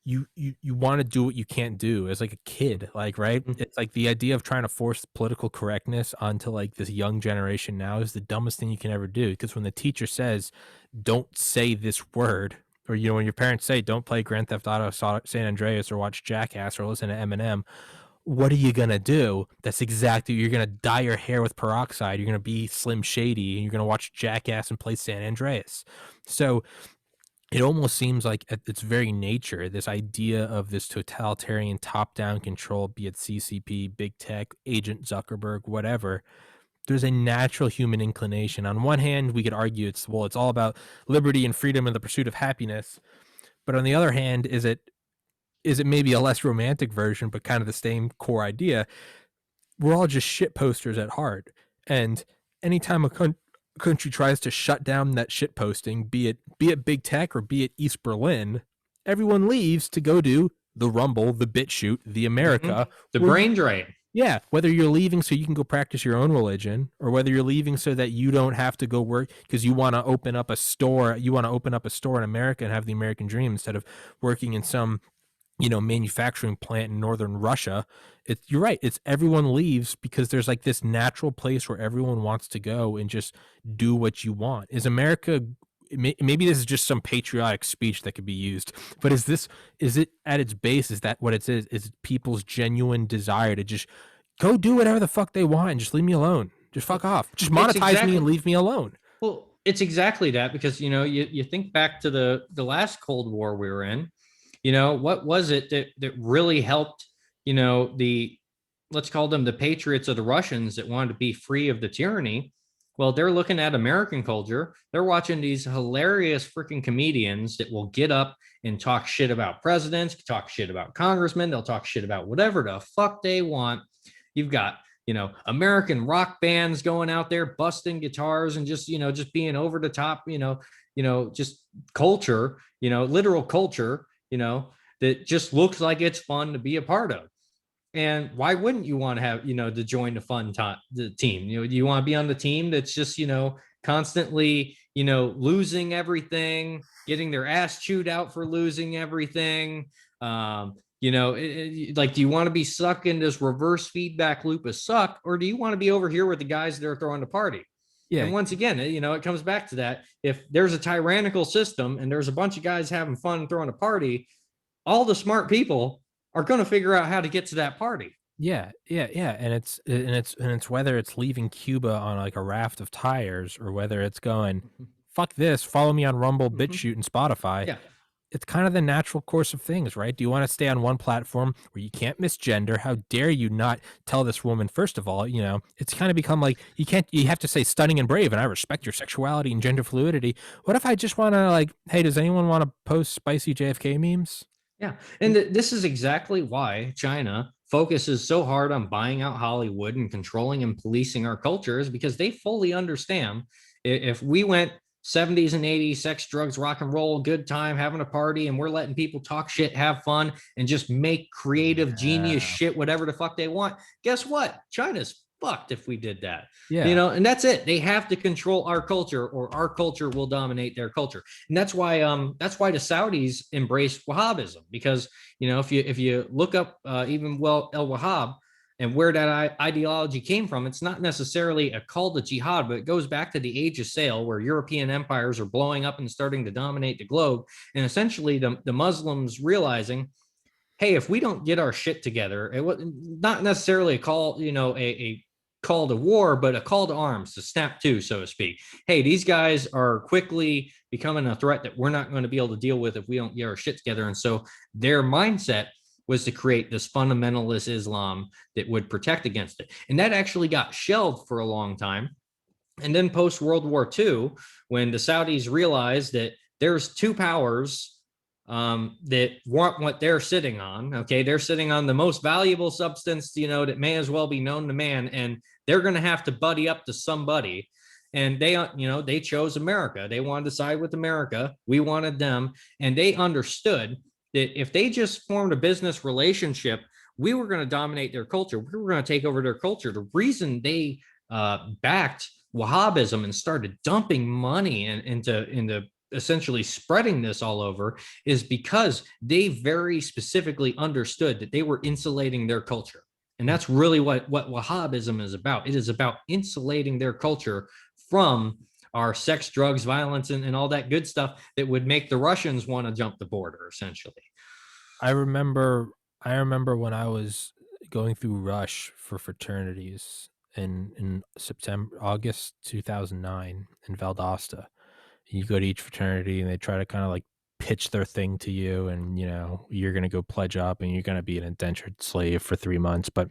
Speaker 1: you want to do what you can't do as like a kid, like, right? It's like the idea of trying to force political correctness onto like this young generation now is the dumbest thing you can ever do. Because when the teacher says, don't say this word, or, when your parents say, don't play Grand Theft Auto San Andreas or watch Jackass or listen to Eminem, what are you going to do? That's exactly, you're going to dye your hair with peroxide. You're going to be Slim Shady and you're going to watch Jackass and play San Andreas. So it almost seems like at its very nature, this idea of this totalitarian top-down control, be it CCP, big tech, Agent Zuckerberg, whatever, there's a natural human inclination. On one hand, we could argue it's all about liberty and freedom and the pursuit of happiness. But on the other hand, is it maybe a less romantic version, but kind of the same core idea? We're all just shit posters at heart. And anytime a country tries to shut down that shit posting, be it big tech or be it East Berlin, everyone leaves to go do the Rumble, the BitChute, the America,
Speaker 2: The brain drain.
Speaker 1: yeah, whether you're leaving so you can go practice your own religion, or whether you're leaving so that you don't have to go work because you want to open up a store, in America and have the American dream instead of working in some, manufacturing plant in northern Russia. You're right. It's everyone leaves because there's like this natural place where everyone wants to go and just do what you want. Is America, maybe this is just some patriotic speech that could be used, but is it at its base? Is that what it is? Is people's genuine desire to just go do whatever the fuck they want and just leave me alone? Just fuck off. Just monetize me and leave me alone.
Speaker 2: Well, it's exactly that, because you think back to the last Cold War we were in. What was it that really helped, let's call them the patriots of the Russians that wanted to be free of the tyranny? Well, they're looking at American culture. They're watching these hilarious freaking comedians that will get up and talk shit about presidents, talk shit about congressmen. They'll talk shit about whatever the fuck they want. You've got, American rock bands going out there busting guitars and just being over the top, just culture, literal culture, that just looks like it's fun to be a part of. And why wouldn't you want to have, to join the team? You want to be on the team that's just, constantly, losing everything, getting their ass chewed out for losing everything. Like, do you want to be stuck in this reverse feedback loop of suck, or do you want to be over here with the guys that are throwing the party? Yeah. And once again, it comes back to that. If there's a tyrannical system and there's a bunch of guys having fun throwing a party, all the smart people are going to figure out how to get to that party.
Speaker 1: Yeah. And it's whether it's leaving Cuba on like a raft of tires or whether it's going, fuck this, follow me on Rumble, BitChute, and Spotify.
Speaker 2: Yeah.
Speaker 1: It's kind of the natural course of things, right? Do you want to stay on one platform where you can't misgender? How dare you not tell this woman, first of all, it's kind of become like, you have to say stunning and brave, and I respect your sexuality and gender fluidity. What if I just want to like, hey, does anyone want to post spicy JFK memes?
Speaker 2: Yeah. And this is exactly why China focuses so hard on buying out Hollywood and controlling and policing our cultures, because they fully understand if we went 70s and 80s, sex, drugs, rock and roll, good time, having a party, and we're letting people talk shit, have fun, and just make creative, genius shit, whatever the fuck they want. Guess what? China's fucked if we did that. Yeah. And that's it. They have to control our culture, or our culture will dominate their culture. And that's why the Saudis embrace Wahhabism, because if you look up even El Wahhab and where that ideology came from, it's not necessarily a call to jihad, but it goes back to the Age of Sail, where European empires are blowing up and starting to dominate the globe. And essentially the Muslims realizing, hey, if we don't get our shit together, it was not necessarily a call, a call to war, but a call to arms, to snap to, so to speak. Hey, these guys are quickly becoming a threat that we're not going to be able to deal with if we don't get our shit together. And so their mindset was to create this fundamentalist Islam that would protect against it. And that actually got shelved for a long time. And then post World War II, when the Saudis realized that there's two powers that want what they're sitting on. Okay, they're sitting on the most valuable substance, that may as well be known to man, and they're going to have to buddy up to somebody. And they chose America. They wanted to side with America. We wanted them, and they understood that if they just formed a business relationship, we were going to dominate their culture. We were going to take over their culture. The reason they backed Wahhabism and started dumping money into essentially spreading this all over is because they very specifically understood that they were insulating their culture. And that's really what Wahhabism is about. It is about insulating their culture from our sex, drugs, violence, and all that good stuff that would make the Russians want to jump the border, essentially.
Speaker 1: I remember when I was going through Rush for fraternities in August 2009 in Valdosta. You go to each fraternity and they try to kind of like pitch their thing to you, and you're going to go pledge up and you're going to be an indentured slave for 3 months. But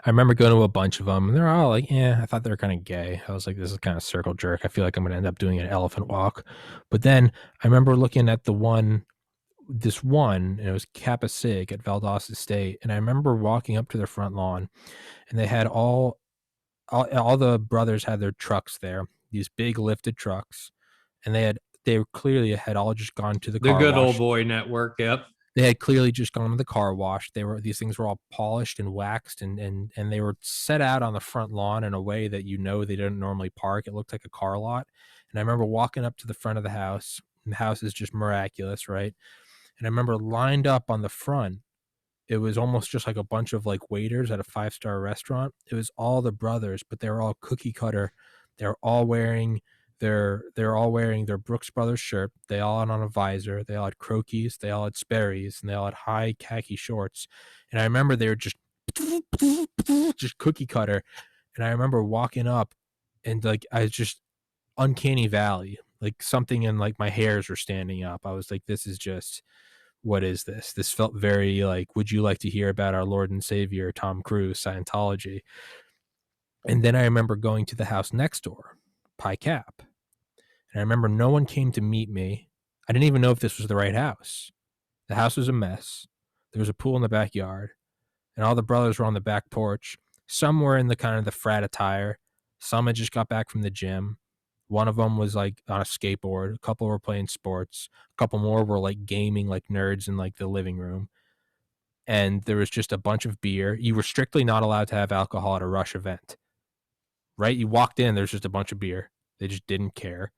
Speaker 1: I remember going to a bunch of them, and they're all like, "Yeah." I thought they were kind of gay. I was like, "This is kind of circle jerk. I feel like I'm going to end up doing an elephant walk." But then I remember looking at this one, and it was Kappa Sig at Valdosta State, and I remember walking up to their front lawn, and they had all the brothers had their trucks there, these big lifted trucks, and they clearly had all just gone to the
Speaker 2: The
Speaker 1: car
Speaker 2: good old
Speaker 1: wash.
Speaker 2: boy network. Yep.
Speaker 1: They had clearly just gone to the car wash. These things were all polished and waxed, and they were set out on the front lawn in a way that they didn't normally park. It looked like a car lot. And I remember walking up to the front of the house, and the house is just miraculous, right? And I remember lined up on the front, it was almost just like a bunch of like waiters at a 5-star restaurant. It was all the brothers, but they were all cookie cutter. They're all wearing they're all wearing their Brooks Brothers shirt. They all had on a visor. They all had croquis. They all had Sperry's, and they all had high khaki shorts. And I remember they were just cookie cutter. And I remember walking up, and like I was just uncanny valley, like something in like my hairs were standing up. I was like, this is just what is this? This felt very like, would you like to hear about our Lord and Savior, Tom Cruise, Scientology? And then I remember going to the house next door, Pi Cap. And I remember no one came to meet me. I didn't even know if this was the right house. The house was a mess. There was a pool in the backyard, and all the brothers were on the back porch. Some were in the kind of the frat attire. Some had just got back from the gym. One of them was like on a skateboard. A couple were playing sports. A couple more were like gaming like nerds in like the living room. And there was just a bunch of beer. You were strictly not allowed to have alcohol at a Rush event, right? You walked in, there's just a bunch of beer. They just didn't care.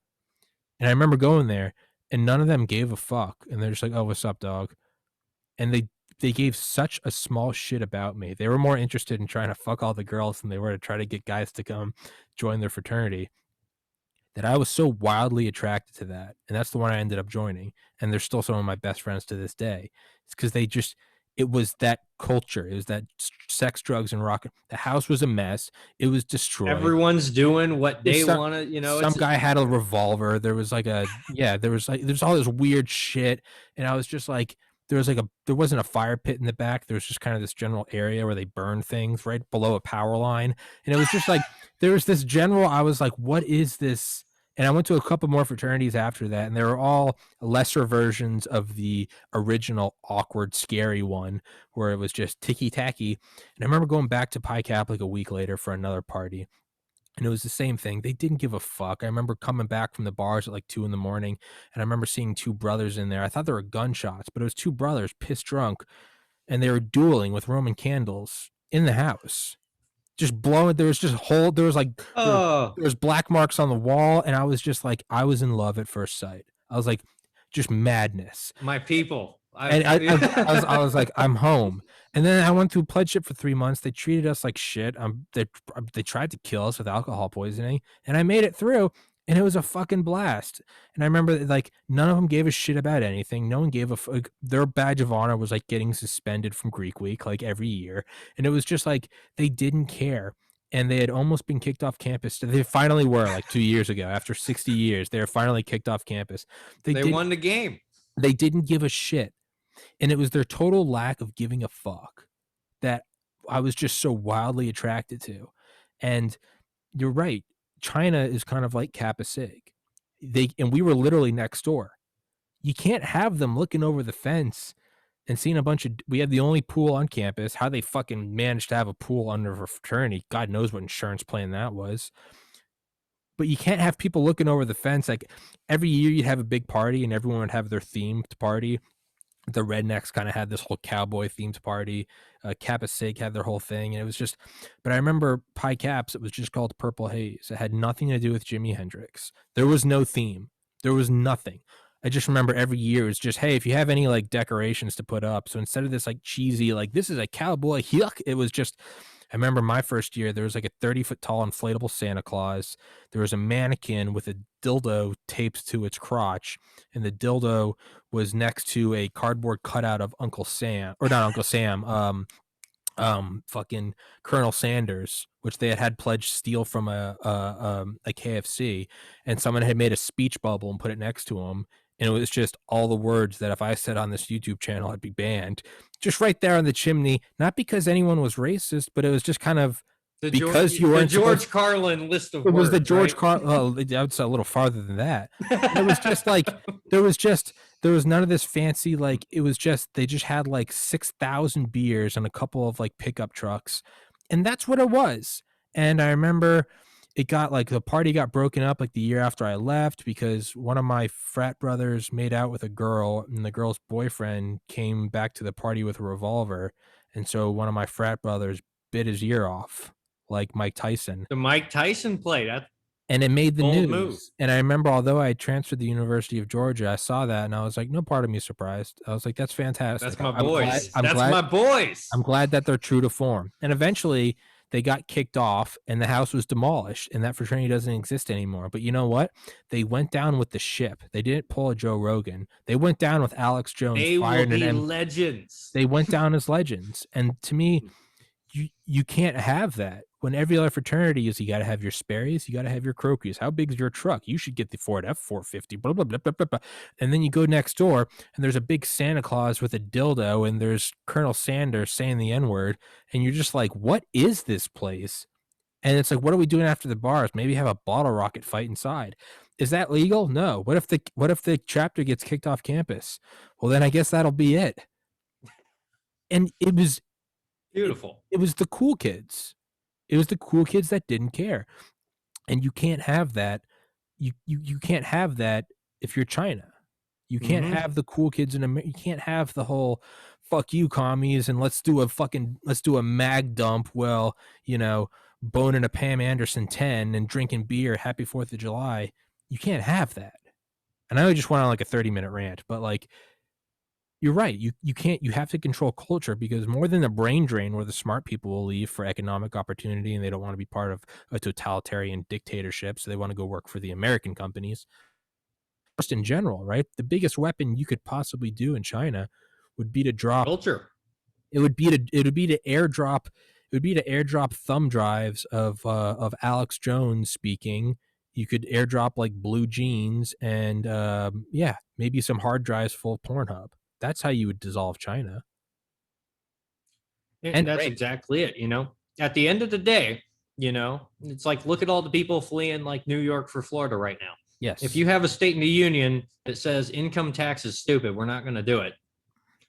Speaker 1: And I remember going there, and none of them gave a fuck. And they're just like, "Oh, what's up, dog?" And they gave such a small shit about me. They were more interested in trying to fuck all the girls than they were to try to get guys to come join their fraternity, that I was so wildly attracted to that. And that's the one I ended up joining. And they're still some of my best friends to this day. It's because it was that culture. It was that sex, drugs, and rock. The house was a mess. It was destroyed.
Speaker 2: Everyone's doing what they
Speaker 1: Some,
Speaker 2: want to,
Speaker 1: some guy had a revolver. There was there's all this weird shit. And I was just like, there wasn't a fire pit in the back. There was just kind of this general area where they burn things right below a power line. And it was just like, there was this general, I was like, what is this? And I went to a couple more fraternities after that, and they were all lesser versions of the original awkward, scary one, where it was just ticky tacky. And I remember going back to Pi Cap like a week later for another party, and it was the same thing. They didn't give a fuck. I remember coming back from the bars at like 2 a.m, and I remember seeing two brothers in there. I thought there were gunshots, but it was two brothers pissed drunk, and they were dueling with Roman candles in the house, just blowing. There was just there,
Speaker 2: Oh,
Speaker 1: there was black marks on the wall, and I was just like, I was in love at first sight. I was like, just madness.
Speaker 2: my people.
Speaker 1: And I was like, I'm home. And then I went through pledgeship for 3 months. They treated us like shit. They tried to kill us with alcohol poisoning, and I made it through. And it was a fucking blast. And I remember like none of them gave a shit about anything. No one gave a fuck. Their badge of honor was like getting suspended from Greek week like every year. And it was just like they didn't care. And they had almost been kicked off campus. They finally were like 2 years ago. After 60 years, they were finally kicked off campus.
Speaker 2: They won the game.
Speaker 1: They didn't give a shit. And it was their total lack of giving a fuck that I was just so wildly attracted to. And you're right. China is kind of like Kappa Sig. And we were literally next door. You can't have them looking over the fence and seeing we had the only pool on campus. How they fucking managed to have a pool under a fraternity, God knows what insurance plan that was. But you can't have people looking over the fence. Like every year you'd have a big party and everyone would have their themed party. The rednecks kind of had this whole cowboy themed party. Kappa Sig had their whole thing, and it was just. But I remember Pi Caps. It was just called Purple Haze. It had nothing to do with Jimi Hendrix. There was no theme. There was nothing. I just remember every year it was just, hey, if you have any like decorations to put up. So instead of this like cheesy, like this is a cowboy, yuck, it was just. I remember my first year, there was like a 30-foot tall inflatable Santa Claus. There was a mannequin with a dildo taped to its crotch, and the dildo was next to a cardboard cutout of Uncle Sam, or not Uncle Sam, fucking Colonel Sanders, which they had pledged steal from a KFC, and someone had made a speech bubble and put it next to him, and it was just all the words that if I said on this YouTube channel, I'd be banned. Just right there on the chimney, not because anyone was racist, but it was just kind of because you weren't
Speaker 2: George Carlin list of
Speaker 1: it was
Speaker 2: words.
Speaker 1: the George
Speaker 2: right?
Speaker 1: Carlin. Well, I would say a little farther than that. It was just like there was none of this fancy. Like it was just they just had like 6,000 beers and a couple of like pickup trucks, and that's what it was. And I remember it got like the party got broken up like the year after I left because one of my frat brothers made out with a girl, and the girl's boyfriend came back to the party with a revolver, and so one of my frat brothers bit his ear off like Mike Tyson.
Speaker 2: The Mike Tyson play, that
Speaker 1: And it made the
Speaker 2: bold
Speaker 1: news.
Speaker 2: move.
Speaker 1: And I remember, although I had transferred to the University of Georgia, I saw that and I was like, no part of me surprised. I was like, that's fantastic.
Speaker 2: That's my boys.
Speaker 1: I'm
Speaker 2: That's
Speaker 1: glad,
Speaker 2: my boys.
Speaker 1: I'm glad that they're true to form. And eventually they got kicked off and the house was demolished and that fraternity doesn't exist anymore. But you know what? They went down with the ship. They didn't pull a Joe Rogan. They went down with Alex Jones.
Speaker 2: They will be legends.
Speaker 1: They went down as legends. And to me, you can't have that. When every other fraternity is, you got to have your Sperry's, you got to have your Crokies. How big is your truck? You should get the Ford F-450, blah, blah, blah, blah, blah, blah. And then you go next door and there's a big Santa Claus with a dildo and there's Colonel Sanders saying the N-word. And you're just like, what is this place? And it's like, what are we doing after the bars? Maybe have a bottle rocket fight inside. Is that legal? No. What if the chapter gets kicked off campus? Well, then I guess that'll be it. And it was
Speaker 2: beautiful.
Speaker 1: It was the cool kids. It was the cool kids that didn't care. And you can't have that. You can't have that if you're China. You can't have the cool kids in America. You can't have the whole fuck you commies and let's do a mag dump. Well, boning a Pam Anderson 10 and drinking beer. Happy 4th of July. You can't have that. And I know I just went on like a 30-minute rant, but like, you're right. You can't. You have to control culture because more than the brain drain where the smart people will leave for economic opportunity and they don't want to be part of a totalitarian dictatorship, so they want to go work for the American companies. Just in general, right? The biggest weapon you could possibly do in China would be to drop
Speaker 2: culture.
Speaker 1: It would be to airdrop thumb drives of Alex Jones speaking. You could airdrop like blue jeans and maybe some hard drives full of Pornhub. That's how you would dissolve China.
Speaker 2: And that's exactly it. At the end of the day, it's like, look at all the people fleeing like New York for Florida right now.
Speaker 1: Yes.
Speaker 2: If you have a state in the union that says income tax is stupid, we're not going to do it.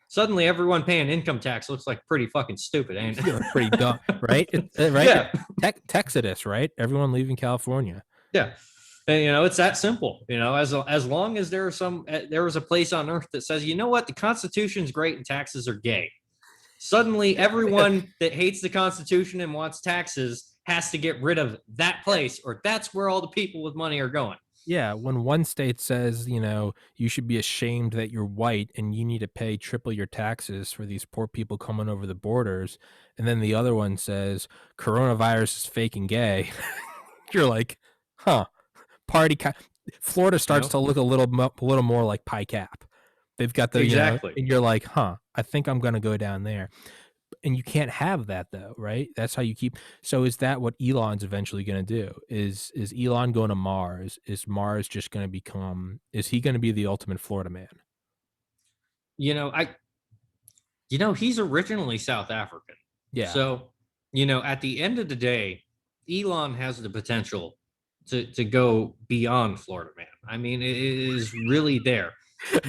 Speaker 2: Suddenly everyone paying income tax looks like pretty fucking stupid, ain't it?
Speaker 1: Pretty dumb, right? Right?
Speaker 2: Yeah.
Speaker 1: Texodus, right? Everyone leaving California.
Speaker 2: Yeah. And, it's that simple, as long as there is a place on earth that says, you know what, the Constitution's great and taxes are gay. Suddenly everyone that hates the Constitution and wants taxes has to get rid of that place, or that's where all the people with money are going.
Speaker 1: Yeah. When one state says, you should be ashamed that you're white and you need to pay triple your taxes for these poor people coming over the borders. And then the other one says coronavirus is fake and gay. You're like, huh. Florida starts to look a little more like Pie Cap. They've got the
Speaker 2: exactly,
Speaker 1: and you're like, huh, I think I'm gonna go down there. And you can't have that though, right? That's how you keep. So is that what Elon's eventually gonna do? Is Elon going to Mars? Is Mars just gonna become? Is he gonna be the ultimate Florida man?
Speaker 2: He's originally South African.
Speaker 1: Yeah.
Speaker 2: So at the end of the day, Elon has the potential to go beyond Florida man. I mean, it is really there.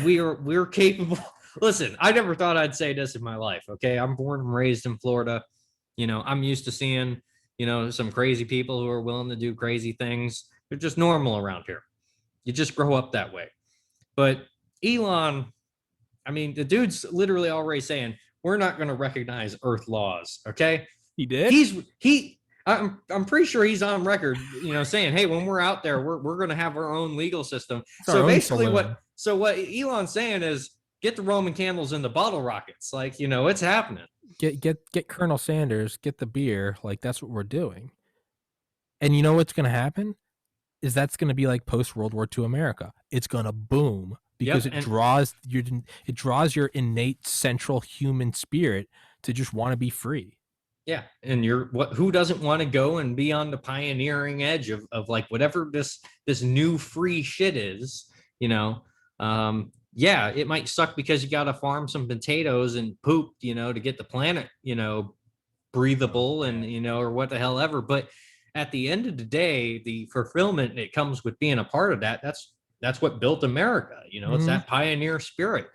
Speaker 2: We're capable. Listen, I never thought I'd say this in my life. Okay. I'm born and raised in Florida. I'm used to seeing, some crazy people who are willing to do crazy things. They're just normal around here. You just grow up that way. But Elon, I mean, the dude's literally already saying, we're not going to recognize Earth laws. Okay.
Speaker 1: He did?
Speaker 2: I'm pretty sure he's on record, saying, hey, when we're out there, we're going to have our own legal system. So basically what Elon's saying is get the Roman candles in the bottle rockets. Like, it's happening.
Speaker 1: Get Colonel Sanders, get the beer. Like, that's what we're doing. And you know what's going to happen is that's going to be like post World War II America. It's going to boom because it draws your innate central human spirit to just want to be free.
Speaker 2: Yeah. And who doesn't want to go and be on the pioneering edge of like whatever this new free shit is, Yeah, it might suck because you got to farm some potatoes and poop, to get the planet, breathable and, or what the hell ever. But at the end of the day, the fulfillment that comes with being a part of that, that's what built America. It's that pioneer spirit.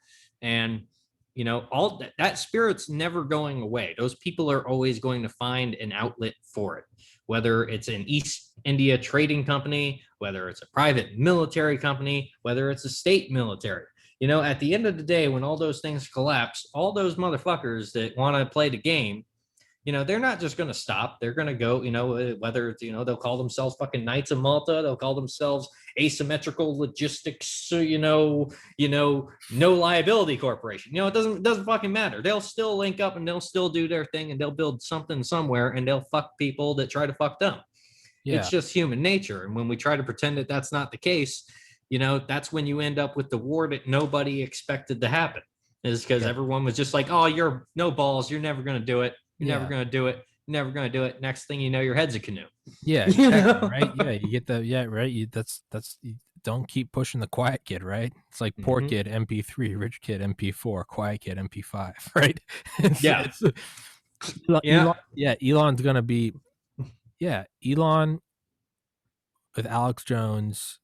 Speaker 2: And, all that spirit's never going away. Those people are always going to find an outlet for it, whether it's an East India trading company, whether it's a private military company, whether it's a state military. At the end of the day, when all those things collapse, all those motherfuckers that want to play the game, they're not just going to stop. They're going to go, whether it's, they'll call themselves fucking Knights of Malta. They'll call themselves Asymmetrical Logistics, no liability corporation. It doesn't fucking matter. They'll still link up and they'll still do their thing and they'll build something somewhere and they'll fuck people that try to fuck them. Yeah. It's just human nature. And when we try to pretend that that's not the case, that's when you end up with the war that nobody expected to happen, is because everyone was just like, oh, you're no balls. You're never going to do it. You're never going to do it. You're never going to do it. Next thing you know, your head's a canoe.
Speaker 1: Yeah, exactly, right? Yeah, you get the, right? You don't keep pushing the quiet kid, right? It's like poor kid, MP3, rich kid, MP4, quiet kid, MP5, right? Elon's going to be, Elon with Alex Jones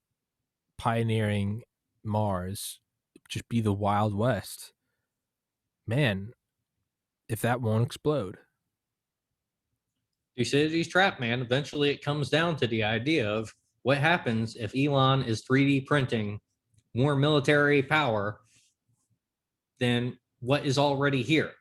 Speaker 1: pioneering Mars, just be the Wild West. Man, if that won't explode.
Speaker 2: Thucydides' trap, man. Eventually it comes down to the idea of what happens if Elon is 3D printing more military power than what is already here.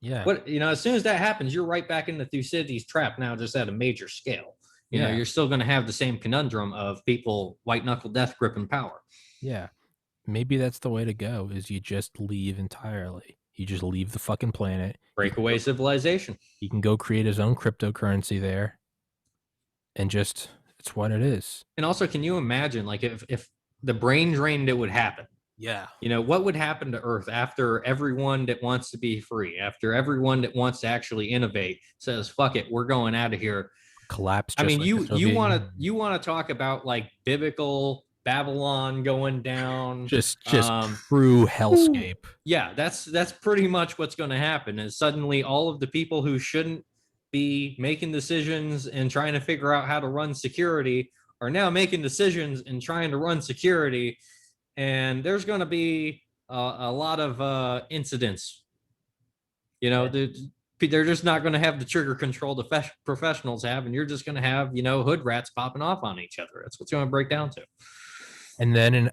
Speaker 1: Yeah.
Speaker 2: But as soon as that happens, you're right back in the Thucydides trap now, just at a major scale. You're still going to have the same conundrum of people white knuckle death gripping power.
Speaker 1: Yeah. Maybe that's the way to go, is you just leave entirely. You just leave the fucking planet.
Speaker 2: Breakaway civilization.
Speaker 1: He can go create his own cryptocurrency there. And just, it's what it is.
Speaker 2: And also, can you imagine, like, if the brain drain that would happen?
Speaker 1: Yeah.
Speaker 2: What would happen to Earth after everyone that wants to be free, after everyone that wants to actually innovate says, fuck it, we're going out of here.
Speaker 1: Collapse.
Speaker 2: I mean, like you want to talk about like biblical Babylon going down,
Speaker 1: just true hellscape.
Speaker 2: Yeah, that's pretty much what's going to happen. Is suddenly all of the people who shouldn't be making decisions and trying to figure out how to run security are now making decisions and trying to run security, and there's going to be a lot of incidents. They're just not going to have the trigger control the professionals have, and you're just going to have, hood rats popping off on each other. That's what's going to break down to.
Speaker 1: And then in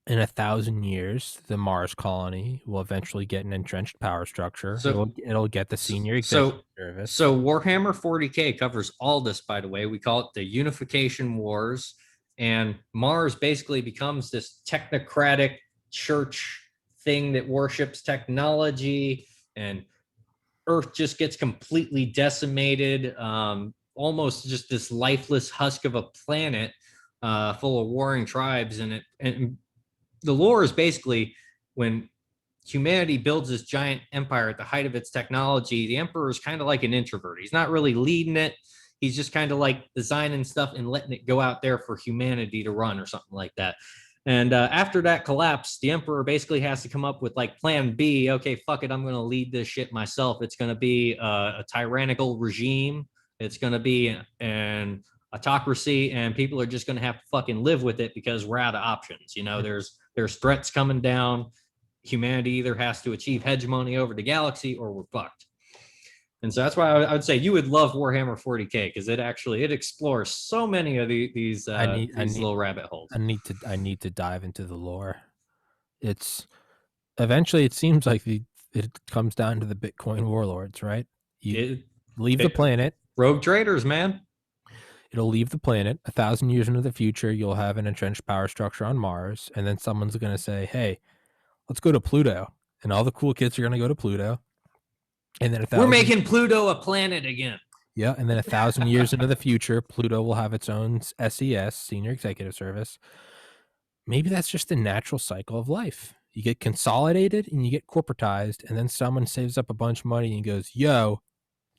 Speaker 1: 1,000 years, the Mars colony will eventually get an entrenched power structure. So it'll get the senior executive service.
Speaker 2: So Warhammer 40K covers all this, by the way. We call it the Unification Wars. And Mars basically becomes this technocratic church thing that worships technology, and Earth just gets completely decimated, almost just this lifeless husk of a planet full of warring tribes. And the lore is basically, when humanity builds this giant empire at the height of its technology, the emperor is kind of like an introvert. He's not really leading it. He's just kind of like designing stuff and letting it go out there for humanity to run or something like that. And after that collapse, the emperor basically has to come up with like plan B. Okay, fuck it, I'm going to lead this shit myself. It's going to be a tyrannical regime. It's going to be an autocracy, and people are just going to have to fucking live with it because we're out of options. There's threats coming down. Humanity either has to achieve hegemony over the galaxy or we're fucked. And so that's why I would say you would love Warhammer 40K, because it explores so many of these little rabbit holes.
Speaker 1: I need to dive into the lore. It's eventually, it seems like it comes down to the Bitcoin warlords, right? You leave the planet.
Speaker 2: Rogue traders, man.
Speaker 1: It'll leave the planet. 1,000 years into the future, you'll have an entrenched power structure on Mars, and then someone's going to say, "Hey, let's go to Pluto," and all the cool kids are going to go to Pluto. And then
Speaker 2: we're making Pluto a planet again.
Speaker 1: Yeah, and then 1,000 years into the future, Pluto will have its own SES, Senior Executive Service. Maybe that's just the natural cycle of life. You get consolidated and you get corporatized, and then someone saves up a bunch of money and goes, "Yo,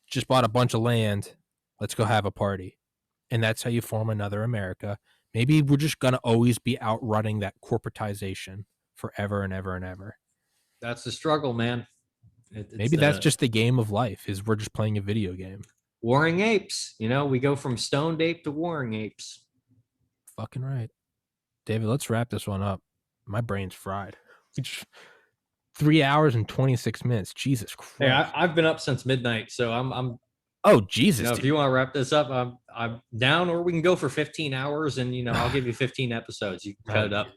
Speaker 1: just bought a bunch of land. Let's go have a party." And that's how you form another America. Maybe we're just going to always be outrunning that corporatization forever and ever and ever.
Speaker 2: That's the struggle, man.
Speaker 1: Maybe that's just the game of life, is we're just playing a video game.
Speaker 2: Warring apes. We go from stoned ape to warring apes.
Speaker 1: Fucking right. David, let's wrap this one up. My brain's fried. 3 hours and 26 minutes. Jesus Christ.
Speaker 2: Hey, I've been up since midnight, so I'm
Speaker 1: Oh, Jesus.
Speaker 2: if you want to wrap this up, I'm down, or we can go for 15 hours and I'll give you 15 episodes. You can cut it up.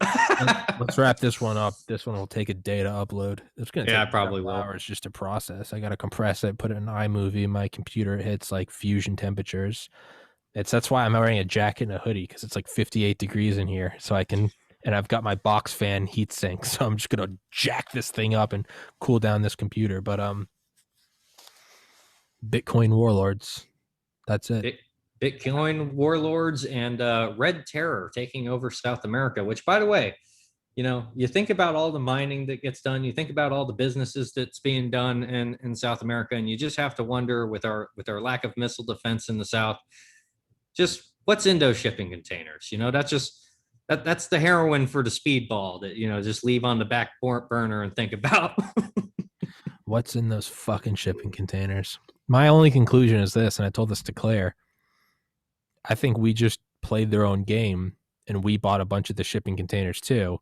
Speaker 1: Let's wrap this one up. This one will take a day to upload. It's going to take
Speaker 2: probably will.
Speaker 1: hours just to process. I got to compress it, put it in iMovie. My computer hits like fusion temperatures. That's why I'm wearing a jacket and a hoodie, because it's like 58 degrees in here. So and I've got my box fan heat sink. So I'm just going to jack this thing up and cool down this computer. But, Bitcoin warlords. That's it.
Speaker 2: Bitcoin warlords and Red Terror taking over South America, which, by the way, you think about all the mining that gets done, you think about all the businesses that's being done in South America, and you just have to wonder, with our lack of missile defense in the South, just what's in those shipping containers. That's the heroin for the speedball that just leave on the back burner and think about.
Speaker 1: What's in those fucking shipping containers? My only conclusion is this, and I told this to Claire. I think we just played their own game, and we bought a bunch of the shipping containers too,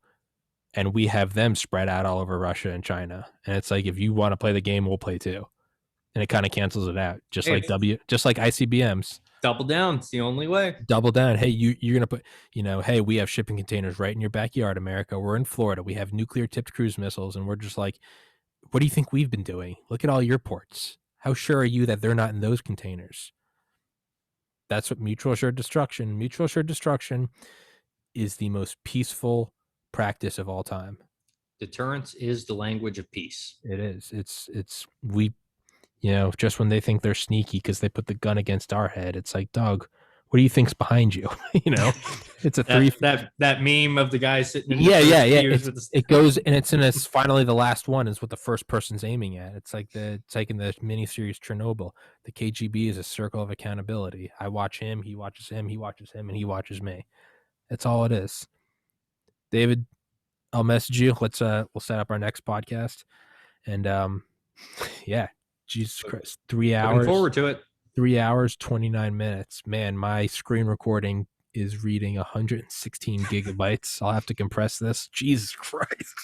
Speaker 1: and we have them spread out all over Russia and China. And it's like, if you want to play the game, we'll play too. And it kind of cancels it out, just like ICBMs.
Speaker 2: Double down. It's the only way.
Speaker 1: Double down. Hey, you're going to put, hey, we have shipping containers right in your backyard, America. We're in Florida. We have nuclear-tipped cruise missiles, and we're just like, what do you think we've been doing? Look at all your ports. How sure are you that they're not in those containers? That's what mutual assured destruction. Mutual assured destruction is the most peaceful practice of all time.
Speaker 2: Deterrence is the language of peace.
Speaker 1: It is. It's we, just when they think they're sneaky because they put the gun against our head, it's like, dog, what do you think's behind you? It's a
Speaker 2: that meme of the guy sitting in
Speaker 1: it goes, and it's finally the last one is what the first person's aiming at. It's like in the miniseries Chernobyl. The KGB is a circle of accountability. I watch him, he watches him, he watches him, and he watches me. That's all it is. David, I'll message you. We'll set up our next podcast. And yeah, Jesus Christ, 3 hours.
Speaker 2: Looking forward to it.
Speaker 1: 3 hours, 29 minutes. Man, my screen recording is reading 116 gigabytes. I'll have to compress this. Jesus Christ.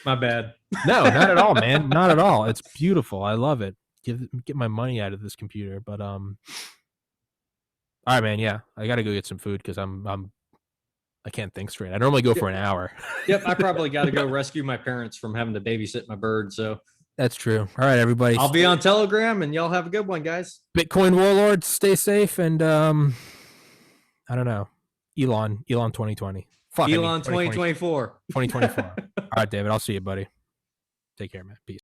Speaker 2: My bad.
Speaker 1: No, not at all, man. Not at all. It's beautiful. I love it. Get my money out of this computer. But all right, man. Yeah, I got to go get some food because I can't think straight. I normally go for an hour.
Speaker 2: Yep, I probably got to go rescue my parents from having to babysit my bird. So
Speaker 1: that's true. All right, everybody.
Speaker 2: I'll be on Telegram, and y'all have a good one, guys.
Speaker 1: Bitcoin warlords, stay safe, and I don't know. Elon 2020.
Speaker 2: Elon 2024.
Speaker 1: 2024. All right, David. I'll see you, buddy. Take care, man. Peace.